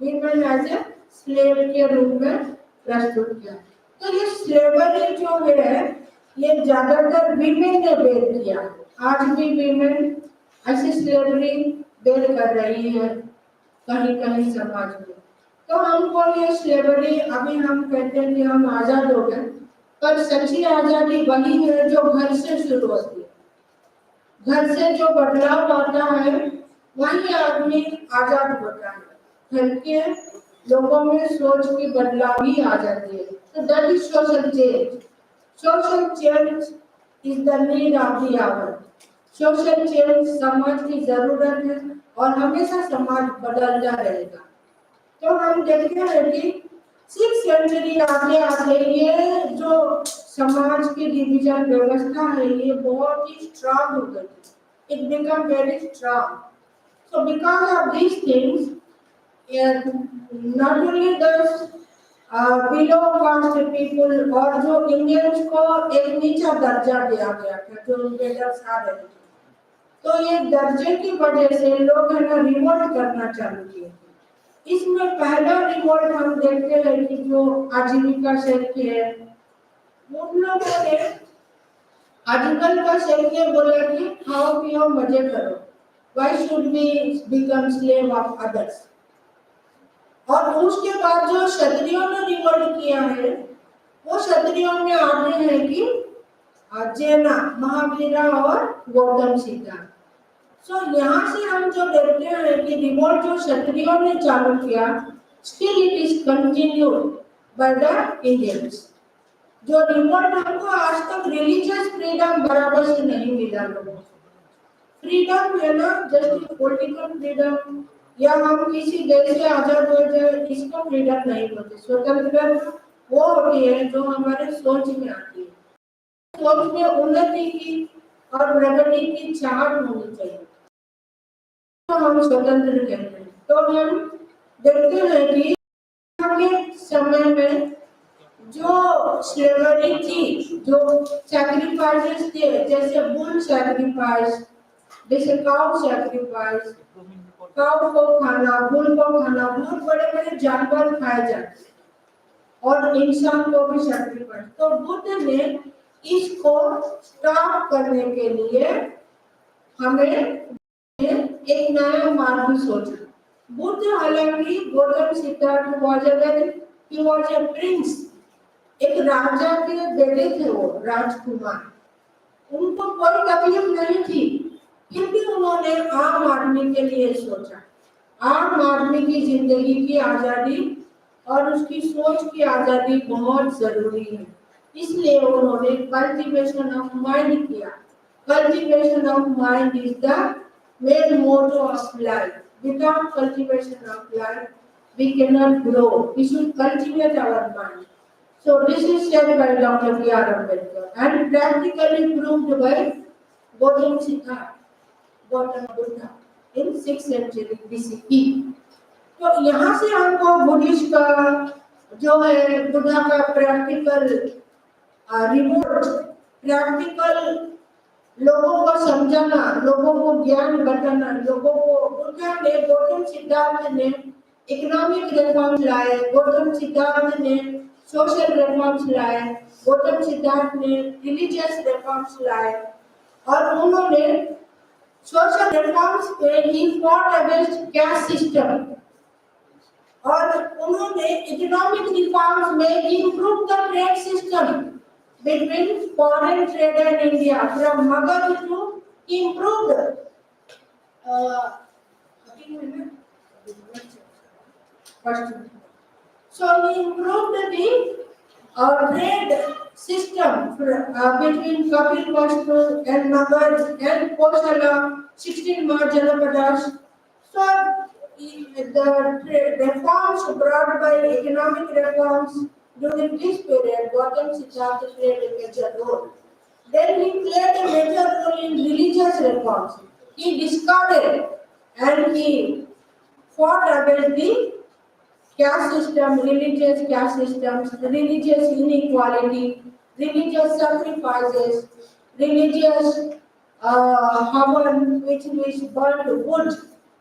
women as a slave के रूप में प्रस्तुत किया। तो ये स्लेवरी जो है, ये ज्यादातर वीमेन ने बेर किया। आज भी वीमेन ऐसी स्लेवरी बेर कर रही है कहीं कहीं समाज में। तो हमको ये स्लेवरी, अभी हम कहते हैं कि हम आजाद हो गए, पर सच्ची आजादी वही है जो घर से शुरू होती है। घर से जो बदलाव आता है वही आदमी आजाद होता है। घर के लोगों में सोच की बदलाव ही आ जाती है। तो that is social change. Social change is the need of the hour. Social change समाज की जरूरत है, और हमेशा समाज बदलता रहेगा। तो हम देखते हैं कि 6th century आगे आगे ये जो समाज की डिवीजन व्यवस्था है, ये बहुत ही स्ट्रांग हो गई। It become very strong. So because of these things, not only the below caste people, और जो इंडियंस को एक नीचा दर्जा दिया गया था, जो इन्वेडर्स आ रहे थे, तो ये दर्जे की वजह से लोग है ना रिवोल्ट करना चालू किए। इसमें पहला रिवोल्ट हम देखते हैं कि जो आजीविका क्षेत्र है, उन लोगों ने आजीविका क्षेत्र बोला कि खाओ पियो मजे करो, why should we become slave of others. और उसके बाद जो क्षत्रियों ने रिवोल्ट किया है, वो क्षत्रियों में आते हैं कि जेना, महावीरा और गौतम सिद्धार्थ। सो यहाँ से हम जो देखते हैं कि रिवोल्ट जो क्षत्रियों ने चालू किया, still it is continued by the Indians. जो रिवोल्ट हमको आज तक रिलीजियस फ्रीडम बराबर से नहीं मिला लोगों को। फ्रीडम है ना, जस्ट पॉलिटिकल फ्रीडम, या हम किसी देश से आजाद हो जाए, इसको फ्रीडम नहीं बोलते। स्वतंत्रता वो होती है जो हमारे सोच में आती है। सोच में उन्नति की और प्रगति की चाहत होनी चाहिए, तो हम स्वतंत्र कहते हैं। तो हम देखते हैं कि के समय में जो स्लेवरी थी, जो सैक्रिफाइसेस थे, जैसे बुल सैक्रिफाइस, जैसे काउ सैक्रिफाइस, काउ को खाना, बुल को खाना, बहुत बड़े बड़े जानवर खाए जाते और इंसान को भी सैक्रिफाइस। तो बुद्ध ने इसको स्टॉप करने के लिए हमें एक नया मार्ग सोचा। बुद्ध हालांकि Gautam Siddharth was a prince, एक राजा के बेटे थे, वो राजकुमार, उनको कोई तकलीफ नहीं थी, फिर भी उन्होंने आम आदमी के लिए सोचा। आम आदमी की जिंदगी की आजादी और उसकी सोच की आजादी बहुत जरूरी है, इसलिए उन्होंने कल्टीवेशन ऑफ माइंड किया। Cultivation of mind is the main motto of life. Without cultivation of life, we cannot grow. We should cultivate our mind. So this is said by Dr. B.R. Ambedkar and practically proved by Gautam Siddhartha, Gautam Buddha in 6th century BCE. तो यहाँ से हमको Buddhist का जो है, बुद्धा का practical report, practical लोगों को समझाना, लोगों को ज्ञान बताना, लोगों को बुद्धा ने, गौतम सिद्धार्थ ने इकोनॉमिक रिफॉर्म्स लाए, गौतम सिद्धार्थ ने सोशल रिफॉर्म्स लाए, गौतम सिद्धार्थ ने रिलीजियस रिफॉर्म्स लाए, और उन्होंने सोशल रिफॉर्म्स पे ही फॉट अगेंस्ट कैस्ट सिस्टम, और उन्होंने इकोनॉमिक रिफॉर्म्स में improve the trade system between foreign trade and India, from Magadha to improved. So we improved the trade system between Kapilvastu and Magadha and Kosala, 16 March Janapadas. So the reforms brought by economic reforms during this period, Gautam Siddhartha played a major role. Then he played a major role in religious reforms. He discarded and he fought against the caste system, religious caste systems, religious inequality, religious sacrifices, religious havan, which is burned wood.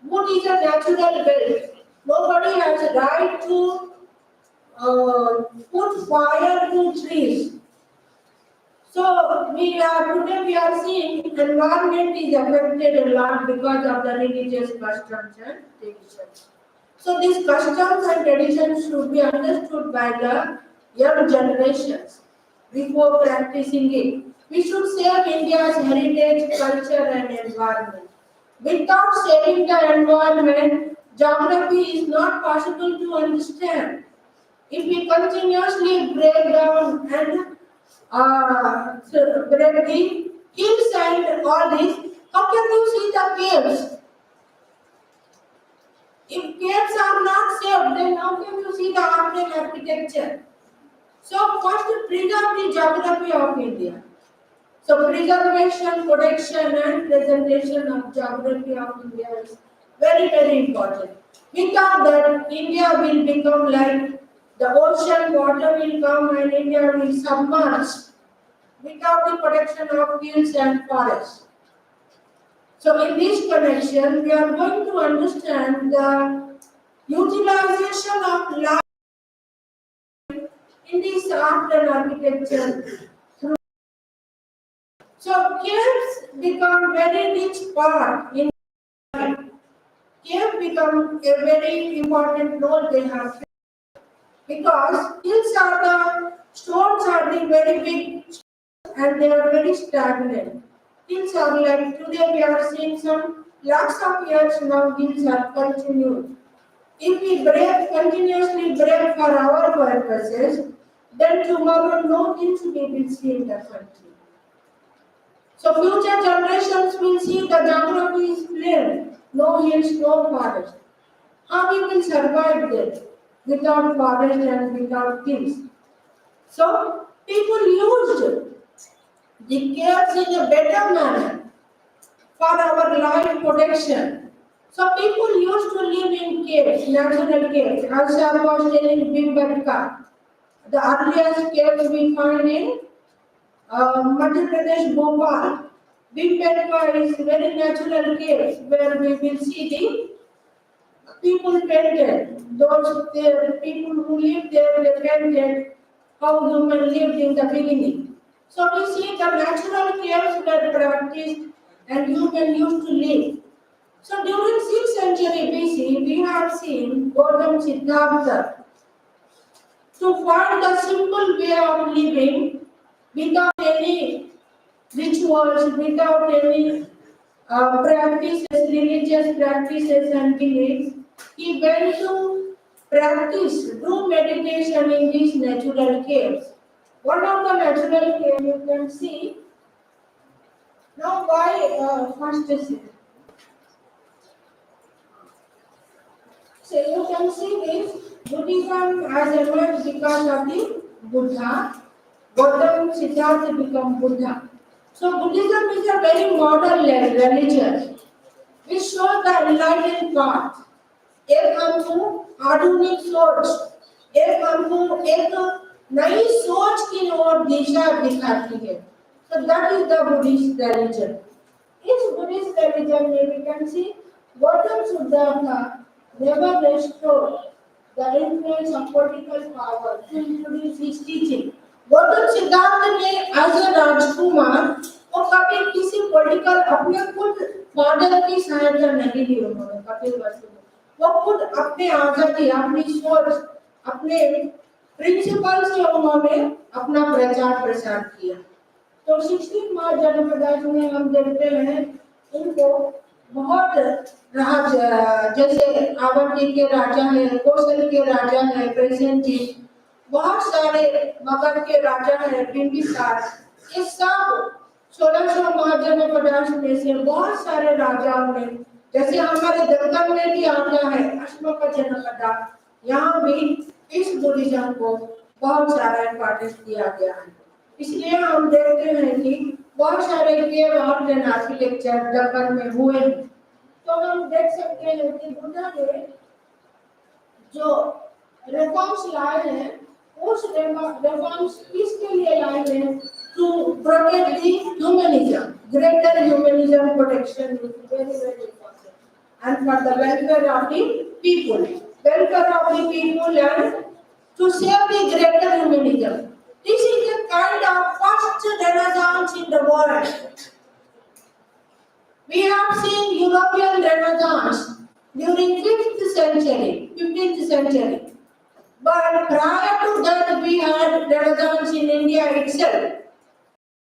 Wood is a natural wealth. Nobody has a right to put fire to trees. So today we are seeing environment is affected a lot because of the religious customs and traditions. So these customs and traditions should be understood by the young generations before practicing it. We should save India's heritage, culture and environment. Without saving the environment, geography is not possible to understand. If we continuously break down and break the hills and all this, how can you see the caves? If caves are not saved, then how can you see the art and architecture? So first preserve the geography of India. So preservation, protection and presentation of geography of India is very, very important. Without that, India will become like the ocean, water will come and India will submerge without the protection of hills and forests. So in this connection, we are going to understand the utilization of light in this art and architecture. So caves become very rich part in life. Caves become a very important role they have, because hills are the stones are the very big and they are very stagnant. Hills are like today we are seeing some lakhs of years now hills are continued. If we continuously break for our purposes, then tomorrow no hills we will see in the country. So future generations will see the geography is plain, no hills, no forest. How we will survive there without forest and without hills? So people used the caves in a better manner for our life protection. So people used to live in caves, natural caves. As I was telling Bhimbetka, the earliest cave we find in Madhya Pradesh, Bhopal. Bhimbetka is very natural cave where we will see the people painted. Those people who lived there, they painted how human lived in the beginning. So we see the natural caves were practiced and human used to live. So during 6th century BC, we have seen Gautam Siddhartha to find a simple way of living without any rituals, without any practices, religious practices and beliefs. He went to practice, do meditation in these natural caves. One of the natural caves you can see. Now, why first is it? So you can see this Buddhism has emerged because of the Buddha. Gautam Siddhartha become Buddha. So Buddhism is a very modern religion which shows the enlightened path. एक हमको आधुनिक सोच, एक हमको एक नई सोच की ओर दिशा दिखाती है. So that is the Buddhist religion. In Buddhist religion, we can see Gautam Siddhartha never restored the influence of political power to introduce his teaching. Gautam Siddharth ने एज ए राजकुमार वो कभी किसी पॉलिटिकल अपने खुद मॉडल की सहायता नहीं ली उन्होंने कपिल वस्तु में. वो खुद अपने आजादी, अपनी सोच, अपने प्रिंसिपल से उन्होंने अपना प्रचार प्रसार किया. तो 16 मार्च जन्मदिन में हम देखते हैं इनको बहुत राज, जैसे अवंती के राजा है, कौशल के राजा है, प्रेजेंट बहुत सारे मगध के राजा है, बिंबिसार, ये सब 1650 में से बहुत सारे राजाओं ने, जैसे हमारे दक्कन में भी आता है अशोक जनपदा, यहाँ भी इस बुद्धिज्म को बहुत सारा इम्पोर्टेंस दिया गया है. इसलिए हम देखते हैं कि बहुत सारे cave art and architecture Deccan में हुए हैं. तो हम देख सकते हैं कि बुद्धा ने जो रिफॉर्म्स लाए हैं, उस रिफॉर्म्स किसके लिए लाए हैं? To protect the humanism, greater humanism protection is very very important and for the welfare of the people, welfare of the people and to save the greater humanism. This is a kind of first renaissance in the world. We have seen European Renaissance during 5th century, 15th century. But prior to that, we had Renaissance in India itself,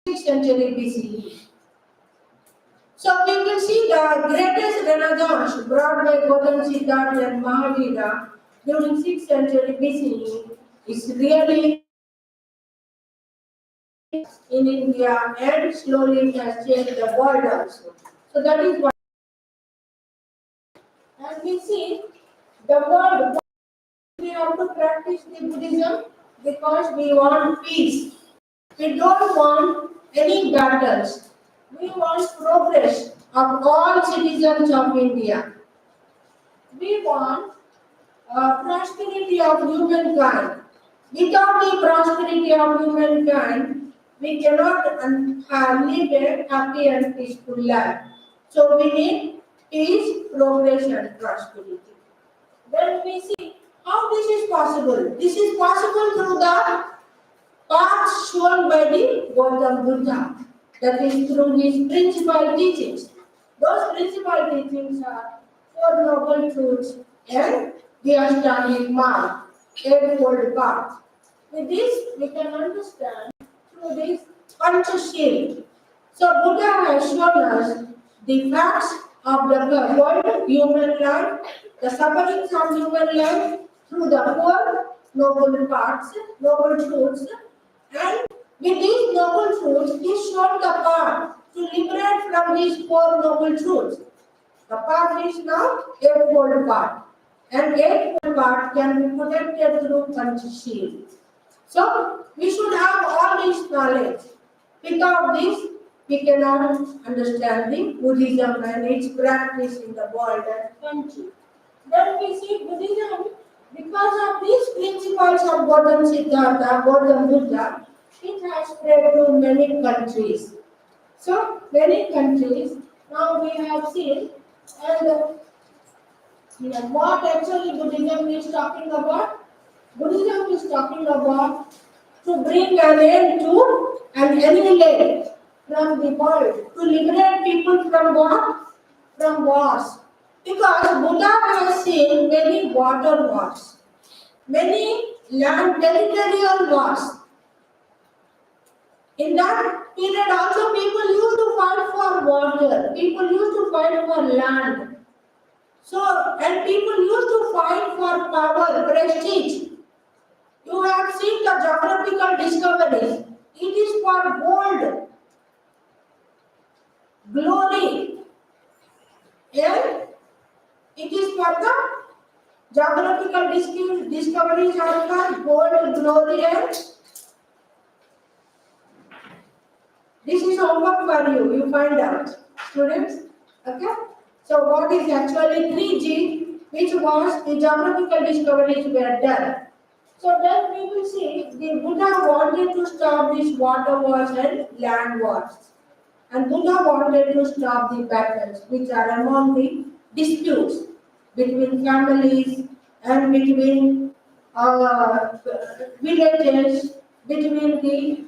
6th century BCE. So we will see the greatest Renaissance brought by Gautam Siddhartha and Mahavira during 6th century BCE is really in India and slowly it has changed the world also. So that is why. And we see the world. We have to practice the Buddhism because we want peace. We don't want any battles. We want progress of all citizens of India. We want prosperity of humankind. Without the prosperity of humankind, we cannot live a happy and peaceful life. So we need peace, progress and prosperity. Then we see how this is possible. This is possible through the path shown by the Gautam Buddha. That is through his principal teachings. Those principal teachings are Four Noble Truths and the Ashtanga Marg, Eightfold Path. With this, we can understand through this Panchashila. So Buddha has shown us the facts of the world, human life, the sufferings of human life through the Four Noble Paths, Noble Truths, and with these Noble Truths, he showed the path to liberate from these Four Noble Truths. The path is now Eightfold Path, and Eightfold Path can be protected through Panchashila. So we should have all this knowledge. Without this, we cannot understand the Buddhism and its practice in the world and country. Then we see Buddhism, because of these principles of Gautam Siddhartha, Gautam Buddha, it has spread to many countries. So many countries now we have seen, and what actually Buddhism is talking about? Buddhism is talking about to bring an end to and annihilate from the world, to liberate people from what? From wars. Because Buddha has seen many water wars, many land territorial wars. In that period also people used to fight for water, people used to fight for land. So, and people used to fight for power, prestige. You have seen the geographical discoveries. It is for gold, glory, and it is for the geographical discoveries are for gold, glory, and this is homework for you. You find out, students. Okay. So, what is actually 3G, which was the geographical discoveries were done. So then we will see the Buddha wanted to stop these water wars and land wars. And Buddha wanted to stop the battles which are among the disputes between families and between villages, between the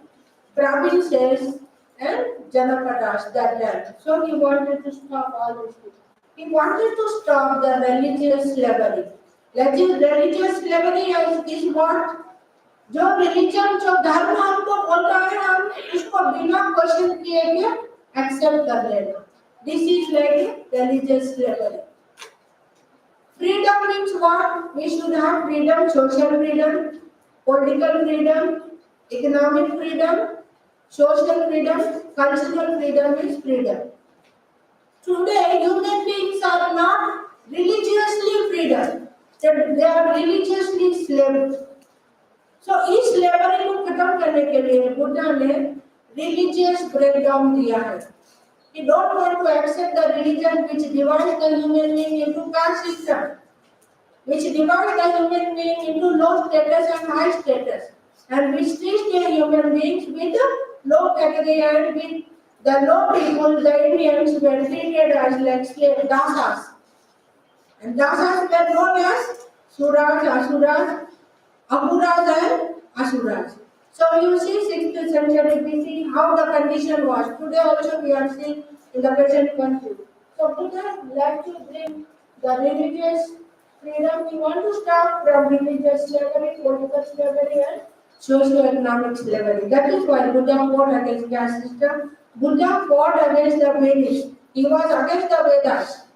provinces and Janapadas that time. So he wanted to stop all these things. He wanted to stop the religious slavery. Religious slavery is what? जो religion जो धर्म हमको बोलता है हम उसको बिना question किए भी एक्सेप्ट कर लेना. This is like religious slavery. Freedom means what? We should have freedom, social freedom, political freedom, economic freedom, social freedom, cultural freedom is freedom. Today, human beings are not religiously freedom. They are religiously slaves. So, इस slavery को खत्म करने के लिए बुद्धा ने religious breakdown दिया है. He don't want to accept the religion which divides the human being into caste system, which divides the human being into low status and high status, and which treats the human beings with low category and with the low people, the Indians were treated as like slave dasas. And dasas were known as Suras, Asuras, Apuras and Asuras. So you see 6th century BC how the condition was. Today also we are seeing in the present country. So Buddha like to bring the religious freedom. We want to start from religious slavery, political slavery and socio-economic slavery. That is why Buddha fought against caste system. Buddha fought against the Vedas. He was against the Vedas.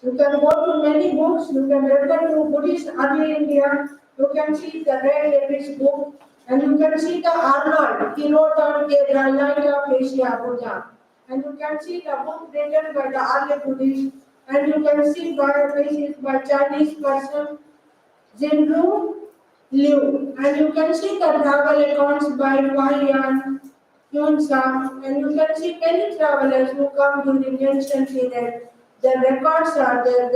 You can go to many books, you can refer to Buddhist early India, you can see the Red David's book, and you can see the Arnold, he wrote on the Light of Asia, Buddha. And you can see the book written by the early Buddhists, and you can see biographies by Chinese person, Jinru Liu. And you can see the travel accounts by Wang Yan, Yun Sam, and you can see many travelers who come during ancient period. Their records are there,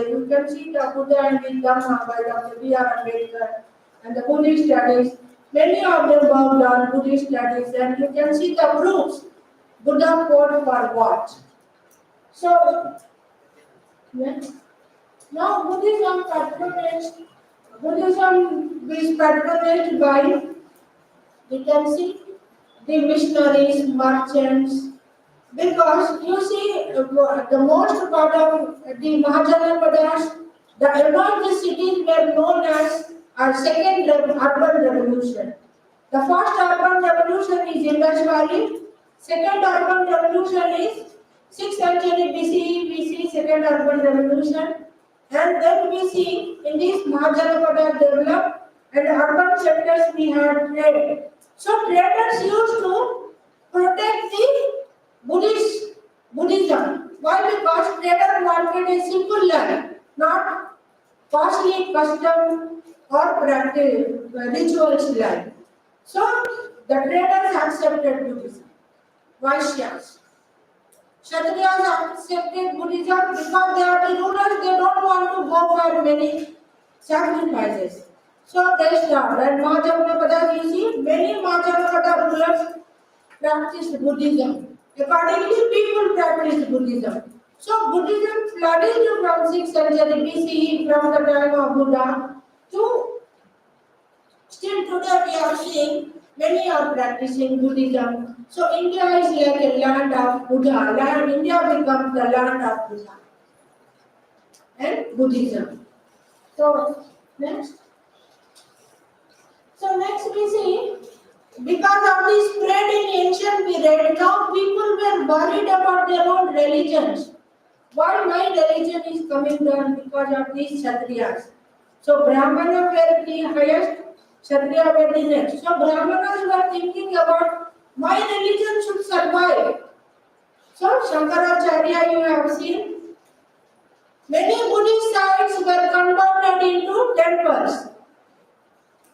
You can see the Buddha and the Dhamma by Dr. B.R. Ambedkar and the Buddhist studies. Many of them worked on Buddhist studies, and you can see the proofs. Buddha fought for what? So, now Buddhism is patronized by, we can see, the missionaries, merchants, because you see the most part of the Mahajanapadas, the advanced cities were known as our second urban revolution. The first urban revolution is Indus Valley, second urban revolution is 6th century BCE, we see second urban revolution, and then we see in this Mahajanapada developed and urban centers we had trade. So traders used to protect the Buddhism. Why? Because trader wanted a simple life, not costly custom or practice rituals like. So the traders accepted Buddhism. Vaishyas. Kshatriyas accepted Buddhism because they are the rulers, they don't want to go for many sacrifices. So they start. And Mahajanapada, you see, many Mahajanapada rulers practiced Buddhism. Accordingly, people practiced Buddhism. So Buddhism flourished from 6th century BCE, from the time of Buddha, to still today we are seeing many are practicing Buddhism. So India is like a land of Buddha. India becomes the land of Buddha and Buddhism. So next. So next we see, because of this spread in ancient period, now people were worried about their own religions. Why my religion is coming down? Because of these Kshatriyas. So Brahmana were the highest, Kshatriya were the next. So Brahmanas were thinking about my religion should survive. So Shankaracharya, you have seen, many Buddhist sites were converted into temples.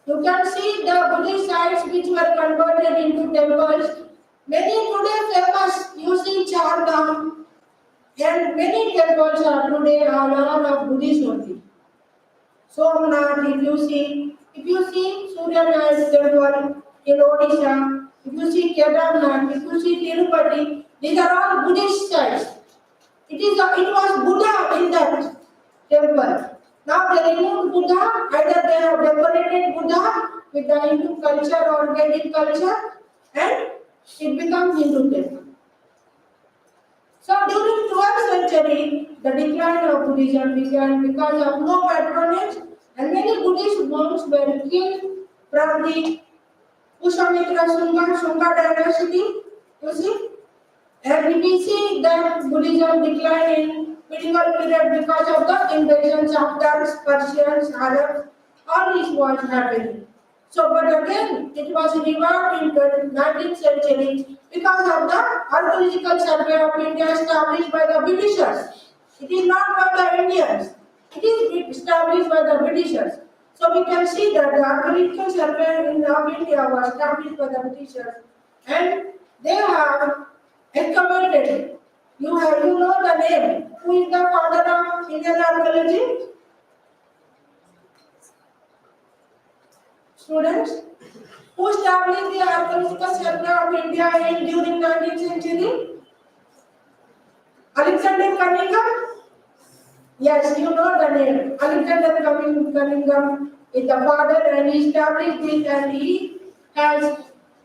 You can see the Buddhist sites which were converted into temples. Many today famous, you see Chardham, and many temples are today all of Buddhist only. Somnath, if you see Suryanarayan temple in Odisha, if you see Kedarnath, if you see Tirupati, these are all Buddhist sites. It was Buddha in that temple. Now they removed Buddha, either they have decorated Buddha with the Hindu culture or Vedic culture, and it becomes Hindu temple. So during 12th century, the decline of Buddhism began because of no patronage, and many Buddhist monks were killed from the Pushamitra Shunga dynasty. You see? And we see that Buddhism declined in medieval period because of the invasions of Turks, Persians, Arabs. All this was happening. So, but again, it was revived in the 19th century because of the archaeological survey of India established by the Britishers. It is not by the Indians. It is established by the Britishers. So we can see that the archaeological survey of India was established by the Britishers, and they have excavated. You know the name. Who is the father of Indian archaeology? Students, who established the archaeological survey of India during 19th century? Alexander Cunningham? Yes, you know the name. Alexander Cunningham is the father, and he established this, and he has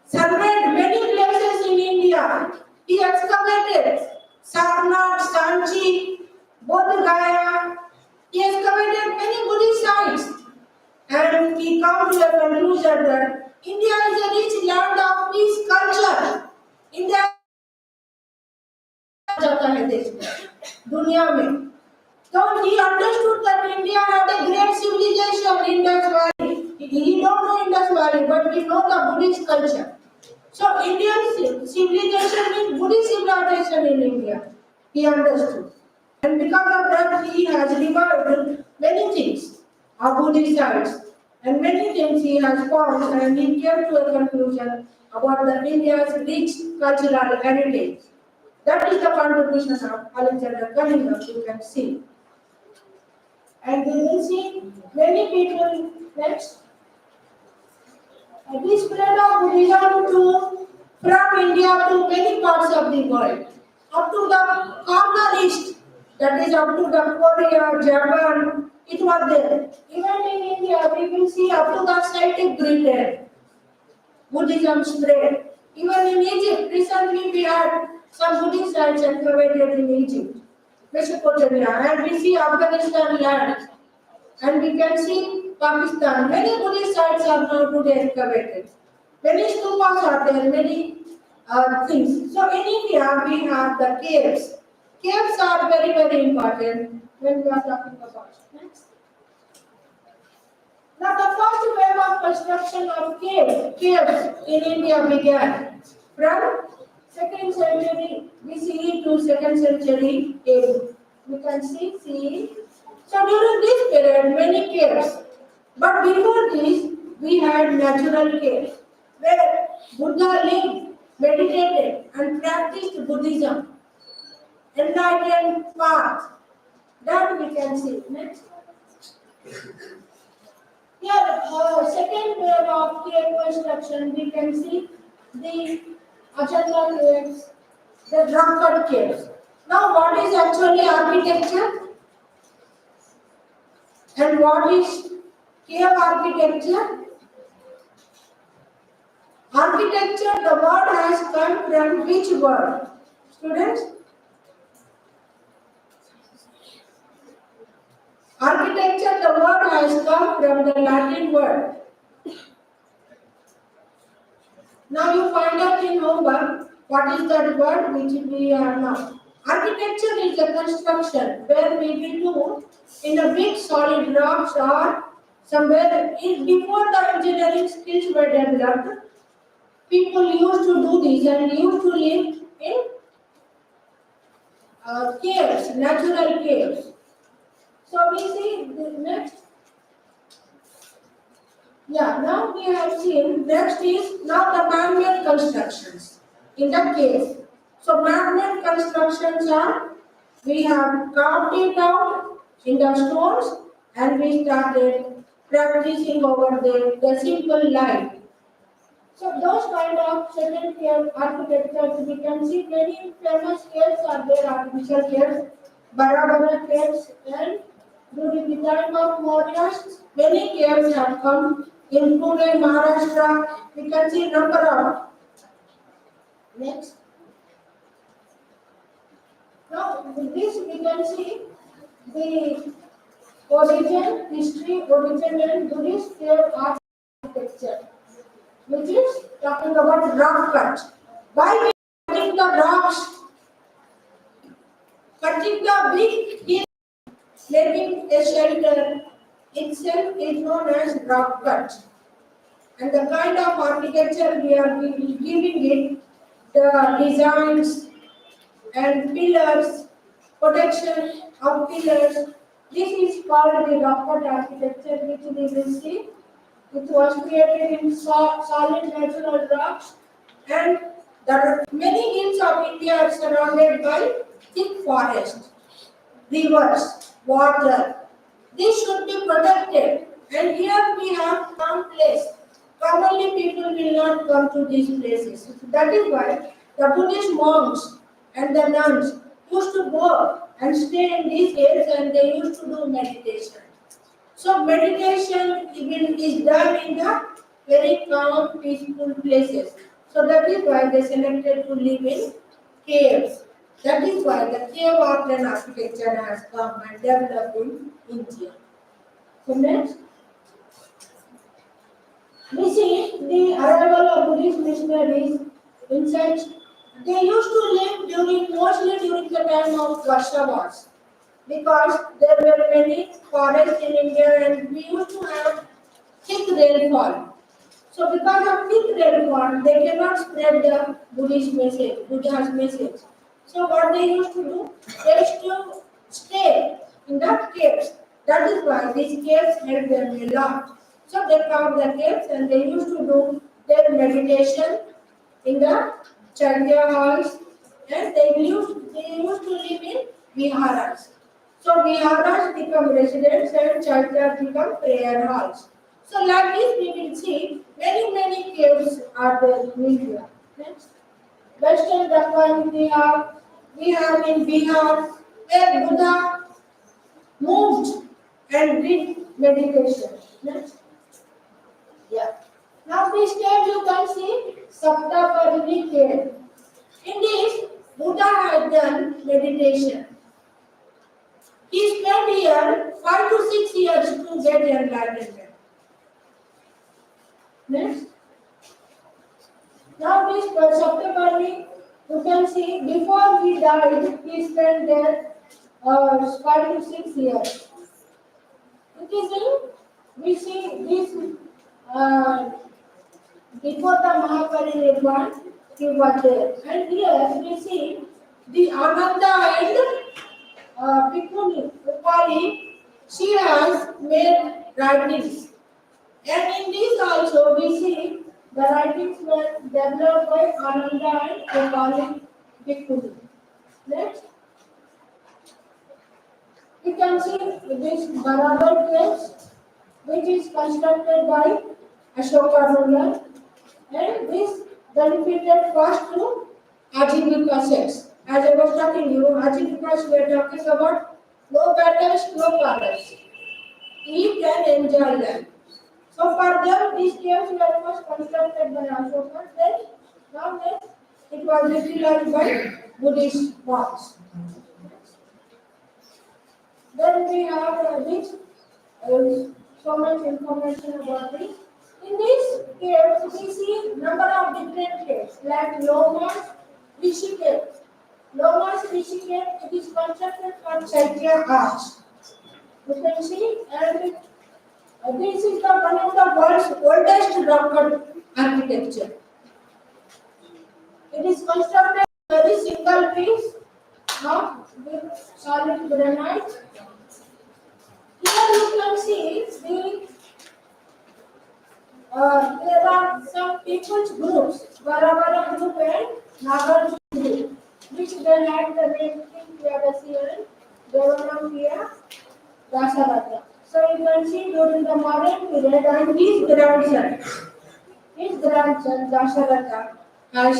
surveyed many places in India. He excavated Sarnath, Sanchi, Bodh Gaya. He excavated many Buddhist sites, and he comes to the conclusion that India is a rich land of peace culture. India जाता है देश में, दुनिया में. So he understood that India had a great civilization, Indus Valley. He don't know Indus Valley, but we know the Buddhist culture. So Indian civilization means Buddhist civilization in India. He understood. And because of that, he has revived many things of Buddhist sites. And many things he has found, and he came to a conclusion about the India's rich cultural heritage. That is the contribution of Alexander Cunningham, you can see. And we will see many people next. This spread of Buddhism from India to many parts of the world, up to the corner east, that is up to the Korea, Japan, it was there. Even in India, we will see up to the Celtic Britain, Buddhism spread. Even in Egypt, recently we had some Buddhist sites excavated in Egypt, Mesopotamia, and we see Afghanistan land, and we can see Pakistan. Many Buddhist sites are now today excavated. Many stupas are there, many things. So in India, we have the caves. Caves are very, very important when we are talking about. Next. Now the first wave of construction of caves in India began from 2nd century BCE to 2nd century AD. We can see CE. So during this period, many caves But before this, we had natural caves where Buddha lived, meditated, and practiced Buddhism, enlightened path. That we can see. Next. Here, second wave of cave construction, we can see the Ajanta caves, the rock cut caves. Now, what is actually architecture and what is cave architecture? Architecture, the word has come from which word? Students? Architecture, the word has come from the Latin word. Now you find out in homework what is that word which we are now. Architecture is a construction where we will do in a big solid rocks or somewhere before the engineering skills were developed. People used to do this and used to live in caves, natural caves. So we see the next. Yeah, now we have seen next is now the man-made constructions in the cave. So man-made constructions are we have carved it out in the stones and we started practicing over there the simple life. So those kind of certain cave architectures we can see many famous caves are there, artificial caves, Barabara caves, and during the time of Mauryas, many caves have come in Pune, Maharashtra. We can see number of. Next. Now, with this we can see the origin, history, origin and Buddhist cave architecture, which is talking about rock cut. Why we cutting the rocks, cutting the big hill, making a shelter itself is known as rock cut. And the kind of architecture we are giving it, the designs and pillars, protection of pillars, this is called the rock cut architecture, which we will see. It was created in solid natural rocks, and the many hills of India are surrounded by thick forest, rivers, water. This should be protected. And here we have one place. Commonly people will not come to these places. That is why the Buddhist monks and the nuns used to go and stay in these caves and they used to do meditation. So meditation is done in the very calm, peaceful places. So that is why they selected to live in caves. That is why the cave art and architecture has come and developed in India. So next, we see the arrival of Buddhist missionaries in such. They used to live mostly during the time of Varshavas because there were many forests in India and we used to have thick rainfall. So because of thick rainfall, they cannot spread the Buddhist message, Buddha's message. So what they used to do, they used to stay in the caves. That is why these caves helped them a lot. So they carved the caves and they used to do their meditation in the Chaitya halls and they used to live in viharas. So viharas become residence and Chaityas become prayer halls. So like this we will see many caves are there in India. Next. Western Bengal we have in Bihar where Buddha moved and did meditation. Next. Yeah. Now this cave you can see Saptaparni cave. In this Buddha had done meditation. He spent here 5 to 6 years to get enlightenment. Next. Now this Saptaparni, you can see before he died, he spent there 5 to 6 years. It is in, we see this before the Mahaparinirvan, he was there. And here we see the Ananda and Bhikkhuni, Upali, she has made writings And in this also we see the writings were developed by Ananda and Gopali Bhikkhuni. Next, we can see this Barabar caves, which is constructed by Ashoka ruler, and this benefited first to Ajivika sects. As I was talking you, Ajivikas we are talking about no battles, no palace. Eat and enjoy them. So for them, these caves were first constructed by Ashoka. Then, now next, it was utilized by Buddhist monks. Then we have this so much information about this. In this caves, we see number of different caves like Lomas, Rishikesh. Lomas, Rishikesh, it is constructed from Chaitya arts. You can see, and this is the one of the world's oldest rock architecture. It is constructed very single piece with solid granite. Here you can see there are some people's groups, Varavara group and Nagar group, which they had the name King Yadasi and Devanampiya Dasarata. So you can see during the modern period and his grandson Dasarata has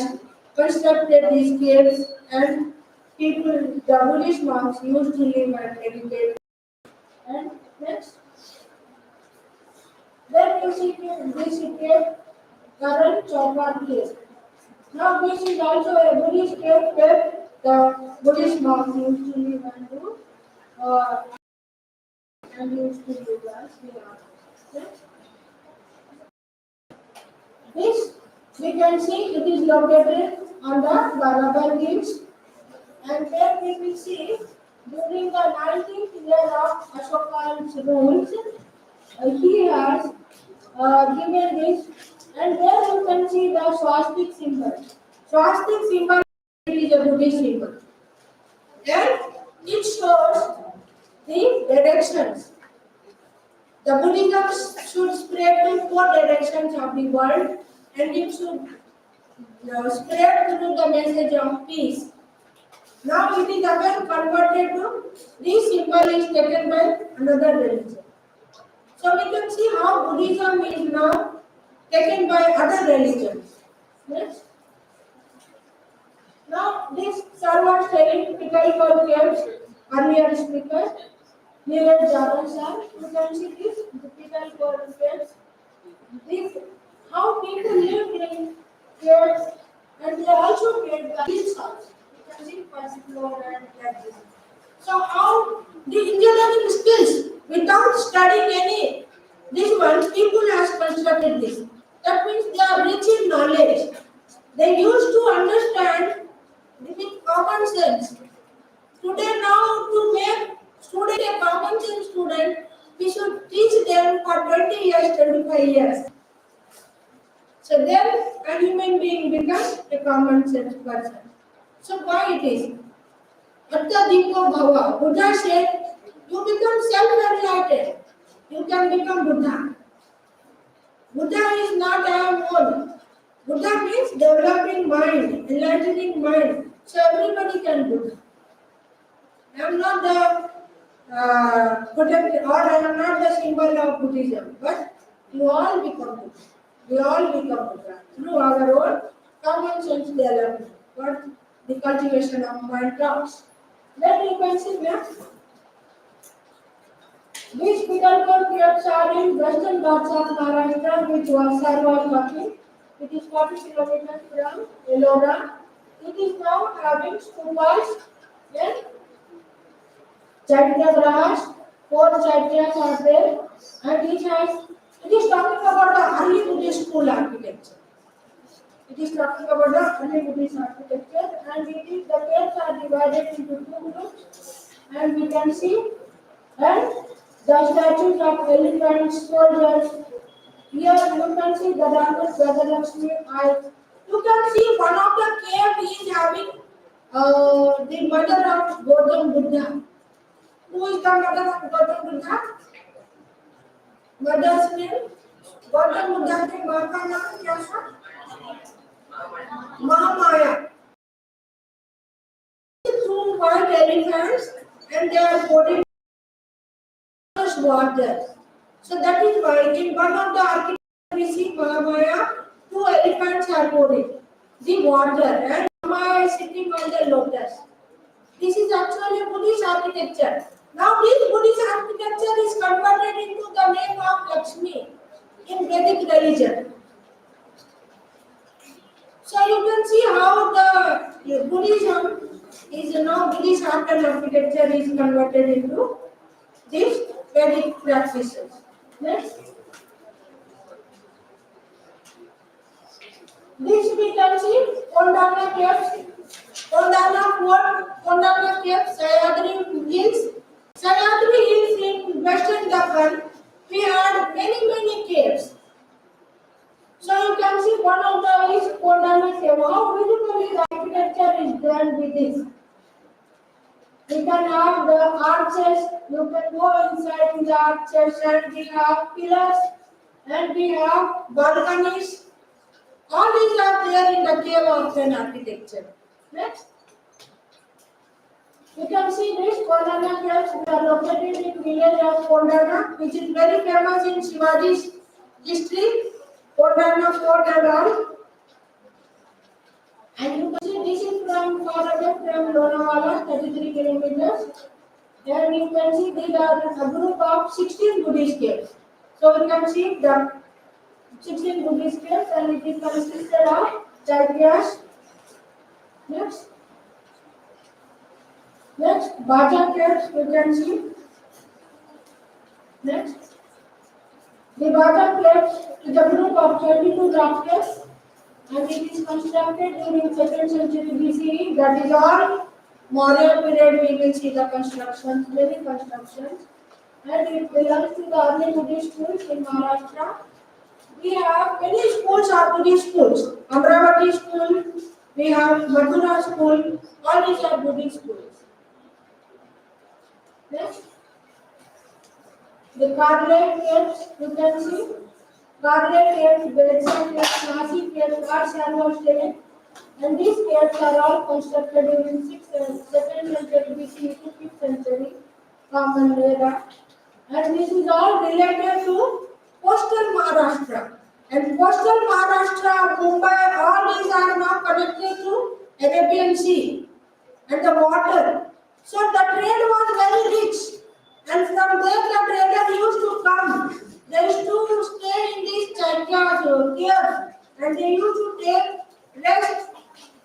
constructed these caves and people, the Buddhist monks used to live and meditate. And next, then you see this cave, Karan Chowpar cave. Now this is also a Buddhist cave where the Buddhist monks used to live and do and used to live as they are. Next. This we can see it is located on the Barabar Hills, and there we will see during the 19th year of Ashoka's rules, he has given this, and there you can see the swastik symbol. Swastik symbol is a Buddhist symbol, and it shows the directions. The Buddhism should spread to 4 directions of the world, and it should spread through the message of peace. Now it is again converted to this symbol is taken by another religion. So we can see how Buddhism is now taken by other religions. Next. Now this sir was telling typical caves, earlier speaker, Neeraj Jadhav sir, you can see this typical caves. This how people live in caves, and they also made the hills also. You can see first floor and like this. So how the engineering skills without studying any this one people has constructed this. That means they are rich in knowledge. They used to understand with common sense. Today now to make student a common sense student, we should teach them for 20 years, 25 years. So then a human being becomes a common sense person. So why it is? Atta Deepo Bhava. Buddha said, you become self-enlightened. You can become Buddha. Buddha is not I am one. Buddha means developing mind, enlightening mind. So everybody can Buddha. I am not the protected, or I am not the symbol of Buddhism, but you all become Buddha. We all become Buddha through our own common sense development. What the cultivation of mind talks. Then you can see next. These Pitalpur caves are in western Ghats of Maharashtra, which was sir was talking. It is 40 kilometers from Ellora. It is now having stupas and Chaityagrahas. 4 Chaityas are there, and it is talking about the early Buddhist school architecture. It is talking about the early Buddhist architecture, and the caves are divided into 2 groups, and we can see and the statues of elephants, soldiers. Here you can see the Goddess Gadalakshmi eyes. You can see one of the cave is having the mother of Gautam Buddha. Who is the mother of Gautam Buddha? Mother's name? Gautam Buddha के माँ का नाम क्या था? Mahamaya. Two white elephants and they are boarding water. So that is why in one of the architecture we see Mahamaya, two elephants are boarding the water and Mahamaya is sitting on the lotus. This is actually Buddhist architecture. Now this Buddhist architecture is converted into the name of Lakshmi in Vedic religion. So you can see how the Buddhism is now Buddhist art and architecture is converted into these Vedic practices. Next. This we can see Kondana caves, Kondana fort, Kondana caves, Sayadri hills. Sayadri hills in western Deccan, we had many caves. So you can see one of the is Kondana cave. How beautifully the architecture is done with this. We can have the arches, you can go inside in the arches and we have pillars and we have balconies. All these are there in the cave of an architecture. Next. You can see this Kondana caves, they are located in village of Kondana, which is very famous in Shivaji's history. Kondana fort and all. And you can see this is from far away from Lonavala, 33 kilometers. And you can see these are a group of 16 Buddhist caves. So we can see the 16 Buddhist caves and it is consisted of Chaityas. Next. Next, Baja caves you can see. Next. The Baja caves is a group of 32 rock caves. And it is constructed during 2nd century BCE. That is all Maurya period. We will see the constructions, many constructions, and it belongs to the early Buddhist schools in Maharashtra. We have many schools are Buddhist schools. Amravati school, we have Mathura school. All these are Buddhist schools. Next, the Karle caves you can see. Karle caves, Beretsa caves, Nasi caves are shallow staying, and these caves are all constructed during 2nd century BC to 5th century Common Era, and this is all related to coastal Maharashtra. And coastal Maharashtra, Mumbai, all these are now connected to Arabian Sea and the water. So the trade was very rich, and from there the traders used to come. They used to stay in these chaityas caves and they used to take rest.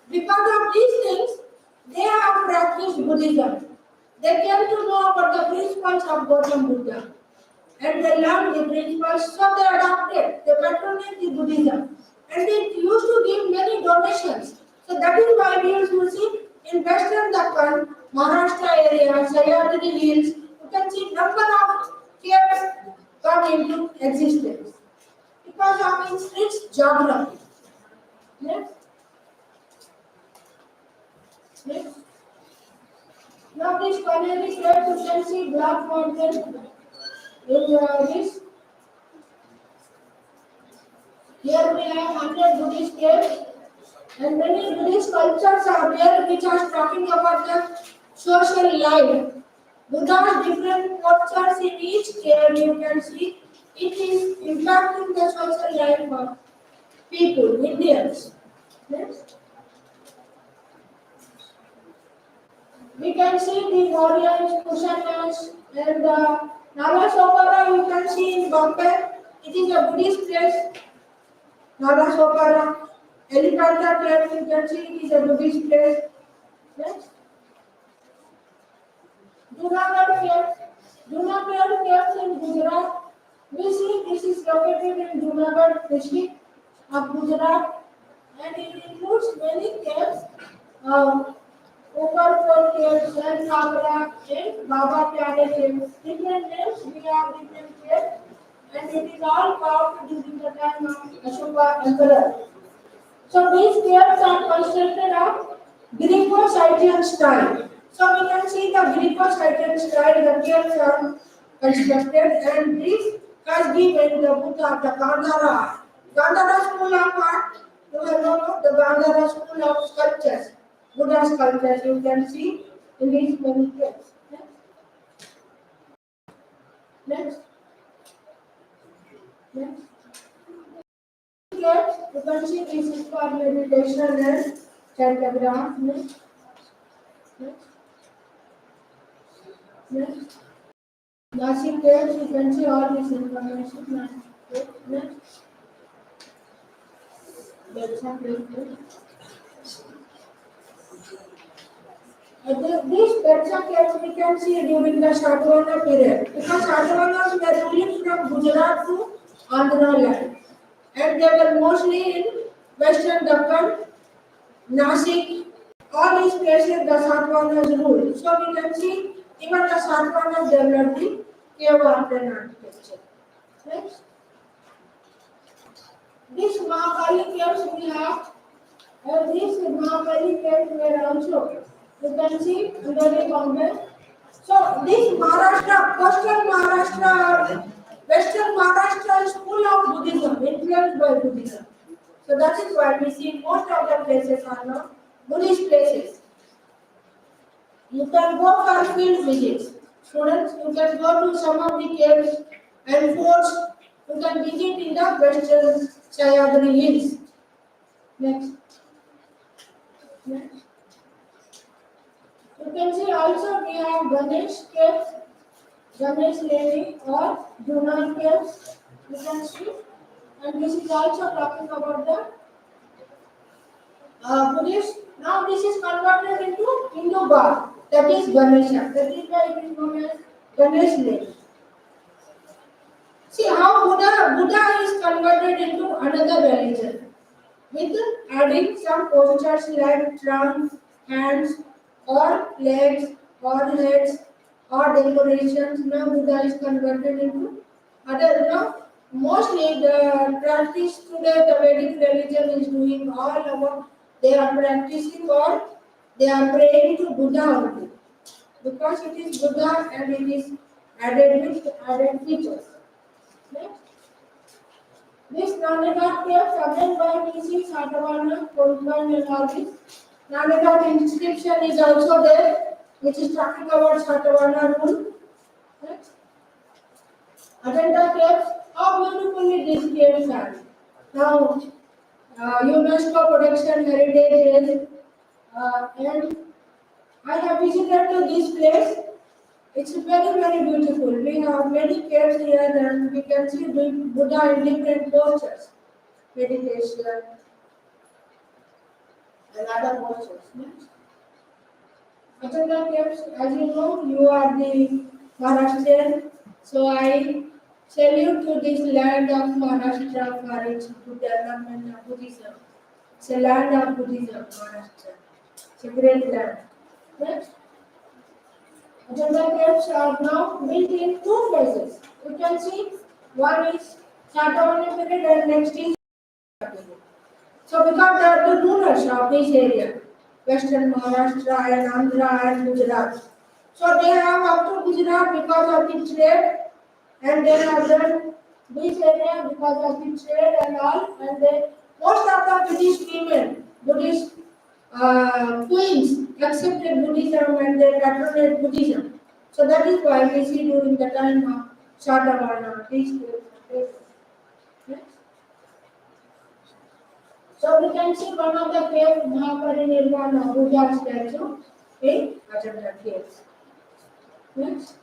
Because of these things, they have practiced Buddhism. They came to know about the principles of Gautam Buddha and they learned the principles, so they adopted, they patronized the Buddhism and they used to give many donations. So that is why we used to see in Western Deccan, Maharashtra area, Sayadri hills, you can see number of caves come into existence because of its rich geography. Next. Next. Now this Canary Cave, you can see Black Mountain in this. Here we have 100 Buddhist caves and many Buddhist sculptures are there which are talking about the social life. Buddha's different postures in each cave you can see. It is impacting the social life of people, Indians. Next. We can see the Mauryans, Kushanas, and Nalasopara you can see in Bombay. It is a Buddhist place. Nalasopara. Elephanta cave you can see it is a Buddhist place. Next. Junagadh caves. Junagadh caves in Gujarat. We see this is located in Junagadh district of Gujarat and it includes many caves. Uparpur caves and Khabra and Baba Pyare caves. Different names, we have different caves and it is all carved during the time of Ashoka Emperor. So these caves are constructed of Greco-Scythian style. So we can see the Greco-Scythian style, the caves are constructed and these Kasgi and the Buddha, the Gandhara. Gandhara school of art, you have know the Gandhara school of sculptures, Buddha sculptures you can see in these many caves. Next, next. Caves, you can see this is for meditation and chakra. Next, next, next. Nasi caves, you can see all this information. Next. That's a great thing. These Persia caves we can see during the Satavahana period because Satavahanas were ruling from Gujarat to Andhra land and they were mostly in Western Deccan, Nasik, all these places the Satavahanas ruled. So we can see even the Satavahanas developed the cave garden architecture. Next. These Mahakali caves we have these Mahakali caves were also you can see under the Bombay. So this Maharashtra, coastal Maharashtra, western Maharashtra is full of Buddhism, influenced by Buddhism. So that is why we see most of the places are now Buddhist places. You can go for field visits. Students, you can go to some of the caves and forts. You can visit in the western Sayadri Hills. Next. Next. You can see also we have Ganesh caves, Ganesh Lady or Junan caves. You can see, and this is also talking about the Buddhist. Now this is converted into Hindu god. That is Ganesha. That is why it is known as Ganesh Lady. See how Buddha is converted into another religion with adding some postures like trunk, hands, or legs, or heads, or decorations. Now Buddha is converted into other. Now mostly the practice today the Vedic religion is doing all about they are practicing or they are praying to Buddha only because it is Buddha and it is added with added features. Next. This Nanagarh caves again by P.C. Satavahana, Kolkman and all this. Nanagarh inscription is also there, which is talking about Satavahana rule. Next. Ajanta caves, how beautifully these caves are. Now, UNESCO Protection Heritage is, and I have visited to this place. It's very, very beautiful. We have many caves here and we can see Buddha in different postures. Meditation and other postures. Next. Ajanta caves, as you know, you are the Maharashtrian. So I salute to this land of Maharashtra for its good development of Buddhism. It's a land of Buddhism, Maharashtra. It's a great land. Next. Ajanta caves are now built in two phases. You can see one is Satavahana period and next is period. So because they are the rulers of this area, Western Maharashtra and Andhra and Gujarat. So they have up to Gujarat because of the trade and they have done this area because of the trade and all and they most of the British women, Buddhist queens accepted Buddhism and they patronate Buddhism. So that is why we see during the time of Satavahana, these caves. Next. So we can see one of the cave Mahaparinirvana Buddha statue in Ajanta caves. Next.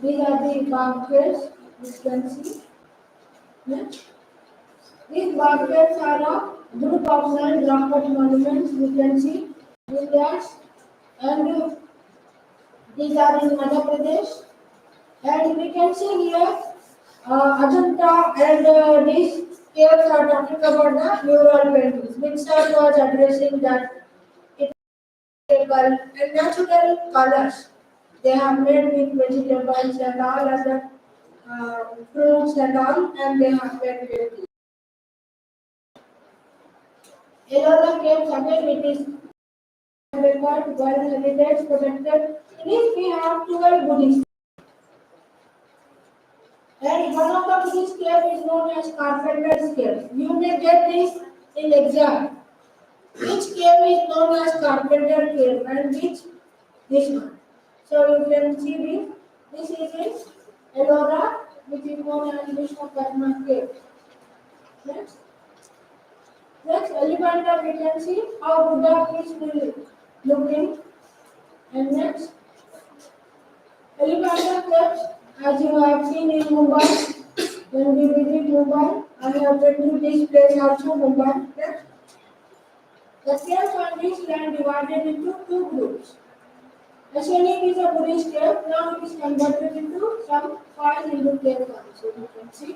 These are the Bagh caves, you can see. Next. These Bagh caves are a group of 9 rock-cut monuments, you can see in that. And these are in Madhya Pradesh. And we can see here Ajanta and these caves are talking about the mural paintings. Mixer was addressing that it is vegetable and natural colors. They have made with vegetables and all other fruits and all, and they have made with Ellora caves again it is record World Heritage protected. In it we have 12 Buddhist And one of the Buddhist cave is known as Carpenter's Cave. You may get this in exam. Which cave is known as Carpenter Cave and which this one? So you can see this. This is in Ellora, which is known as Vishwakarma Cave. Next. Next, Elephanta, we can see how Buddha is looking. And next, Elephanta Caves, as you have seen in Mumbai, when we visit Mumbai, I have been to this place also, Mumbai. Next, the caves on this land divided into two groups. Ascending is a Buddhist cave, now it is converted into some 5 Hindu caves also, you can see.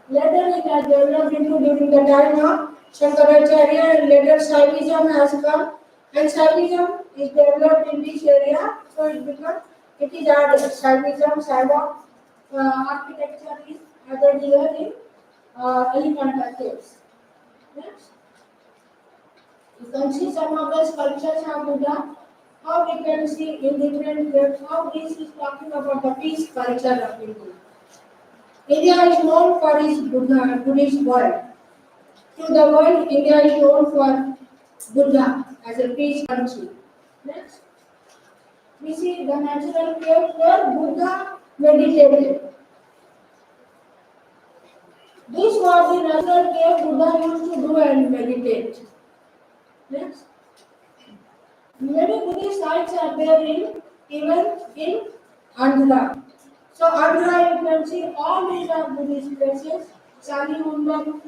Later it has developed into during the time of Shankaracharya and later Shaivism has come and Shaivism is developed in this area, so it is added. Shaivism, Saiva architecture is added here in Elephanta caves. Next. You can see some of the sculptures of Buddha, how we can see in different caves, how this is talking about the peace culture of India. India is known for its Buddhist world. To the world, India is known for Buddha as a peace country. Next, we see the natural cave where Buddha meditated. This was the natural cave Buddha used to do and meditate. Next, many Buddhist sites are there even in Andhra. So Andhra, you can see all these are Buddhist places. Salimundam,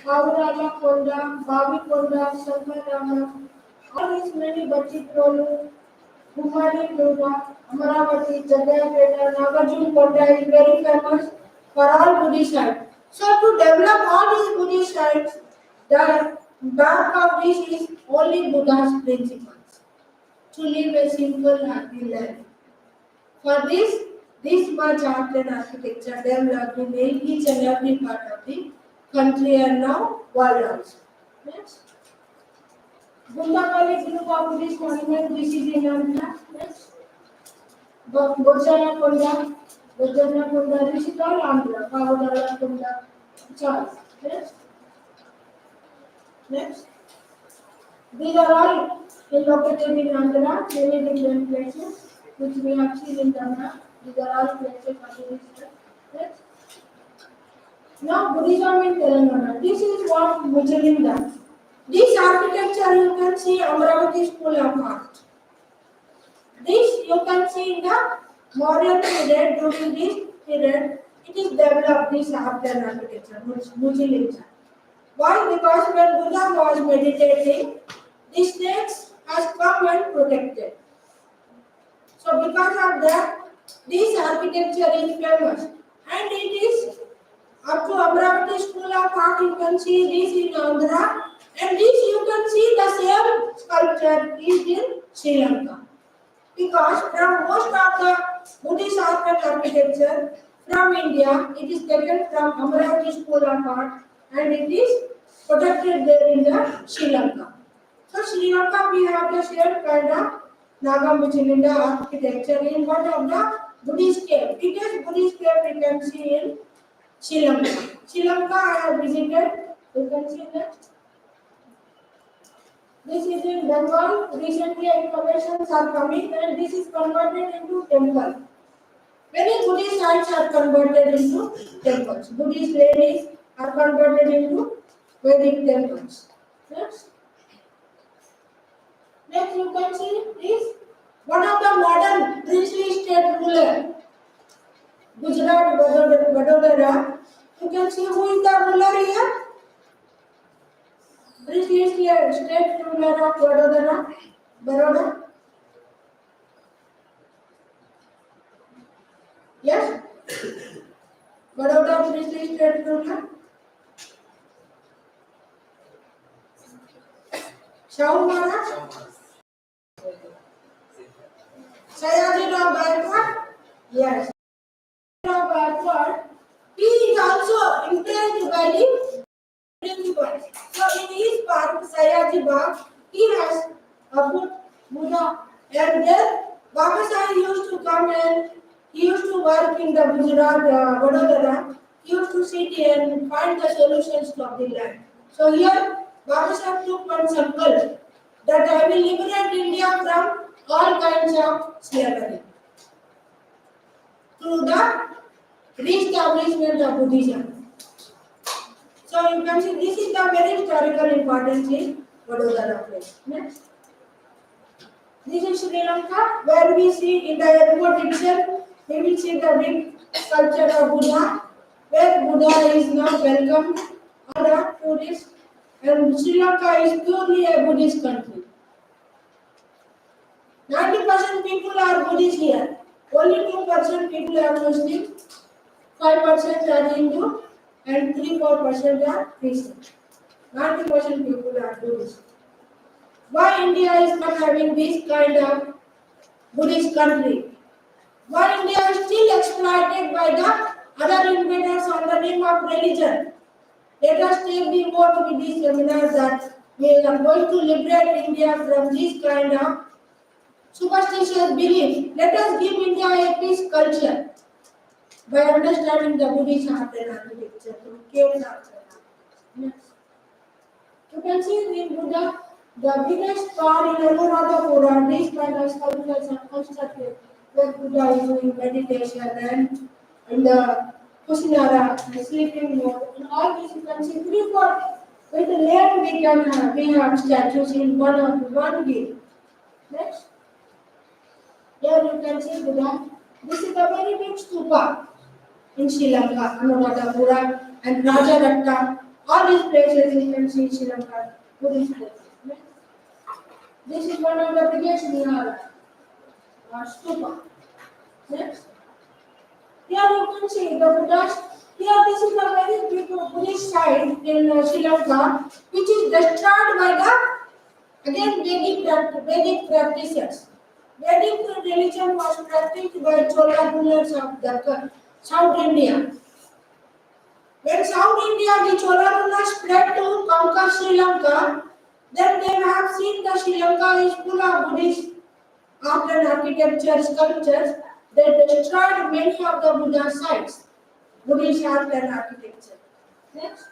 Kaurala Konda, Babikonda, Sankarama, all these many Bachiprolu, Kumari Konda, Amaravati, Jagayapeta, Nagarjun Konda is very famous for all Buddhist sites. So to develop all these Buddhist sites, the back of this is only Buddha's principles. To live a simple, happy life. For this much art and architecture developed in each and every part of the country and now world also. Next. Gundapalli group of Buddhist monument, this is in Andhra. Next. Bojana Konda, this is all Andhra. Kavodala Konda, Charles. Next. These are all located in Andhra, many different places, which we have seen in the map. These are all places of Buddhism. Next. Now Buddhism in Telangana. This is what Mujhalinda. This architecture you can see Amaravati School of Art. This you can see in the modern period, during this period, it is developed this art and architecture, Mujhalinda. Why? Because when Buddha was meditating, this snakes has come and protected. So because of that, this architecture is famous and it is up to Amaravati School of Art. You can see this in Andhra and this you can see the same sculpture is in Sri Lanka. Because from most of the Buddhist art and architecture from India, it is taken from Amaravati School of Art and it is protected there in the Sri Lanka. So Sri Lanka we have the same kind of Nagamujhalinda architecture in one of the Buddhist cave. It is Buddhist cave we can see in Sri Lanka. Sri Lanka I have visited. You can see that. This is in Bengal. Recently excavations are coming and this is converted into temple. Many Buddhist sites are converted into temples. Buddhist ladies are converted into Vedic temples. Next you can see this. One of the modern princely state ruler, Gujarat Vadodara. You can see who is the ruler here. Princely state ruler of Vadodara, Baroda. Yes? Baroda princely state ruler. Shahu Maharaj. Sayajirao Gaikwad? Yes. Sayajirao Gaikwad, he is also influenced by the principles. So in his park, Sayaji Bagh, he has a put Buddha and there Baba Sai used to come and He used to work in the Gujarat, Vadodara. He used to sit and find the solutions of the land. So here, Baba Sahib took one circle that I will liberate India from all kinds of slavery through the re-establishment of Buddhism. So you can see this is the very historical importance in Vadodara place. Next. This is Sri Lanka, where we see in the airport itself, we will see the big sculpture of Buddha, where Buddha is now welcomed all the tourists, and Sri Lanka is purely a Buddhist country. 90% people are Buddhist here, only 2% people are Muslim, 5% are Hindu, and 3-4% are Christian. 90% people are Buddhist. Why India is not having this kind of Buddhist country? Why India is still exploited by the other invaders on the name of religion? Let us take the vote with this seminar that we are going to liberate India from this kind of superstitious belief. Let us give India a peace culture by understanding the Buddhist art and architecture through caves art and architecture. Next. You can see in Buddha, the biggest star in Anuradhapura, these kind of sculptures are constructed where Buddha is doing meditation and in the Kusinara, the sleeping mode, and all this you can see 3-4. With the land we have statues in one way. Next. Here you can see Buddha. This is a very big stupa in Sri Lanka, Anuradhapura and Rajaratta. All these places you can see in Sri Lanka, Buddhist places. Next. This is one of the biggest vihara or stupa. Next. Here you can see the Buddhas. Here this is a very big Buddhist site in Sri Lanka, which is destroyed by the again Vedic practices. Vedic religion was practiced by Chola rulers of the South India. When South India, the Chola rulers spread to conquer Sri Lanka, then they have seen the Sri Lanka is full of Buddhist art and architecture sculptures. They destroyed many of the Buddha sites, Buddhist art and architecture. Next.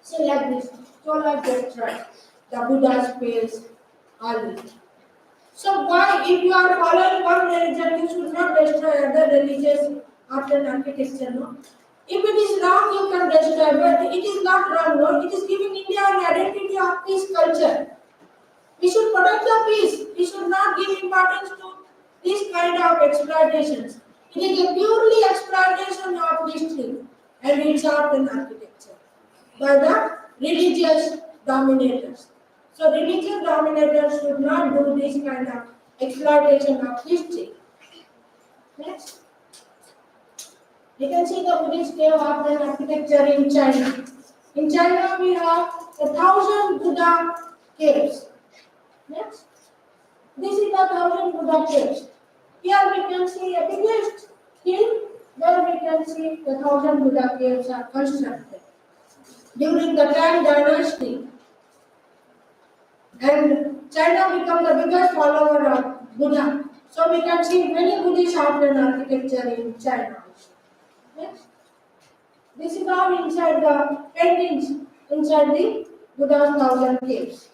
See like this, Chola destroyed the Buddha's face, all this. So why, if you are following one religion, you should not destroy other religious art and architecture, no? If it is wrong, you can destroy, but it is not wrong, no? It is giving India an identity of peace culture. We should protect the peace. We should not give importance to this kind of exploitations. It is a purely exploitation of history and its art and architecture by the religious dominators. So religious dominators should not do this kind of exploitation of history. Next. You can see the Buddhist cave art and architecture in China. In China we have 1,000 Buddha caves. Next. This is the 1,000 Buddha caves. Here we can see a biggest hill where we can see the 1,000 Buddha caves are constructed during the Tang Dynasty. And China became the biggest follower of Buddha. So we can see many Buddhist art and architecture in China. Next. This is all inside the paintings inside the Buddha's 1,000 caves.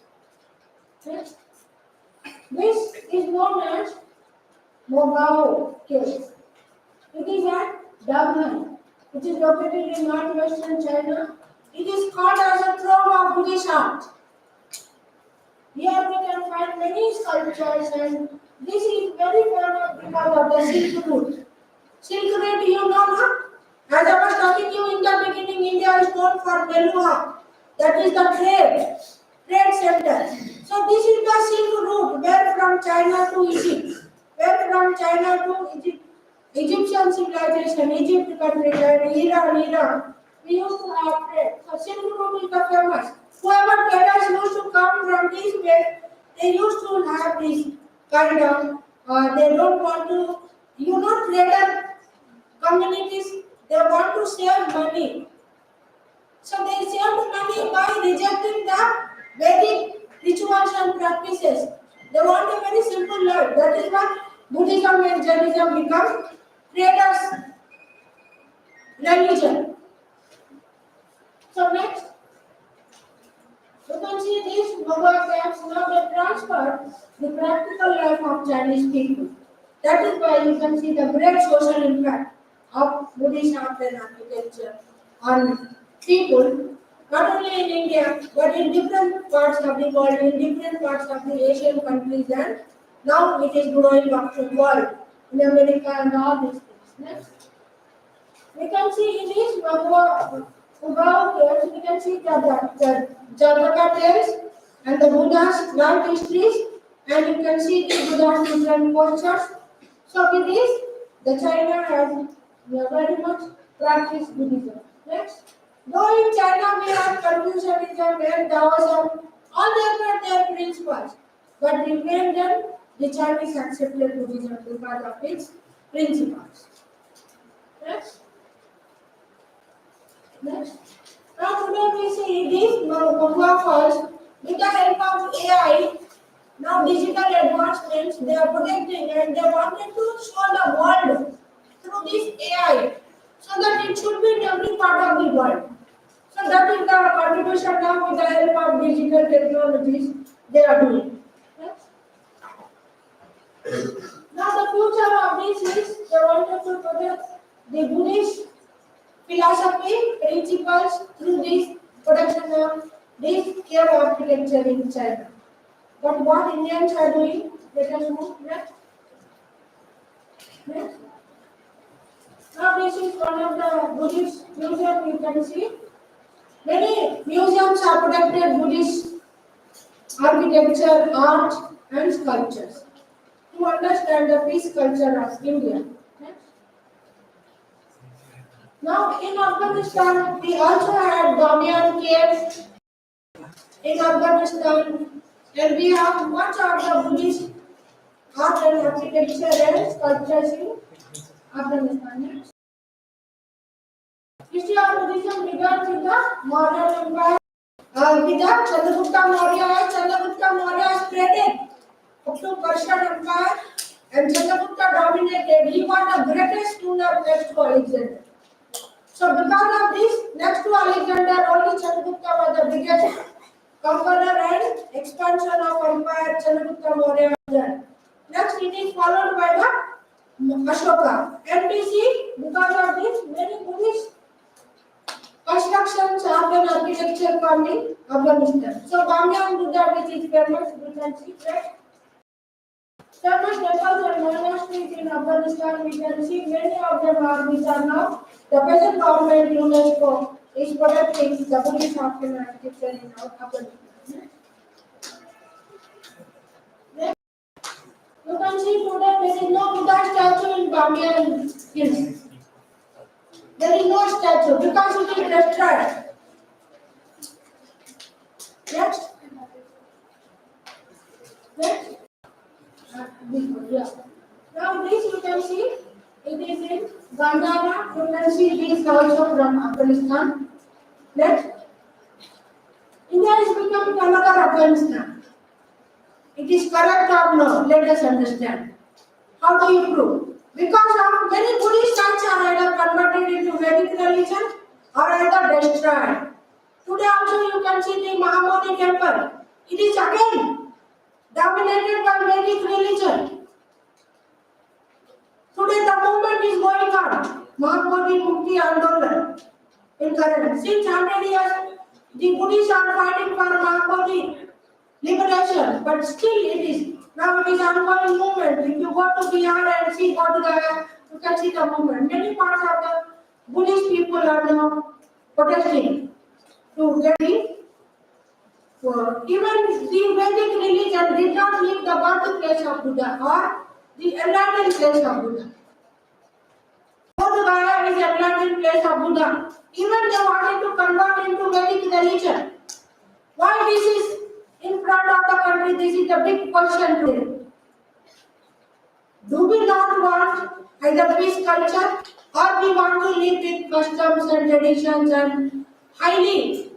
Next. This is known as Mogao Cave. It is at Damhan, which is located in northwestern China. It is called as a trove of Buddhist art. Here we can find many sculptures, and this is very famous because of the Silk Route. Silk Route, you know, no? As I was talking to you in the beginning, India is known for Meluha. That is the trade center. So this is the Silk Route, where from China to Egypt, where from China to Egypt, Egyptian civilization, Egypt country, and Iran. We used to have trade. So Silk Route is the famous. Whoever traders used to come from this way, they used to have this kind of, they don't want to, trader communities, they want to save money. So they saved money by rejecting the Vedic rituals and practices. They want a very simple life. That is why Buddhism and Jainism become traders' religion. So next, you can see these Bhagavad camps now they transfer the practical life of Chinese people. That is why you can see the great social impact of Buddhist art and architecture on people, not only in India, but in different parts of the world, in different parts of the Asian countries, and now it is growing up to world, in America and all these things. Next. We can see in this Bhagavad here, we can see the Jataka tales and the Buddha's life histories, and you can see the Buddha's different cultures. So with this, the China has very much practiced Buddhism. Next, though in China we have Confucianism and Taoism, all they were their principles, but remained then the Chinese accepted Buddhism because of its principles. Next. Next. Now today we see these Bhagavad falls with the help of AI. Now digital advancements they are projecting and they wanted to show the world through this AI so that it should be in every part of the world. So that is the contribution now with the help of digital technologies they are doing. Next. Now the future of this is they wanted to project the Buddhist philosophy principles through this production of this cave architecture in China. But what Indians are doing, let us move next. Next. Now this is one of the Buddhist museums you can see. Many museums are protected Buddhist architecture, art and sculptures to understand the peace culture of India. Next. Now in Afghanistan, we also had Bamiyan caves in Afghanistan, and we have much of the Buddhist art and architecture and sculptures in Afghanistan. History of Buddhism began with the Maurya Empire. With the Chandragupta Maurya, Chandragupta Maurya spread it up to Persian Empire, and Chandragupta dominated. He was the greatest ruler next to Alexander. So because of this, next to Alexander, only Chandragupta was the biggest conqueror and expansion of empire. Chandragupta Maurya was there. Next, it is followed by the Ashoka. And we see because of this, many Buddhist constructions of an architecture come in Afghanistan. So Bamiyan Buddha, which is famous, we can see that. Famous temples and monasteries in Afghanistan, we can see many of them are which are now the present government UNESCO is protecting the Buddhist art and architecture in Afghanistan. You can see today there is no Buddha statue in Bamiyan Hills. There is no statue because it is destroyed. Next. Next. Yeah. Now this you can see, it is in Gandhara. You can see this also from Afghanistan. Next. India is becoming another Afghanistan. It is correct or no? Let us understand. How do you prove? Because of many Buddhist sites are either converted into Vedic religion or either destroyed. Today also you can see the Mahamodi temple. It is again dominated by Vedic religion. Today the movement is going on. Mahamodi Mukti Andolan in current. Since 100 years, the Buddhists are fighting for Mahamodi liberation, but still it is. Now it is ongoing movement. If you go to Bihar and see Bodh Gaya, you can see the movement. Many parts of the Buddhist people are now protesting to get it. Even the Vedic religion did not leave the birthplace of Buddha or the enlightened place of Buddha. Bodh Gaya is enlightened place of Buddha. Even they wanted to convert into Vedic religion. Why this is in front of the country? This is the big question today. Do we not want either peace culture or we want to live with customs and traditions and highly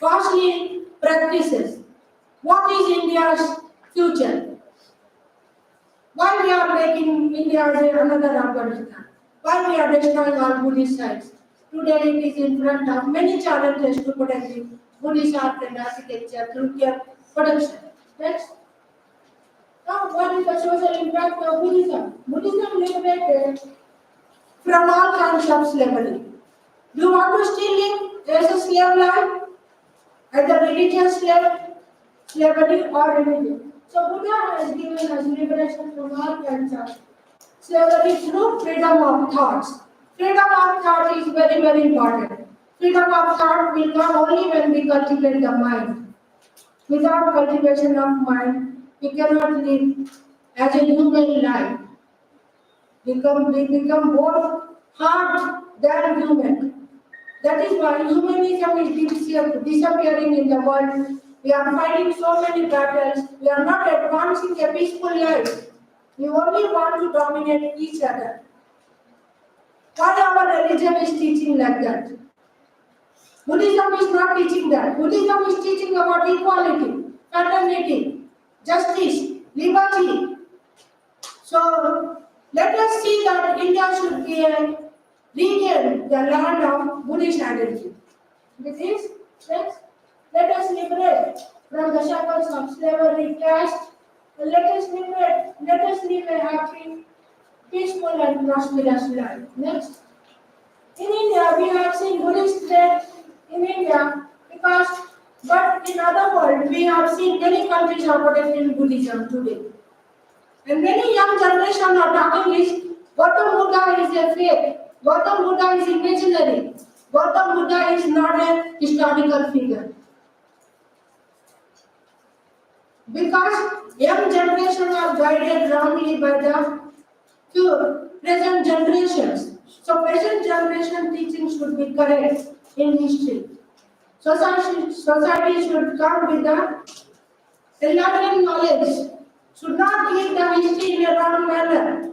costly practices? What is India's future? Why we are making India as another Afghanistan? Why we are destroying our Buddhist sites? Today it is in front of many challenges to protect the Buddhist art and architecture through their production. Next. Now, what is the social impact of Buddhism? Buddhism liberated from all kinds of slavery. Do you want to still live as a slave life? Either religious slavery or religion. So Buddha has given us liberation from all kinds of slavery through freedom of thoughts. Freedom of thought is very, very important. Freedom of thought will come only when we cultivate the mind. Without cultivation of mind, we cannot live as a human life. We become more hard than human. That is why humanism is disappearing in the world. We are fighting so many battles. We are not advancing a peaceful life. We only want to dominate each other. Why our religion is teaching like that? Buddhism is not teaching that. Buddhism is teaching about equality, fraternity, justice, liberty. So let us see that India should be a region, the land of Buddhist identity. With this, let us liberate from the shackles of slavery, caste, and let us live a happy, peaceful and prosperous life. Next. In India, we have seen Buddhist faith in India but in other world, we have seen many countries are protecting Buddhism today. And many young generation are talking is Gautam Buddha is a fake. Gautam Buddha is imaginary. Gautam Buddha is not a historical figure. Because young generation are guided wrongly by the present generations. So present generation teaching should be correct in history. Society should come with the enlightened knowledge. Should not give the history in a wrong manner.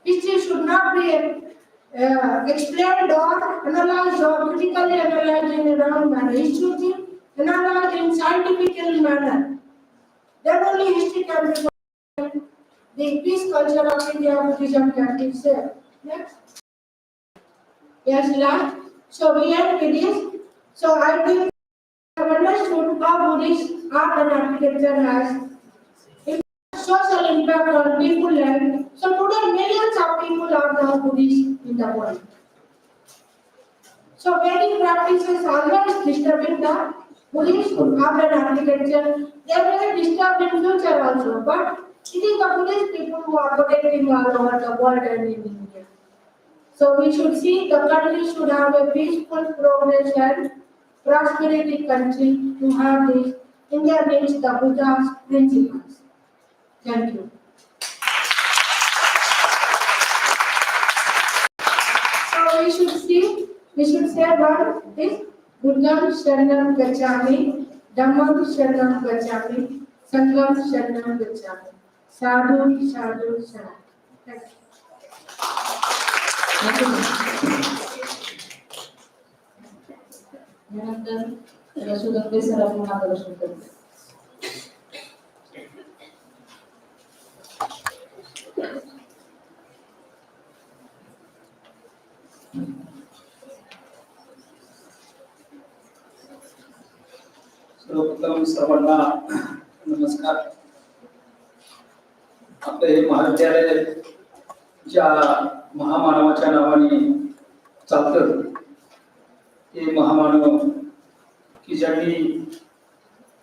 History should not be explained or analyzed or critically analyzed in a wrong manner. It should be analyzed in scientific manner. Then only history can be the peace culture of India Buddhism can be saved. Next. Yes, last. So we end with this. So I think I have understood how Buddhist art and architecture has social impact on people and so today millions of people are now Buddhist in the world. So Vedic practices always disturbing the Buddhist art and architecture. They may disturb in future also, but it is the Buddhist people who are protecting all over the world and in India. So we should see the country should have a peaceful progress and prosperity country to have this. India needs the Buddha's principles. Thank you. So we should say one is Buddham Sharanam Gacchami, Dhammam Sharanam Gacchami, Sangham Sharanam Gacchami. Sadhu, sadhu, sadhu. Thank you. यानंतर रसूदंबे सराफ मार्गदर्शन करते. सर्वप्रथम सर्वांना नमस्कार. आपलं हे महाविद्यालय ज्या महामानवाच्या नावाने चालतं ते महामानव की ज्यांनी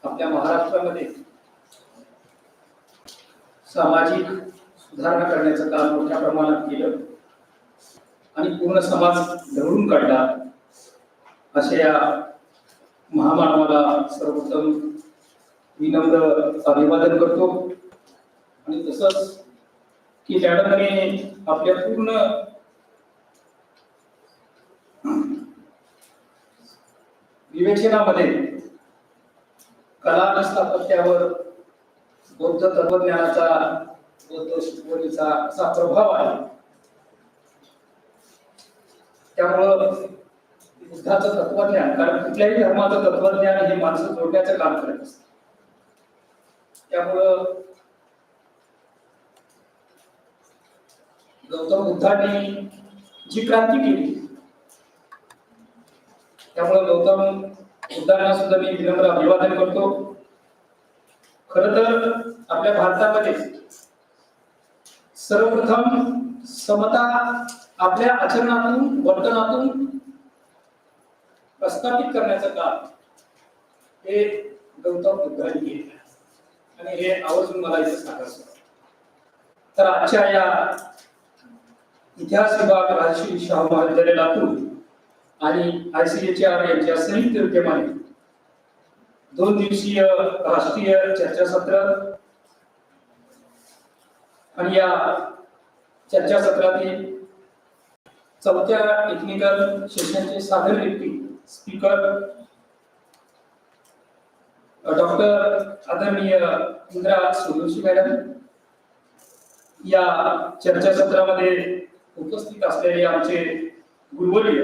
आपल्या महाराष्ट्रामध्ये सामाजिक सुधारणा करण्याचं काम मोठ्या प्रमाणात केलं आणि पूर्ण समाज घडवून काढला अशा या महामानवाला सर्वप्रथम विनम्र अभिवादन करतो. आणि तसंच की मॅडमने आपल्या पूर्ण विवेचनामध्ये कला आणि स्थापत्यावर बौद्ध तत्वज्ञानाचा बौद्ध शिकवणीचा असा प्रभाव आहे. त्यामुळं बुद्धाचं तत्वज्ञान, कारण कुठल्याही धर्माचं तत्वज्ञान हे माणसं जोडण्याचं काम करत असतं. त्यामुळं गौतम बुद्धांनी जी क्रांती केली, त्यामुळे गौतम बुद्धांना सुद्धा मी विनम्र अभिवादन करतो. खर तर आपल्या भारतामध्ये सर्वप्रथम समता आपल्या आचरणातून, वर्तनातून प्रस्थापित करण्याचं काम हे गौतम बुद्धांनी केलं आणि हे आवर्जून मला इथे सांगायचं. तर आजच्या या इतिहास विभाग राजश्री शाहू महाविद्यालय लातूर आणि ICHR यांच्या संयुक्त विद्यमाने 2 दिवसीय राष्ट्रीय चर्चासत्र आणि या चर्चासत्रातील 4थ्या टेक्निकल सेशनचे सादर व्यक्ती स्पीकर डॉक्टर आदरणीय इंदिरा सूर्यवंशी मॅडम, या चर्चासत्रामध्ये उपस्थित असलेले आमचे गुरुवर्य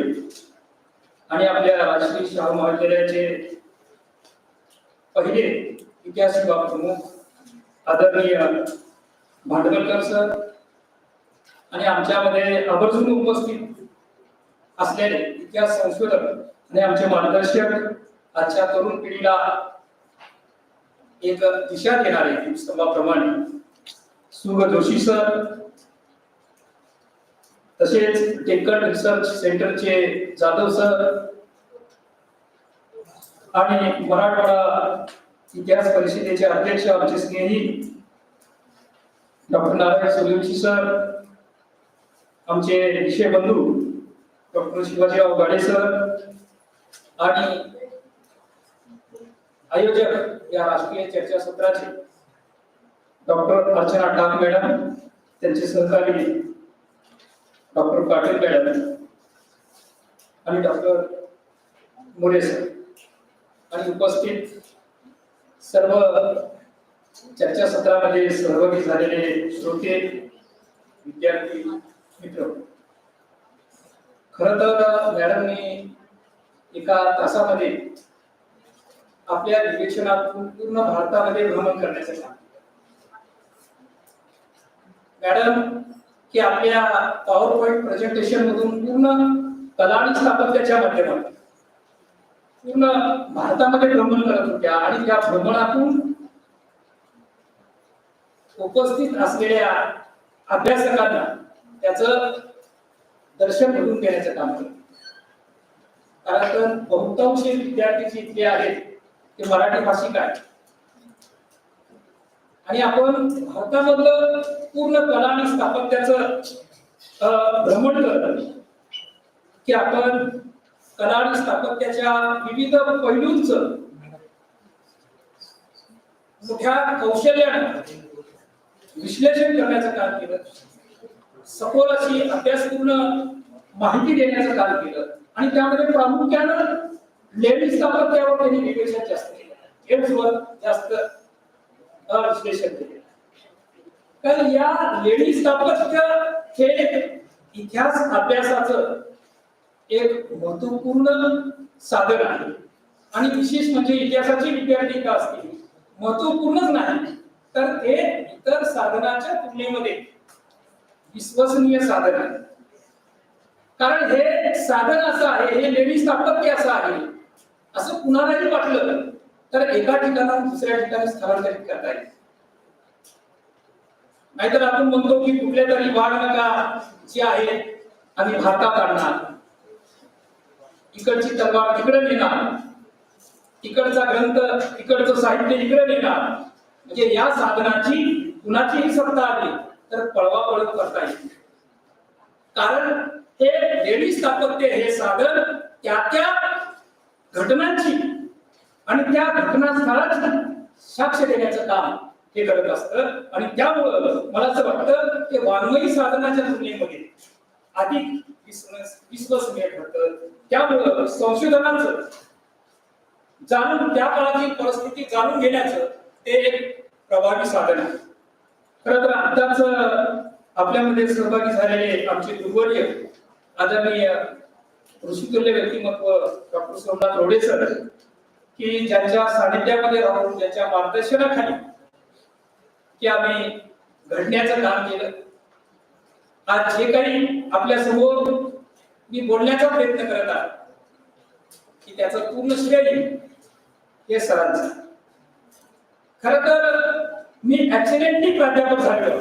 आणि आपल्या राजश्री शाहू महाविद्यालयाचे पहिले इतिहास विभाग प्रमुख आदरणीय भांडवलकर सर आणि आमच्यामध्ये आवर्जून उपस्थित असलेले इतिहास संशोधक आणि आमचे मार्गदर्शक, आजच्या तरुण पिढीला एक दिशा देणारे दीपस्तंभाप्रमाणे सुग जोशी सर, तसेच डेक्कन रिसर्च सेंटरचे जाधव सर आणि मराठवाडा इतिहास परिषदेचे अध्यक्ष आमचे स्नेही डॉक्टर नारायण सूर्यवंशी सर, आमचे विषय बंधू डॉक्टर शिवाजीराव गाडे सर आणि आयोजक या राष्ट्रीय चर्चासत्राचे डॉक्टर अर्चना टाक मॅडम, त्यांचे सहकारी डॉक्टर पाटील मॅडम आणि डॉक्टर मोरे सर आणि उपस्थित सर्व चर्चासत्रामध्ये सहभागी झालेले श्रोते, विद्यार्थी मित्र. खरं तर मॅडमने एका तासामध्ये आपल्या विवेचनातून पूर्ण भारतामध्ये भ्रमण करण्याचं काम केलं. मॅडम की आपल्या पॉवर पॉइंट प्रेझेंटेशन मधून पूर्ण कला आणि स्थापत्याच्या माध्यमातून पूर्ण भारतामध्ये भ्रमण करत होत्या आणि त्या भ्रमणातून उपस्थित असलेल्या अभ्यासकांना त्याचं दर्शन घडवून देण्याचं काम केलं. कारण तर बहुतांश विद्यार्थी जे इथले आहेत ते मराठी भाषिक आहेत आणि आपण भारतामधलं पूर्ण कला आणि स्थापत्याचं भ्रमण करत की आपण कला आणि स्थापत्याच्या विविध पैलूंचं मोठ्या कौशल्याने विश्लेषण करण्याचं काम केलं, सखोल अशी अभ्यासपूर्ण माहिती देण्याचं काम केलं आणि त्यामध्ये प्रामुख्यानं लेणी स्थापत्यावर त्यांनी विवेचन जास्त केलं, एड्सवर जास्त विश्लेषण केलं. कारण या लेणी स्थापत्य हे इतिहास अभ्यासाचं एक महत्वपूर्ण साधन आहे आणि विशेष म्हणजे इतिहासाचे विद्यार्थी का असतील महत्वपूर्णच नाही तर हे इतर साधनाच्या तुलनेमध्ये विश्वसनीय साधन आहे. कारण हे साधन असं आहे, हे लेणी स्थापत्य असं आहे असं कुणालाही वाटलं तर एका ठिकाणाहून दुसऱ्या ठिकाणी स्थलांतरित करता येईल. नाहीतर आपण म्हणतो की कुठल्या तरी वाघनगा जी आहे आम्ही भारतात आणणार, इकडची तलवार तिकडे नेणार, इकडचा ग्रंथ इकडचं साहित्य इकडे नेणार, म्हणजे या साधनाची कुणाचीही सत्ता आली तर पळवापळव करता येईल. कारण हे लेणी स्थापत्य हे साधन त्या घटनांची आणि त्या घटनास्थळाची साक्ष देण्याचं काम हे करत असतं आणि त्यामुळं मला असं वाटतं की वाङ्मयी साधनाच्या तुलनेमध्ये अधिक विश्वसनीय ठरतं. त्यामुळं संशोधनाचं जाणून त्या काळाची परिस्थिती जाणून घेण्याचं ते एक प्रभावी साधन आहे. खरं तर आताच आपल्यामध्ये सहभागी झालेले आमचे गुरुवर्य आदरणीय ऋषितुल्य व्यक्तिमत्व डॉक्टर सोमनाथ रोडे सर की ज्यांच्या सानिध्यामध्ये राहून ज्यांच्या मार्गदर्शनाखाली की आम्ही घडण्याचं काम केलं आज जे काही आपल्या समोर मी बोलण्याचा प्रयत्न करत आहे की त्याचं पूर्ण श्रेय हे सरांचं. खरं तर मी ऍक्सिडेंटली प्राध्यापक झालो.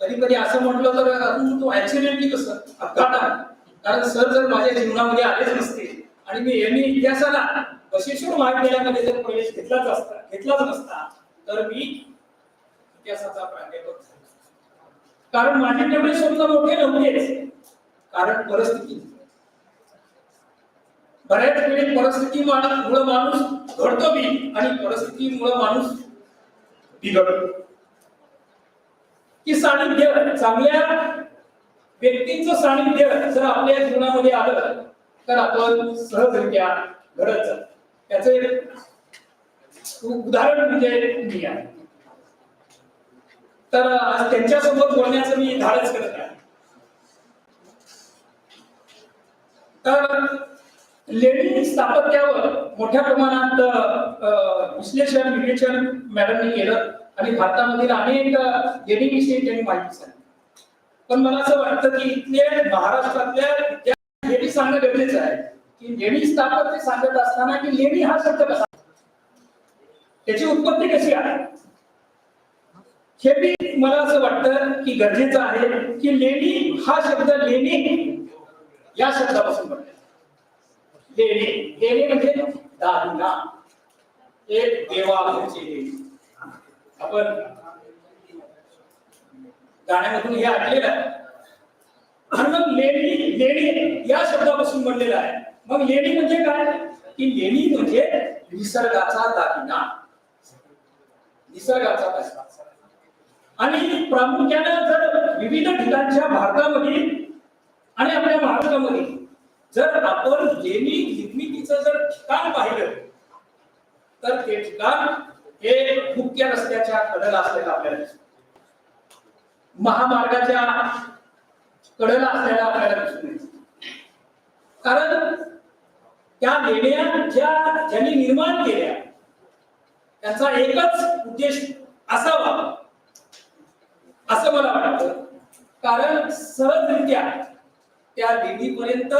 कधी कधी असं म्हटलं तर तो ऍक्सिडेंटली कसं अपघात, कारण सर जर माझ्या जीवनामध्ये आलेच नसते आणि मी एम.ए. इतिहासाला बसवेश्वर महाविद्यालयामध्ये जर प्रवेश घेतलाच नसता तर मी इतिहासाचा प्राध्यापक झालो. कारण माझे तेवढे स्वप्न मोठे नव्हतेच, कारण परिस्थिती. बऱ्याच वेळी परिस्थितीमुळे माणूस घडतो बी आणि परिस्थितीमुळे माणूस बिघडतो. की सानिध्य, चांगल्या व्यक्तींचं सानिध्य जर आपल्या जीवनामध्ये आलं तर आपण सहजरित्या घडत जातो. त्याचं एक उदाहरण म्हणजे मी आहे. तर आज त्यांच्यासोबत बोलण्याचं मी धाडस करत आहे. तर लेणी स्थापत्यावर मोठ्या प्रमाणात विवेचन मॅडमने केलं आणि भारतामधील अनेक लेणीविषयी त्यांनी माहिती सांगितली. पण मला असं वाटतं की इथले महाराष्ट्रातल्या लेणी सांगणं गरजेचं आहे की लेणी स्थापत्य सांगत असताना की लेणी हा शब्द कसा, त्याची उत्पत्ती कशी आहे, हे बी मला असं वाटतं की गरजेचं आहे. की लेणी हा शब्द लेणी या शब्दापासून बनला. लेणी म्हणजे दागिना, एक देवाघरची लेणी. आपण गाण्यामधून हे ऐकलेलं आहे. आणि मग लेणी या शब्दापासून बनलेला आहे. मग लेणी म्हणजे काय, की लेणी म्हणजे निसर्गाचा दागिना, निसर्गाचा दागिना. आणि प्रामुख्याने जर विविध ठिकाणच्या भारतामध्ये आणि आपल्या महाराष्ट्रामध्ये जर आपण लेणी निर्मितीचं जर ठिकाण पाहिलं तर ते ठिकाण हे मुख्य रस्त्याच्या कडेला असलेलं आपल्याला दिसतं. महामार्गाच्या कडेला असलेला आपल्याला दिसून येतं. कारण त्या लेण्या ज्यांनी निर्माण केल्या त्यांचा एकच उद्देश असावा असं मला वाटतं. कारण सहजरित्या त्या लेणीपर्यंत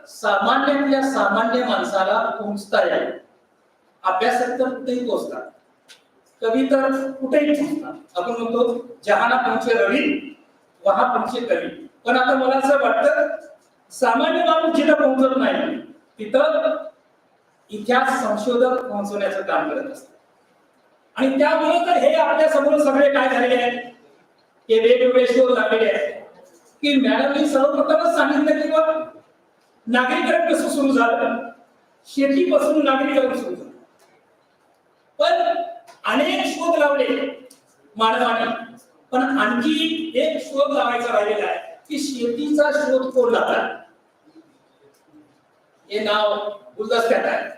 सामान्यातल्या सामान्य माणसाला पोहोचता येईल. अभ्यासक तर कुठेही पोहोचतात, कवी तर कुठेही पोहोचतात. आपण म्हणतो जहाना पहुंचे रवी वहा पहुंचे कवी. पण आता मला असं वाटतं सामान्य माणूस जिथं पोहोचत नाही तिथं इतिहास संशोधक पोहोचवण्याचं काम करत असतात. आणि त्यामुळे तर हे आपल्या समोर सगळे काय झालेले आहेत, हे वेगवेगळे शोध लागलेले आहेत. की मॅडमनी सर्वप्रथमच सांगितलं की बघ नागरीकरण कसं सुरू झालं, शेतीपासून नागरीकरण सुरू झालं. पण अनेक शोध लावले मानवाने, पण आणखी एक शोध लावायचा राहिलेला आहे की शेतीचा शोध कोण लावला. हे नाव गुलदस्त्यात आहे.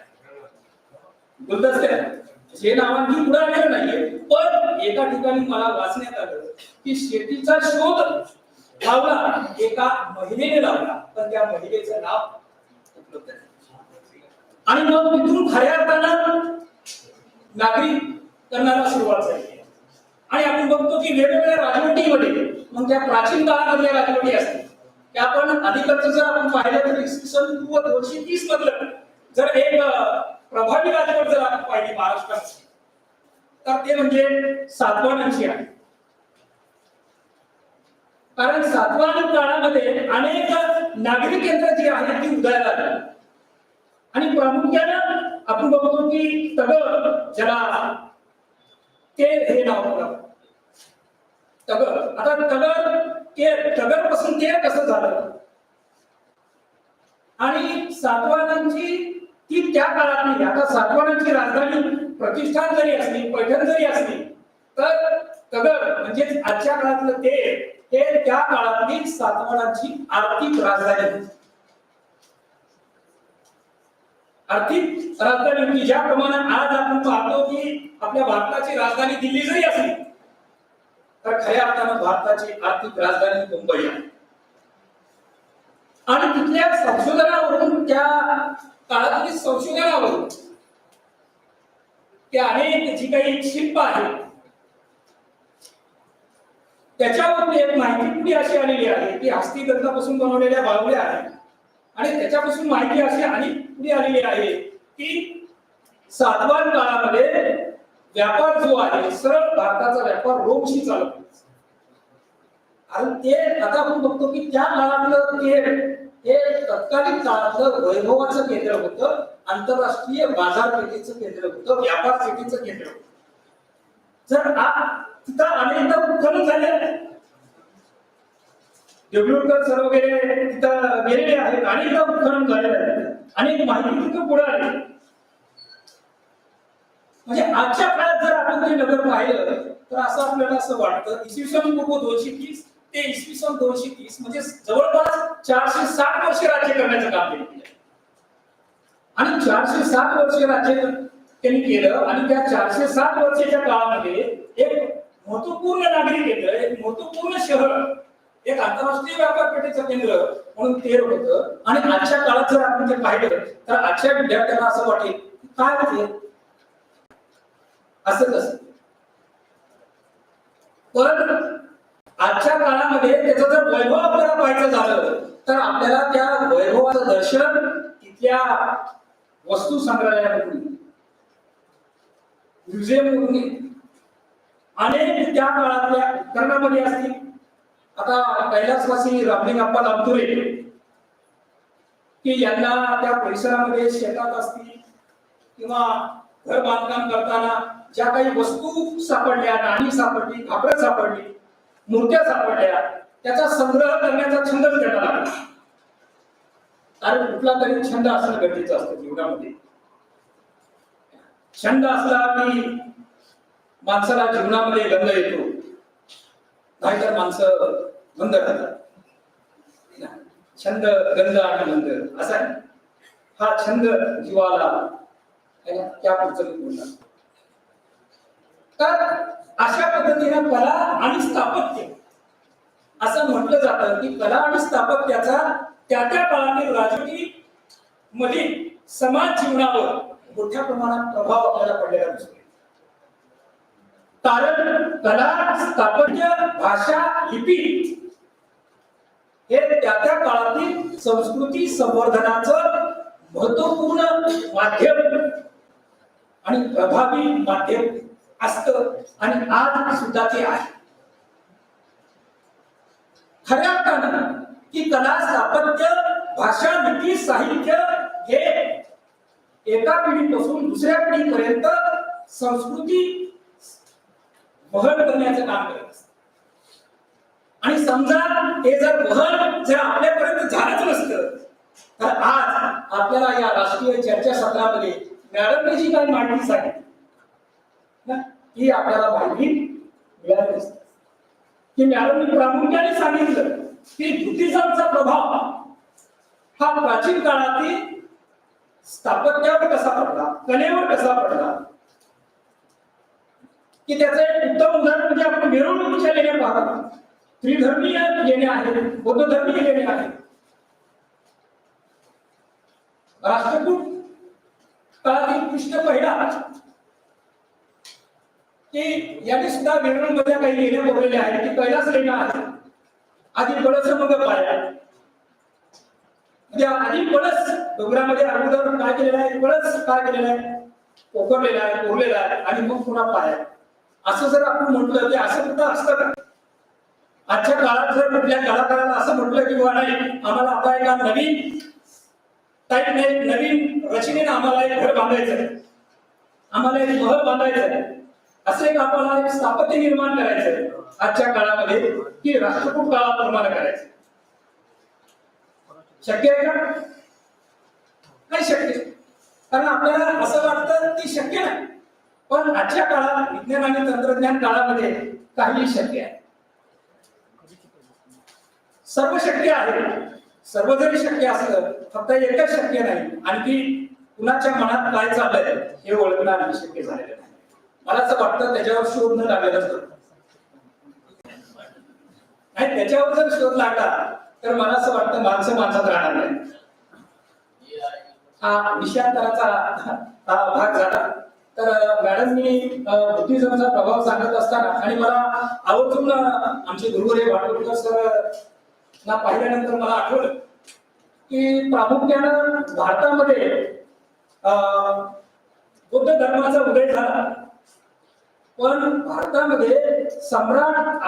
गुलदस्त्यात हे नाव आणखी पुढे आलेलं नाहीये. पण एका ठिकाणी मला वाचण्यात आलं की शेतीचा शोध लावला एका महिलेने लावला, पण त्या महिलेचं नाव उपलब्ध नाही. आणि मग तिथून खऱ्या अर्थानं नागरीकरणाला सुरुवात झाली. आणि आपण बघतो की वेगवेगळ्या राजवटीमध्ये मग त्या प्राचीन काळामधल्या राजवटी असतील त्या आपण अधिकारचं जर आपण पाहिलं तर इसवी सन पूर्व 230 मधलं जर एक प्रभावी राजवट जर आपण पाहिली महाराष्ट्रात तर ते म्हणजे सातवाहनांची आहे. कारण सातवाहन काळामध्ये अनेक नागरिक केंद्र जी आहेत ती उदयाला आली. आणि प्रामुख्यानं आपण बघतो की तगर, ज्याला ते हे नाव पडलं तगर. आता तगर पासून ते कसं झालं आणि सातवाहनांची ती त्या काळात नाही. आता सातवाहनांची राजधानी प्रतिष्ठान जरी असली, पैठण जरी असली तर तगर म्हणजे आजच्या काळातलं ते त्या काळातली सातवाहनांची आर्थिक राजधानी होती. आर्थिक राजधानी होती. ज्याप्रमाणे आज आपण पाहतो की आपल्या भारताची राजधानी दिल्ली जरी असली तर खऱ्या अर्थानं भारताची आर्थिक राजधानी मुंबई आहे. आणि तिथल्या संशोधनावरून, त्या काळातील संशोधनावरून ते अनेक जी काही शिल्प आहेत त्याच्यावर एक माहिती पुढे अशी आलेली आहे की हस्ती दंतापासून बनवलेल्या बाहुल्या आहेत आणि त्याच्यापासून माहिती अशी आणि पुढे आलेली आहे की सातवाहन काळामध्ये व्यापार जो आहे सरळ भारताचा व्यापार रोमशी चालतो आणि ते आता आपण बघतो की त्या काळातलं ते हे तत्कालीन काळातलं वैभवाचं केंद्र होतं, आंतरराष्ट्रीय बाजारपेठेचं केंद्र होतं, व्यापार पेठेचं केंद्र होतं. जर तिथं अनेकदा उत्खनन झाले डेव्हलपर सर वगैरे तिथं गेलेले आहेत, अनेकदा उत्खनन झालेलं आहे, अनेक माहिती तिथं पुढे आली. म्हणजे आजच्या काळात जर आपण ते नगर पाहिलं तर असं आपल्याला असं वाटतं इसवी सन पूर्व 230 ते इसवी सन 230 म्हणजे जवळपास 460 वर्ष राज्य करण्याचं काम त्यांनी केलं आणि 460 वर्ष राज्य त्यांनी केलं आणि त्या 460 वर्षाच्या काळामध्ये एक महत्वपूर्ण नागरिक येतं, एक महत्वपूर्ण शहर, एक आंतरराष्ट्रीय व्यापार पेठेचं केंद्र म्हणून ते होतं. आणि आजच्या काळात जर आपण ते पाहिलं तर आजच्या विद्यार्थ्यांना असं वाटेल काय होते असं कसं. पण आजच्या काळामध्ये त्याचं जर वैभव आपल्याला पाहायचं झालं तर आपल्याला त्या वैभवाचं दर्शन तिथल्या वस्तू संग्रहालयामधून, म्युझियममधून, अनेक त्या काळातल्या उपकरणामध्ये असतील. आता कैलासवासी रामलिंगप्पा लांबुरे की यांना त्या परिसरामध्ये शेतात असतील किंवा घर बांधकाम करताना ज्या काही वस्तू सापडल्या, नाणी सापडली, खापरं सापडली, मूर्त्या सापडल्या, त्याचा संग्रह करण्याचा छंदच त्यांना लागला. कारण कुठला तरी छंद असणं गरजेचं असतं जीवनामध्ये. छंद असला की माणसाला जीवनामध्ये गंध येतो, नाहीतर माणसं बंद राहतात. छंद, गंध आणि बंध असा हा छंद जीवाला त्या पुढचं बोलणार. तर अशा पद्धतीने कला आणि स्थापत्य असं म्हटलं जातं की कला आणि स्थापत्याचा त्या त्या काळातील राजकीय मधील समाज जीवनावर मोठ्या प्रमाणात प्रभाव आपल्याला पडलेला दिसतो. कारण कला, स्थापत्य, भाषा, लिपी हे त्या त्या काळातील संस्कृती संवर्धनाचं महत्वपूर्ण माध्यम आणि प्रभावी माध्यम असतं आणि आज सुद्धा ते आहे. खऱ्या अर्थानं की कला, स्थापत्य, भाषा, लिपी, साहित्य हे एका पिढीपासून दुसऱ्या पिढीपर्यंत संस्कृती वहन करण्याचं काम करत असतं. आणि समजा हे जर वहन जर आपल्यापर्यंत झालंच नसतं तर आज आपल्याला या राष्ट्रीय चर्चासत्रामध्ये मॅडमने जी काही माहिती सांगितली ही आपल्याला माहिती मिळाली असते. की मॅडमने प्रामुख्याने सांगितलं की बुद्धिझमचा प्रभाव हा प्राचीन काळातील स्थापत्यावर कसा पडला, कलेवर कसा पडला, की त्याचं एक उत्तम उदाहरण म्हणजे आपण मिरवणुकीच्या लेण्या पाहतो. त्रिधर्मीय लेण्या आहेत, बौद्धधर्मीय लेण्या आहेत. राष्ट्रकूट काळातील कृष्ण पहिला की यांनी सुद्धा मिरवणुकीच्या काही लेण्या बनवलेल्या आहेत की कैलास लेण्या आहेत. आधी कळस मग पाया म्हणजे आधी कळस डोंगरामध्ये अगोदर काय केलेलं आहे, कळस काय केलेला आहे, पोखरलेला आहे, कोरलेला आहे आणि मग पुन्हा पाया. असं जर आपण म्हटलं की असं सुद्धा असतं का? आजच्या काळात जर कुठल्या कलाकाराला असं म्हटलं की नाही आम्हाला आता एका नवीन टाईपने नवीन रचनेने आम्हाला एक घर बांधायचं आहे, आम्हाला एक महल बांधायचं आहे, असं एक आपल्याला एक स्थापत्य निर्माण करायचं आहे आजच्या काळामध्ये की राष्ट्रकूट काळाप्रमाणे करायचं. शक्य आहे का? नाही शक्य. कारण आपल्याला असं वाटतं की शक्य नाही, पण आजच्या काळात विज्ञान आणि तंत्रज्ञान काळामध्ये काही शक्य आहे. सर्व शक्य आहे. सर्व जरी शक्य असलं फक्त एकच शक्य नाही, आणखी कुणाच्या मनात काय चाललंय हे ओळखणं शक्य झालेलं नाही. मला असं वाटतं त्याच्यावर शोध न लागलेलाच बरं. नाही त्याच्यावर जर शोध लागला तर मला असं वाटतं माणसं माणसात राहणार नाही. हा विषयांतराचा हा भाग झाला. तर मॅडमनी बुद्धिझमचा प्रभाव सांगत असताना आणि मला आवर्जून आमचे गुरुवर्य भांडवलकर सर ना पाहिल्यानंतर मला आठवलं की प्रामुख्यानं भारतामध्ये बुद्ध धर्माचा उदय झाला, पण भारतामध्ये सम्राट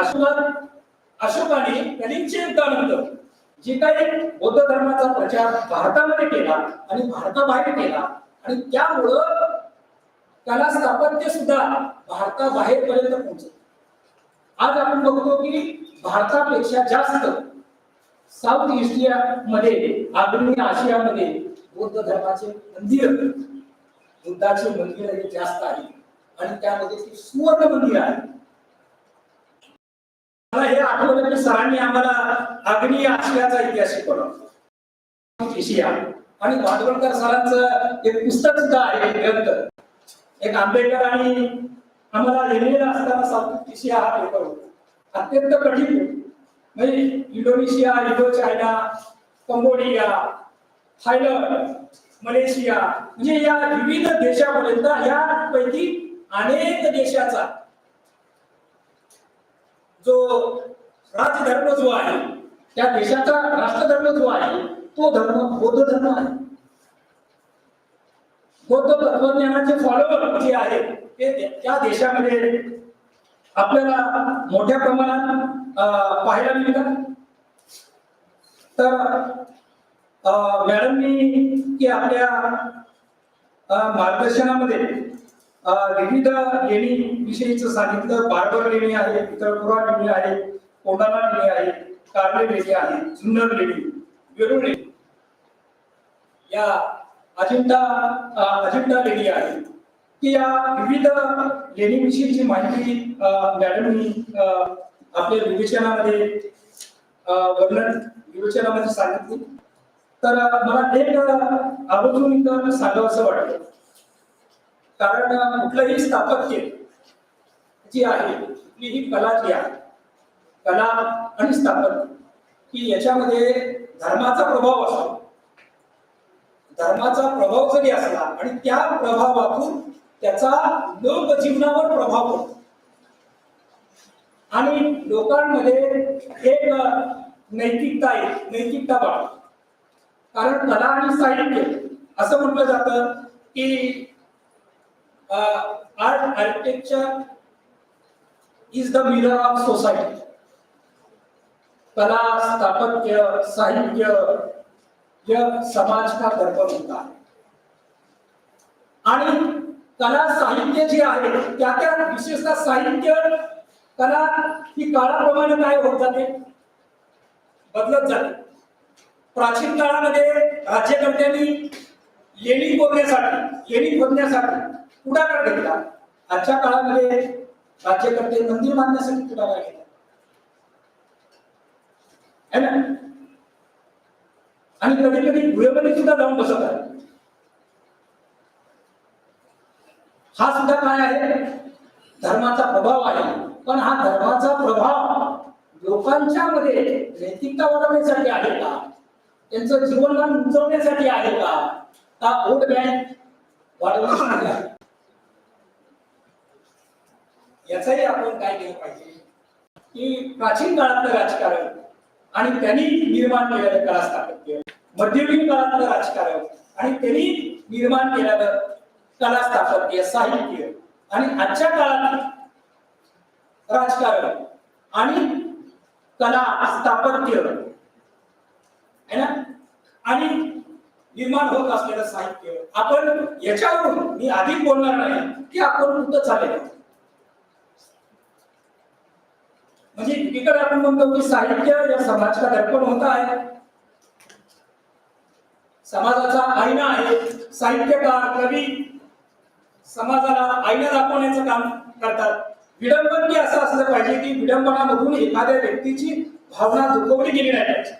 अशोकाने कलिंगच्या युद्धानंतर जे काही बौद्ध धर्माचा प्रचार भारतामध्ये केला आणि भारताबाहेर केला आणि त्यामुळं कला स्थापत्य सुद्धा भारताबाहेर पर्यंत पोहोचलं. आज आपण बघतो की भारतापेक्षा जास्त साऊथ एशिया मध्ये, आग्नेय आशियामध्ये बौद्ध धर्माचे मंदिर, बुद्धाचे मंदिर हे जास्त आहे आणि त्यामध्ये ती सुवर्ण मंदिर आहे. मला हे आठवलं की सरांनी आम्हाला आग्नेय आशियाचा इतिहास शिकवला, एशिया, आणि भांडवलकर सरांचं एक पुस्तक सुद्धा आहे, ग्रंथ, एक आंबेडकर आणि आम्हाला लिहिलेला असताना साऊथ एशिया हा पेपर होता. अत्यंत कठीण, म्हणजे Indonesia, Indo China, Cambodia, Thailand, Malaysia, म्हणजे या विविध देशापर्यंत यापैकी अनेक देशाचा जो राजधर्म जो आहे, त्या देशाचा राष्ट्रधर्म जो आहे तो धर्म बौद्ध धर्म आहे. बौद्ध तत्वज्ञानाचे फॉलोअर जे आहेत ते त्या देशामध्ये आपल्याला मोठ्या प्रमाणात पाहायला मिळतात. तर मॅडमनी की आपल्या मार्गदर्शनामध्ये विविध लेणी विषयीचं सांगितलं. बार्बर लेणी आहे, पितळखोरा लेणी आहे, कोंडाणा लेणी आहे, कार्ले लेणी आहे, जुन्नर लेणी, वेरूळ लेणी, या अजिंठा लेणी आहे की या विविध लेणीविषयीची माहिती मॅडमनी आपल्या विवेचनामध्ये विवेचनामध्ये सांगितली. तर मला एक आवर्जून इथं सांगावंसं वाटतं, कारण कुठलंही स्थापत्य जी आहे कुठली ही कला जी आहे, कला आणि स्थापत्य की याच्यामध्ये धर्माचा प्रभाव असतो. धर्माचा प्रभाव जरी असला आणि त्या प्रभावातून त्याचा लोक जीवनावर प्रभाव पडतो आणि लोकांमध्ये एक नैतिकता आहे, नैतिकता वाढते. कारण कला आणि साहित्य असं म्हटलं जातं की art architecture is the mirror of society. कला, स्थापत्य, साहित्य यह समाज का दर्पण होता है. आणि कला साहित्य जे आहे त्या विशेषतः साहित्य कला ही काळाप्रमाणे काय होत जाते, बदलत जाते. प्राचीन काळामध्ये राज्यकर्त्यांनी लेणी खोदण्यासाठी पुढाकार घेतला. आजच्या काळामध्ये राज्यकर्ते मंदिर बांधण्यासाठी पुढाकार घेतात, है ना. आणि कधी कधी गुहेमध्ये सुद्धा जाऊन बसत आहे. हा सुद्धा काय आहे, धर्माचा प्रभाव आहे. पण हा धर्माचा प्रभाव लोकांच्या मध्ये नैतिकता वाढवण्यासाठी आहे का, त्यांचं जीवनमान उंचवण्यासाठी आहे का वोट बँक वाढवण्यासाठी आहे? याचाही आपण काय केलं पाहिजे की प्राचीन काळातलं राजकारण आणि त्यांनी निर्माण केलेलं कला स्थापत्य, मध्ययुगीन काळातलं राजकारण आणि त्यांनी निर्माण केलेलं कला स्थापत्य, साहित्य आणि आजच्या काळात राजकारण आणि कला स्थापत्य है ना, आणि निर्माण होत असलेलं साहित्य, आपण याच्यावरून मी अधिक बोलणार नाही की आपण कुठं चालेल. म्हणजे एकीकडे आपण म्हणतो की साहित्य या समाज का दर्पण होता है, समाजाचा आईना आहे. साहित्यकार, कवी समाजाला आईना दाखवण्याचं काम करतात. विडंबन की असं असलं पाहिजे की विडंबनामधून एखाद्या व्यक्तीची भावना दुखवली गेली नाही पाहिजे.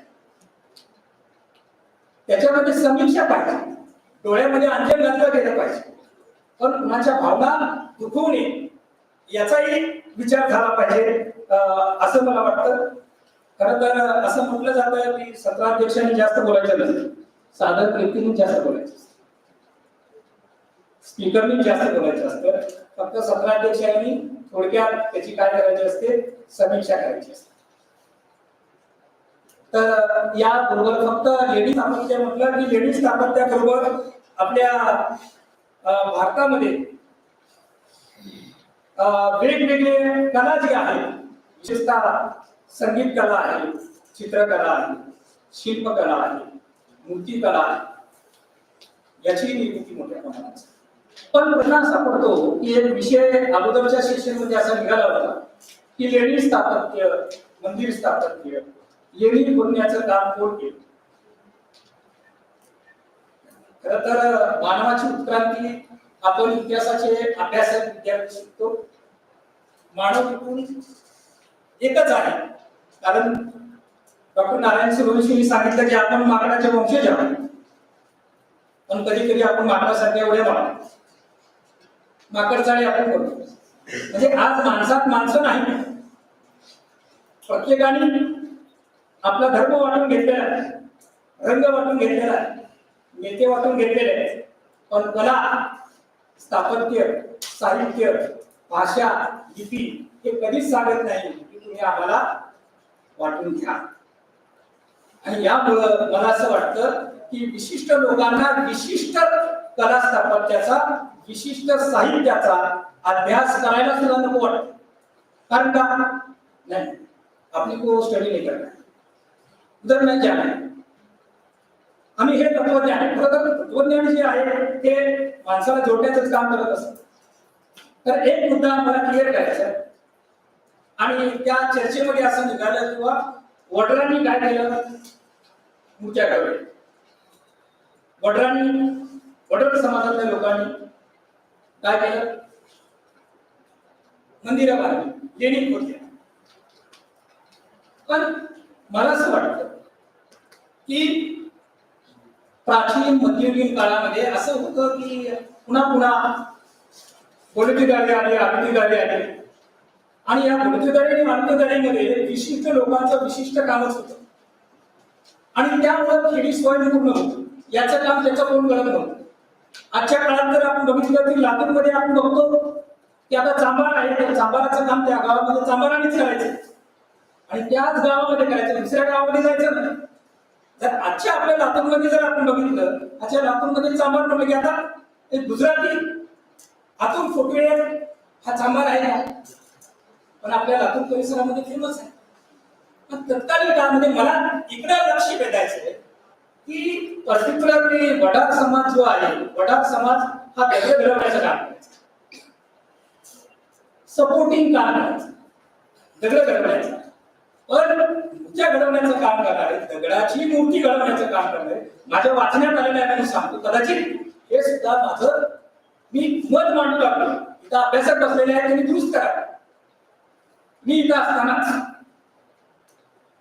त्याच्यामध्ये समीक्षा पाहिजे, डोळ्यामध्ये अंजन घातलं गेलं पाहिजे, पण कुणाच्या भावना दुखवू नये याचाही विचार झाला पाहिजे असं मला वाटतं. खरं तर असं म्हटलं जातं की सत्राध्यक्षांनी जास्त बोलायचं नसतं, साधक व्यक्तीने जास्त बोलायचं. स्पीकरनी जास्त बोलायचं असतं, फक्त सत्राध्यक्षांनी थोडक्यात त्याची काय करायची असते, समीक्षा करायची असते. तर या बरोबर फक्त लेडीज स्थापत्य म्हटलं की लेडीज स्थापत्याबरोबर आपल्या भारतामध्ये वेगवेगळे कला जी आहे, विशेषतः संगीत कला आहे, चित्रकला आहे, शिल्पकला आहे, मूर्तिकला आहे, याची निर्मिती मोठ्या प्रमाणात आहे. पण प्रश्न सापडतो की एक विषय अगोदरच्या सेशन मध्ये असा निघाला होता की लेणी स्थापत्य, मंदिर स्थापत्य, लेणी बोलण्याचं काम कोण केलं. खर तर मानवाची उत्क्रांती आपण इतिहासाचे अभ्यासात विद्यार्थी शिकतो. मानव टिकून एकच आहे, कारण डॉक्टर नारायण सूर्यवंशींनी सांगितलं की आपण माकडाचे वंशज आहोत, पण कधी कधी आपण माकडासारख्या एवढ्या माकडचाळी आपण करतो. म्हणजे आज माणसात माणसं नाही, प्रत्येकाने आपला धर्म वाटून घेतलेला आहे, रंग वाटून घेतलेला आहे, नेते वाटून घेतलेले आहे, पण कला, स्थापत्य, साहित्य, भाषा, लिपी हे कधीच सांगत नाही की तुम्ही आम्हाला वाटून घ्या. आणि यामुळं मला असं वाटतं की विशिष्ट लोकांना विशिष्ट कला स्थापत्याचा, विशिष्ट साहित्याचा अभ्यास करायला सुद्धा नको वाटत. कारण का नाही, आपली को स्टडी नाही करणार. उदाहरण ज्ञान आहे, आम्ही हे तत्वज्ञान आहे. तत्वज्ञान जे आहे ते माणसाला जोडण्याचं काम करत असतं. तर एक मुद्दा मला क्लिअर करायचा आहे, आणि त्या चर्चेमध्ये असं निघालं किंवा वडिलांनी काय केलं, मूर्त्या काढल्या. वडर समाजातल्या लोकांनी काय केलं, मंदिरं बांधली, लेणी खोदल्या. पण मला असं वाटतं की प्राचीन मध्ययुगीन काळामध्ये असं होतं की पुन्हा पोलिटिकाली आली, आर्थिकाली आली, आणि या पोलिटिकाली आणि आर्थिकालीमध्ये विशिष्ट लोकांचं विशिष्ट कामच होतं, आणि त्यामुळे खेडी स्वयंपूर्ण होतं. याचं काम त्याचं कोण करत नव्हतं. आजच्या काळात जर आपण बघितलं तर लातूरमध्ये आपण बघतो की आता चांभार आहे, तर चांभाराचं काम त्या गावामध्ये चांभारानेच करायचं, आणि त्याच गावामध्ये करायचं, दुसऱ्या गावामध्ये जायचं नाही. जर आजच्या आपल्या लातूरमध्ये जर आपण बघितलं, आजच्या लातूरमध्ये चांभार म्हटलं की आता एक गुजराती हातून फुटवे हा चांभार आहे का, पण आपल्या लातूर परिसरामध्ये फेमस आहे. पण तत्कालीन काळामध्ये मला इकडे लक्ष वेधायचं की पर्टिक्युलरली वडार समाज जो आहे, वडार समाज हा दगड घडवण्याचं काम करायचा, सपोर्टिंग काम करायचं, दगड घडवण्याचं. पण मूर्त्या घडवण्याचं काम करणारे, दगडाची मूर्ती घडवण्याचं काम करणारे माझ्या वाचण्यात आलेल्या आहे, सांगतो कदाचित हे सुद्धा माझं मी मत मांडू लागलो. इथं अभ्यासक बसलेले आहेत, त्यांनी दुरुस्त करा. मी इथं असतानाच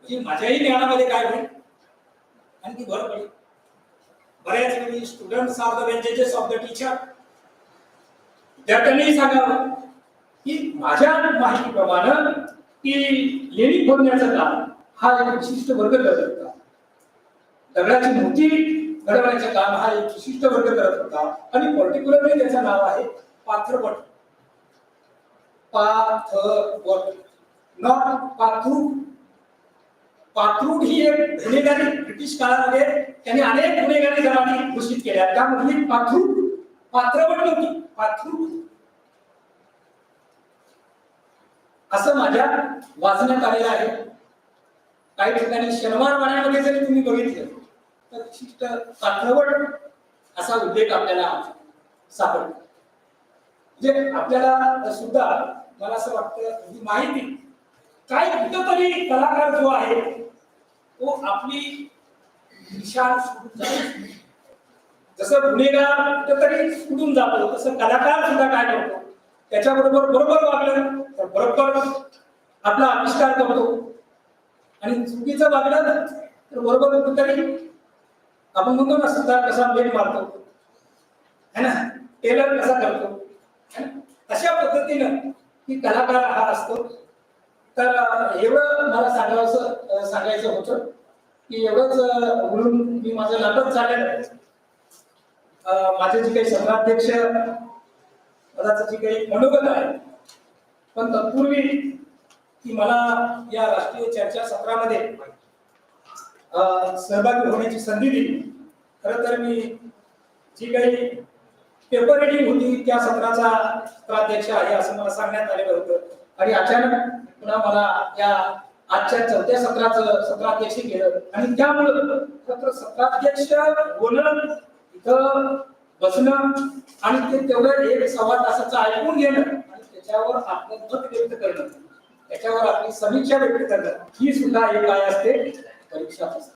म्हणजे माझ्याही ज्ञानामध्ये काय होईल आणि ती भर पडेल. बऱ्याच वेळी students are the benches of the teacher. विद्यार्थ्यांनीही सांगावं की माझ्या माहितीप्रमाणे की लेणी खोदण्याचं काम हा एक विशिष्ट वर्ग करत होता, दगडाची मूर्ती घडवण्याचं काम हा एक विशिष्ट वर्ग करत होता, आणि पर्टिक्युलरली त्याचं नाव आहे पाथरवट. पाथरवट, नॉट पाथरूट. पाथरूट ही एक गुन्हेगारी, ब्रिटिश काळामध्ये त्यांनी अनेक गुन्हेगारी जमाती घोषित केल्या, त्यामधली पाथरूट, पात्रवट नव्हती, पाथरूट असं माझ्या वाचण्यात आलेलं आहे. काही ठिकाणी शनिवार वाड्यामध्ये जरी तुम्ही बघितलं तर विशिष्ट पात्रवट असा उल्लेख आपल्याला सापडतो. म्हणजे आपल्याला सुद्धा मला असं वाटतं ही माहिती काय कुठंतरी कलाकार जो आहे तो आपली दिशा सोडून जातो. जसं गुन्हेगार कुठंतरी सोडून जातो, तसं कलाकार सुद्धा काय करतो, त्याच्याबरोबर बरोबर वागलं तर बरोबर आपला आविष्कार करतो, आणि चुकीचं वागलं तर बरोबर कुठंतरी आपण म्हणतो ना, सुद्धा कसा ब्लेड मारतो है ना, टेलर कसा करतो, अशा पद्धतीनं की कलाकार हा असतो. तर एवढं मला सांगायचं होतं की एवढंच बोलून मी माझं नाटक झालेलं. माझे जे काही सत्राध्यक्ष पदाचं जे काही मनोगत आहे, पण तत्पूर्वी की मला या राष्ट्रीय चर्चा सत्रामध्ये सहभागी होण्याची संधी दिली. खरं तर मी जी काही पेपर रेडिंग होती त्या सत्राचा सत्राध्यक्ष आहे असं मला सांगण्यात आलेलं होतं आणि अचानक पुन्हा मला या आजच्या चौथ्या सत्राचं सत्राध्यक्ष केलं आणि त्यामुळं खरं सत्राध्यक्ष होणं, इथं बसणं आणि ते तेवढं 1-1.25 तासाचं ऐकून घेणं आणि त्याच्यावर आपलं मत व्यक्त करणं, त्याच्यावर आपली समीक्षा व्यक्त करणं, ही सुद्धा एक काय असते, परीक्षा असते.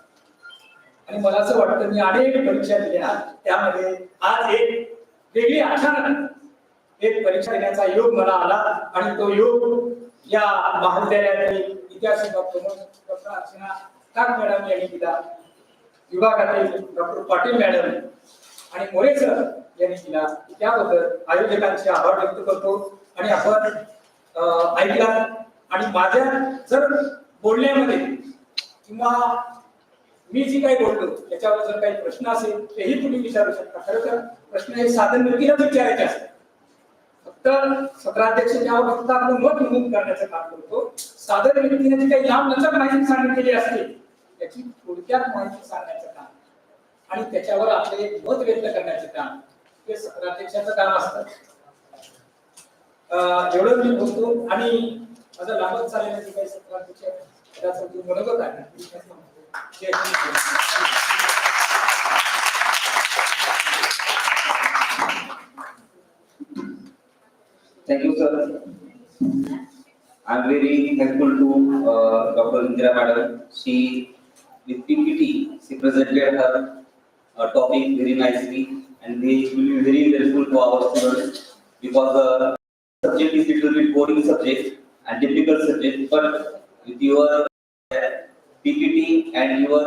आणि मला असं वाटतं मी अनेक परीक्षा दिल्या, त्यामध्ये आज एक वेगळी अचानक एक परीक्षा देण्याचा योग मला आला आणि तो योग या महाविद्यालयातील इतिहास विभाग डॉक्टर अर्चना काक मॅडम यांनी दिला, विभागातील डॉक्टर पाटील मॅडम आणि मोरे सर यांनी दिला. त्याबद्दल आयोजकांचे आभार व्यक्त करतो. आणि आपण ऐकला आणि माझ्या जर बोलण्यामध्ये किंवा मी जी काही बोललो त्याच्यावर जर काही प्रश्न असेल तेही तुम्ही विचारू शकता. खरं तर प्रश्न हे साधन व्यक्तीलाच विचारायचे असतात. फक्त सत्राध्यक्ष त्यावर फक्त आपलं मत नमूद करण्याचं काम करतो. साधन व्यक्तीने जी काही लांब लचक माहिती सांगितलेली असते त्याची थोडक्यात माहिती सांगण्याचं काम आणि त्याच्यावर आपले मत व्यक्त करण्याचे काम हे सत्राध्यक्षाचं काम असतं. एवढं मी बोलतो आणि माझं लांबच चाललेलं जे काही सत्राध्यक्ष मनोगत आहे. Thank you, sir. I'm very thankful to Dr. Indira Madam. She, with PPT, she presented her topic very nicely, and they will be very helpful to our students because the subject is little bit boring subject and difficult subject. But with your PPT and your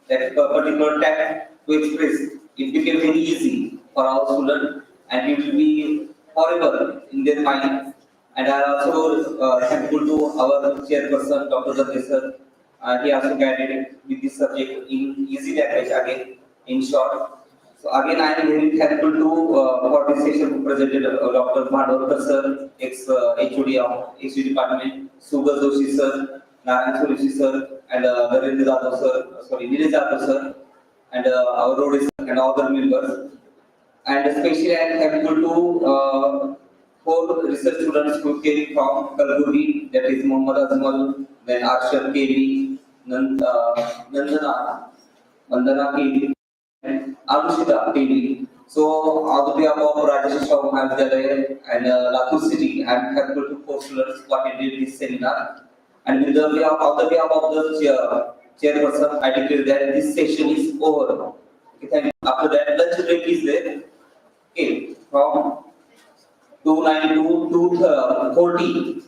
that particular tag to express, it became very easy for our students, and it will be forever in their mind. And I am also thankful to our chairperson, Dr. Dande sir. He also guided with this subject in easy language again, in short. So again, I am very thankful to for this session who presented Dr. Bhandorkar sir, ex-HOD of HOD department, Sugar Joshi sir, Narayan Sureshi sir, and Narendra Jadhav sir, Nilesh Jadhav sir, and our Rodi sir and other members. And especially I am thankful to 4 research students who came from Kalburgi, that is Muhammad Azmal, then Arshad KV, Vandana KV, and Anushita KV. So on behalf of Rajesh Shaw Mahavidyalaya and Latur City, I am thankful to 4 students who attended this seminar. And with the behalf of the chairperson, I declare that this session is over. Okay, thank you. After that, lunch break is there. Okay, from 2:09 to 2:40.